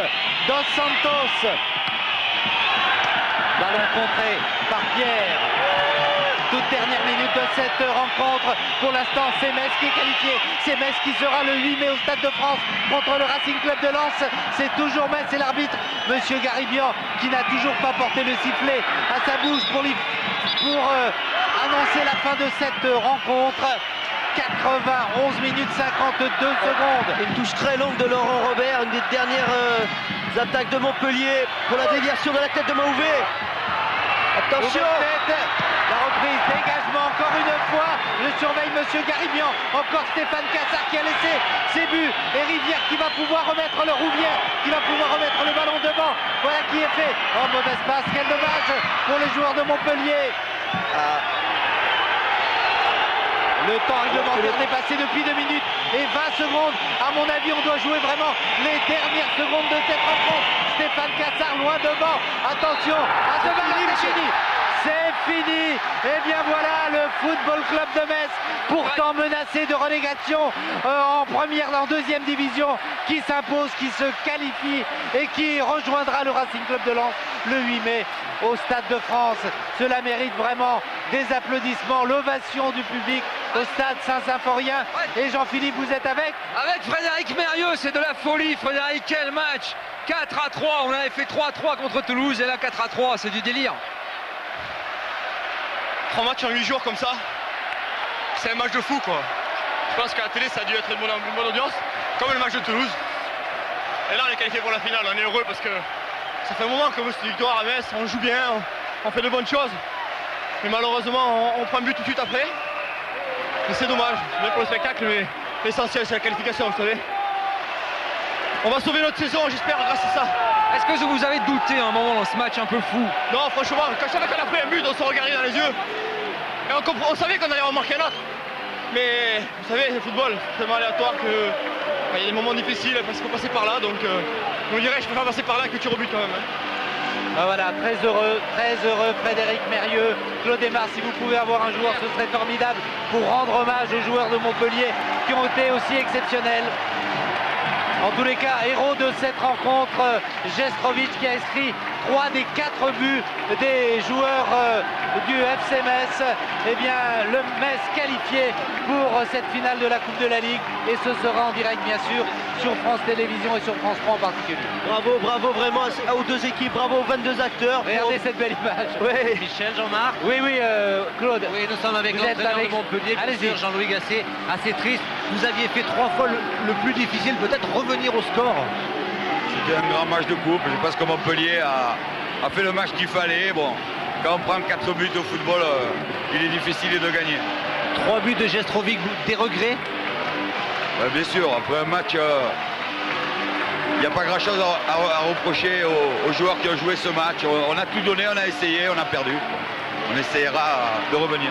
Speaker 1: Dos Santos, ballon contré par Pierre, toute dernière minute de cette rencontre. Pour l'instant, c'est Metz qui est qualifié. C'est Metz qui sera le 8 mai au Stade de France contre le Racing Club de Lens. C'est toujours Metz et l'arbitre, Monsieur Garibian, qui n'a toujours pas porté le sifflet à sa bouche pour annoncer la fin de cette rencontre. 91 minutes 52 secondes.
Speaker 2: Une touche très longue de Laurent Robert, une des dernières attaques de Montpellier pour la déviation de la tête de Maouvé. Attention,
Speaker 1: la reprise, dégagement encore une fois. Je surveille Monsieur Garibian. Encore Stéphane Cassard qui a laissé ses buts. Et Rivière qui va pouvoir remettre le Rouvière, qui va pouvoir remettre le ballon devant. Voilà qui est fait. Oh, mauvaise passe, quel dommage pour les joueurs de Montpellier. Le temps réglementaire dépassé depuis 2 minutes et 20 secondes. À mon avis, on doit jouer vraiment les dernières secondes de cette rencontre. Stéphane Cassard loin devant. Attention, à devant, c'est fini. C'est fini. Et bien voilà le Football Club de Metz, pourtant menacé de relégation en deuxième division, qui s'impose, qui se qualifie et qui rejoindra le Racing Club de Lens le 8 mai au Stade de France. Cela mérite vraiment des applaudissements, l'ovation du public au Stade Saint-Symphorien. Et Jean-Philippe, vous êtes avec
Speaker 4: Frédéric Mérieux, c'est de la folie. Frédéric, quel match! 4-3, on avait fait 3-3 contre Toulouse et là 4-3, c'est du délire.
Speaker 7: 3 matchs en 8 jours comme ça, c'est un match de fou quoi. Je pense qu'à la télé ça a dû être une bonne audience, comme le match de Toulouse. Et là on est qualifié pour la finale, on est heureux parce que ça fait un moment qu'on veut cette victoire à Metz, on joue bien, on fait de bonnes choses. Mais malheureusement on prend un but tout de suite après. Et c'est dommage, bien pour le spectacle, mais l'essentiel c'est la qualification, vous savez. On va sauver notre saison, j'espère, grâce à ça.
Speaker 4: Est-ce que vous avez douté à un moment dans ce match un peu fou?
Speaker 7: Non, franchement, quand je savais qu'on a pris un but, on se regardait dans les yeux. Et on savait qu'on allait en marquer un autre. Mais vous savez, le football, c'est tellement aléatoire que il y a des moments difficiles parce qu'il faut passer par là. Donc on dirait je préfère passer par là que tu rebutes quand même.
Speaker 1: Ah voilà, très heureux Frédéric Mérieux. Claude Aymar, si vous pouvez avoir un joueur, ce serait formidable pour rendre hommage aux joueurs de Montpellier qui ont été aussi exceptionnels. En tous les cas, héros de cette rencontre, Jestrovic qui a inscrit 3 des 4 buts des joueurs du FC Metz. Eh bien, le Metz qualifié pour cette finale de la Coupe de la Ligue. Et ce sera en direct, bien sûr, sur France Télévisions et sur France 3 en particulier.
Speaker 2: Bravo, bravo vraiment aux deux équipes, bravo aux 22 acteurs.
Speaker 1: Regardez cette belle image.
Speaker 2: Ouais.
Speaker 3: Michel, Jean-Marc.
Speaker 1: Oui, Claude.
Speaker 3: Oui, nous sommes avec
Speaker 1: Vous êtes
Speaker 3: l'entraîneur
Speaker 1: avec
Speaker 3: de Montpellier,
Speaker 1: Allez-y.
Speaker 3: Jean-Louis Gasset. Assez triste. Vous aviez fait 3 fois le plus difficile, peut-être revenir au score.
Speaker 8: C'était un grand match de coupe. Je pense que Montpellier a fait le match qu'il fallait. Bon, quand on prend 4 buts au football, il est difficile de gagner.
Speaker 3: 3 buts de Jestrovic, des regrets?
Speaker 8: Bien sûr, après un match, il n'y a pas grand-chose à reprocher aux joueurs qui ont joué ce match. On a tout donné, on a essayé, on a perdu. On essaiera de revenir.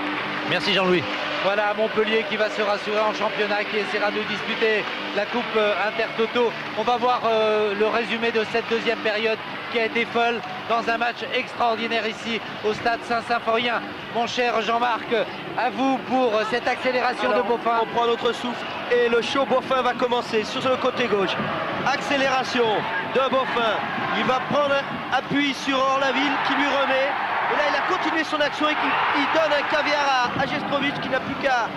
Speaker 3: Merci Jean-Louis.
Speaker 1: Voilà Montpellier qui va se rassurer en championnat, qui essaiera de disputer la Coupe Intertoto. On va voir le résumé de cette deuxième période qui a été folle dans un match extraordinaire ici au Stade Saint-Symphorien. Mon cher Jean-Marc, à vous pour cette accélération de Beaufin.
Speaker 2: On prend notre souffle et le show Beaufin va commencer sur le côté gauche. Accélération de Beaufin. Il va prendre appui sur Orlaville qui lui remet. Et là, il a continué son action et il donne un caviar à Jestrovic qui n'a plus qu'à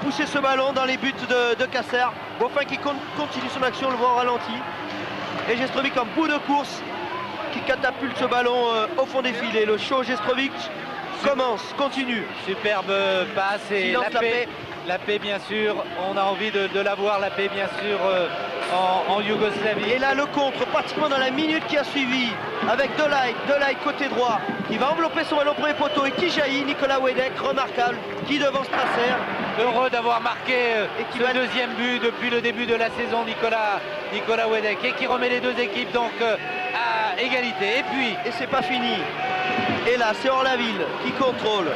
Speaker 2: pousser ce ballon dans les buts de Casser. Beaufin qui continue son action, on le voit au ralenti. Et Jestrovic en bout de course qui catapulte ce ballon au fond des filets. Le show Jestrovic continue.
Speaker 1: Superbe passe et la paix bien sûr. On a envie de la voir, la paix bien sûr en Yougoslavie.
Speaker 2: Et là le contre, pratiquement dans la minute qui a suivi, avec Delay côté droit, qui va envelopper son ballon premier poteau et qui jaillit, Nicolas Wedek, remarquable, qui devance Strasser.
Speaker 1: Heureux d'avoir marqué ce deuxième but depuis le début de la saison, Nicolas Wedek, et qui remet les deux équipes donc à égalité. Et puis,
Speaker 2: et c'est pas fini. Et là c'est Orlaville qui contrôle,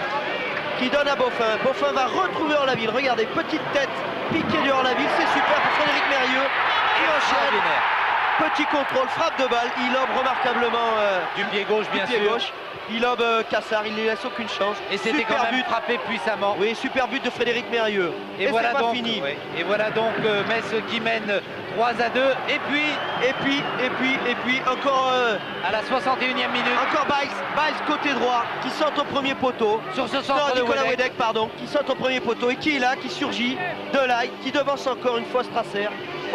Speaker 2: qui donne à Beaufin. Beaufin va retrouver Orlaville. Regardez, petite tête piquée de Orlaville, c'est super pour Frédéric Mérieux qui enchaîne. Petit contrôle, frappe de balle, il lobe remarquablement
Speaker 1: du pied gauche, bien sûr.
Speaker 2: Gauche. Il lobe Cassard, il ne laisse aucune chance.
Speaker 1: Et c'était quand même frappé puissamment.
Speaker 2: Oui, super but de Frédéric Mérieux.
Speaker 1: Et voilà
Speaker 2: c'est pas
Speaker 1: donc,
Speaker 2: fini.
Speaker 1: Oui. Et voilà donc Metz qui mène 3-2. Et puis encore
Speaker 2: à la 61e minute. Encore Biles côté droit qui saute au premier poteau.
Speaker 1: Sur ce centre de
Speaker 2: Nicolas Wedek, pardon, qui saute au premier poteau et qui est là, qui surgit. Delay qui devance encore une fois Strasser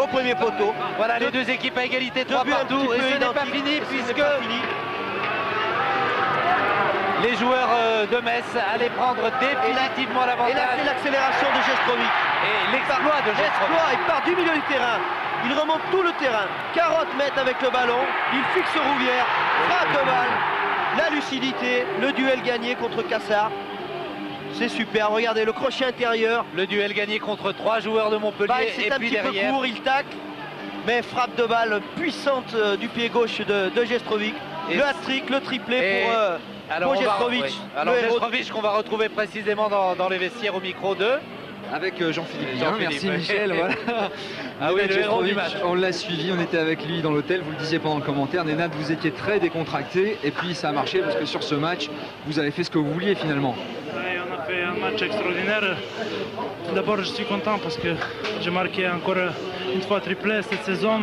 Speaker 2: au premier poteau.
Speaker 1: Voilà les deux équipes à égalité, 3 partout. Et ce n'est pas fini puisque les joueurs de Metz allaient prendre définitivement l'avantage.
Speaker 2: Et là, c'est l'accélération de Gestrovic.
Speaker 1: Et l'exploit de Gestrovic.
Speaker 2: Il part du milieu du terrain. Il remonte tout le terrain. 40 mètres avec le ballon. Il fixe Rouvière. Frappe de balle. La lucidité. Le duel gagné contre Cassard. C'est super. Regardez le crochet intérieur.
Speaker 1: Le duel gagné contre 3 joueurs de Montpellier.
Speaker 2: Et puis derrière. Peu court, il tacle. Mais frappe de balle puissante du pied gauche de Gestrovic. Le hat-trick, le triplé pour Gestrovic.
Speaker 1: Alors Gestrovic qu'on va retrouver précisément dans les vestiaires au micro 2.
Speaker 4: Avec Jean-Philippe. Merci Michel. Voilà.
Speaker 1: Ah oui, le héros du match.
Speaker 4: On l'a suivi, on était avec lui dans l'hôtel, vous le disiez pendant le commentaire. Nenad, vous étiez très décontracté et puis ça a marché parce que sur ce match, vous avez fait ce que vous vouliez finalement.
Speaker 9: Oui, on a fait un match extraordinaire. D'abord, je suis content parce que j'ai marqué encore une fois triplé cette saison.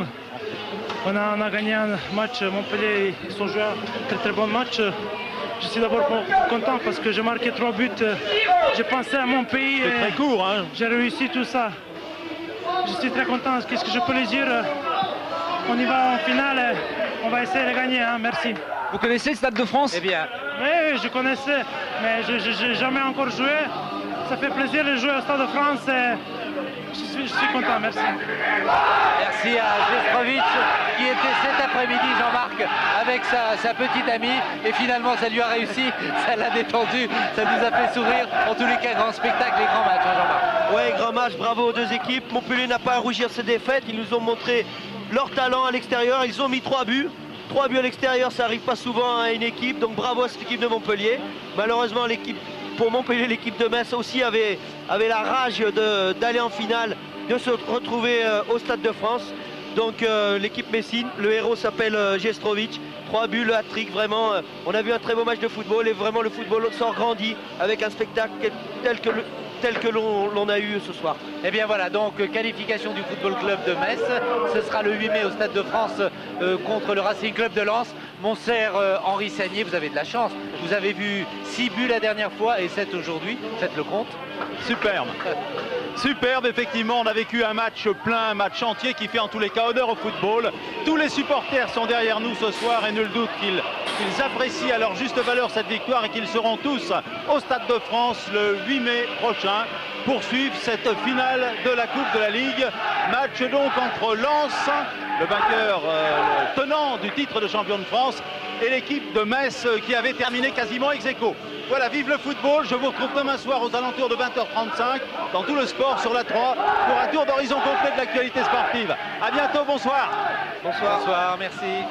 Speaker 9: On a gagné un match, Montpellier, ils ont joué un très bon match. Je suis d'abord content parce que j'ai marqué 3 buts. J'ai pensé à mon pays.
Speaker 10: C'est très court, hein.
Speaker 9: J'ai réussi tout ça. Je suis très content. Qu'est-ce que je peux les dire? On y va en finale. On va essayer de gagner. Hein. Merci.
Speaker 4: Vous connaissez le Stade de France?
Speaker 9: Eh bien. Oui, je connaissais. Mais je n'ai jamais encore joué. Ça fait plaisir de jouer au Stade de France. Je suis content, merci.
Speaker 1: Merci à Gestrovic qui était cet après-midi, Jean-Marc, avec sa petite amie. Et finalement, ça lui a réussi, ça l'a détendu, ça nous a fait sourire. En tous les cas, grand spectacle et grand match, hein, Jean-Marc.
Speaker 2: Oui, grand match, bravo aux deux équipes. Montpellier n'a pas à rougir ses défaites. Ils nous ont montré leur talent à l'extérieur. Ils ont mis 3 buts. 3 buts à l'extérieur, ça n'arrive pas souvent à une équipe. Donc bravo à cette équipe de Montpellier. Malheureusement, pour Montpellier, l'équipe de Metz aussi avait la rage d'aller en finale, de se retrouver au Stade de France. Donc l'équipe messine, le héros s'appelle Gestrovic. 3 buts, le hat-trick, vraiment. On a vu un très beau match de football et vraiment le football sort grandi avec un spectacle tel que l'on a eu ce soir.
Speaker 1: Et bien voilà, donc qualification du Football Club de Metz. Ce sera le 8 mai au Stade de France contre le Racing Club de Lens. Montserrat Henri Sagnier, vous avez de la chance. Vous avez vu 6 buts la dernière fois et 7 aujourd'hui. Faites le compte.
Speaker 10: Superbe. Superbe, effectivement, on a vécu un match plein, un match entier qui fait en tous les cas honneur au football. Tous les supporters sont derrière nous ce soir et nul doute qu'ils apprécient à leur juste valeur cette victoire et qu'ils seront tous au Stade de France le 8 mai prochain pour suivre cette finale de la Coupe de la Ligue. Match donc entre Lens, le vainqueur, le tenant du titre de champion de France, et l'équipe de Metz qui avait terminé quasiment ex aequo. Voilà, vive le football. Je vous retrouve demain soir aux alentours de 20h35 dans Tout le Sport sur la 3 pour un tour d'horizon complet de l'actualité sportive. À bientôt, bonsoir.
Speaker 1: Bonsoir, merci.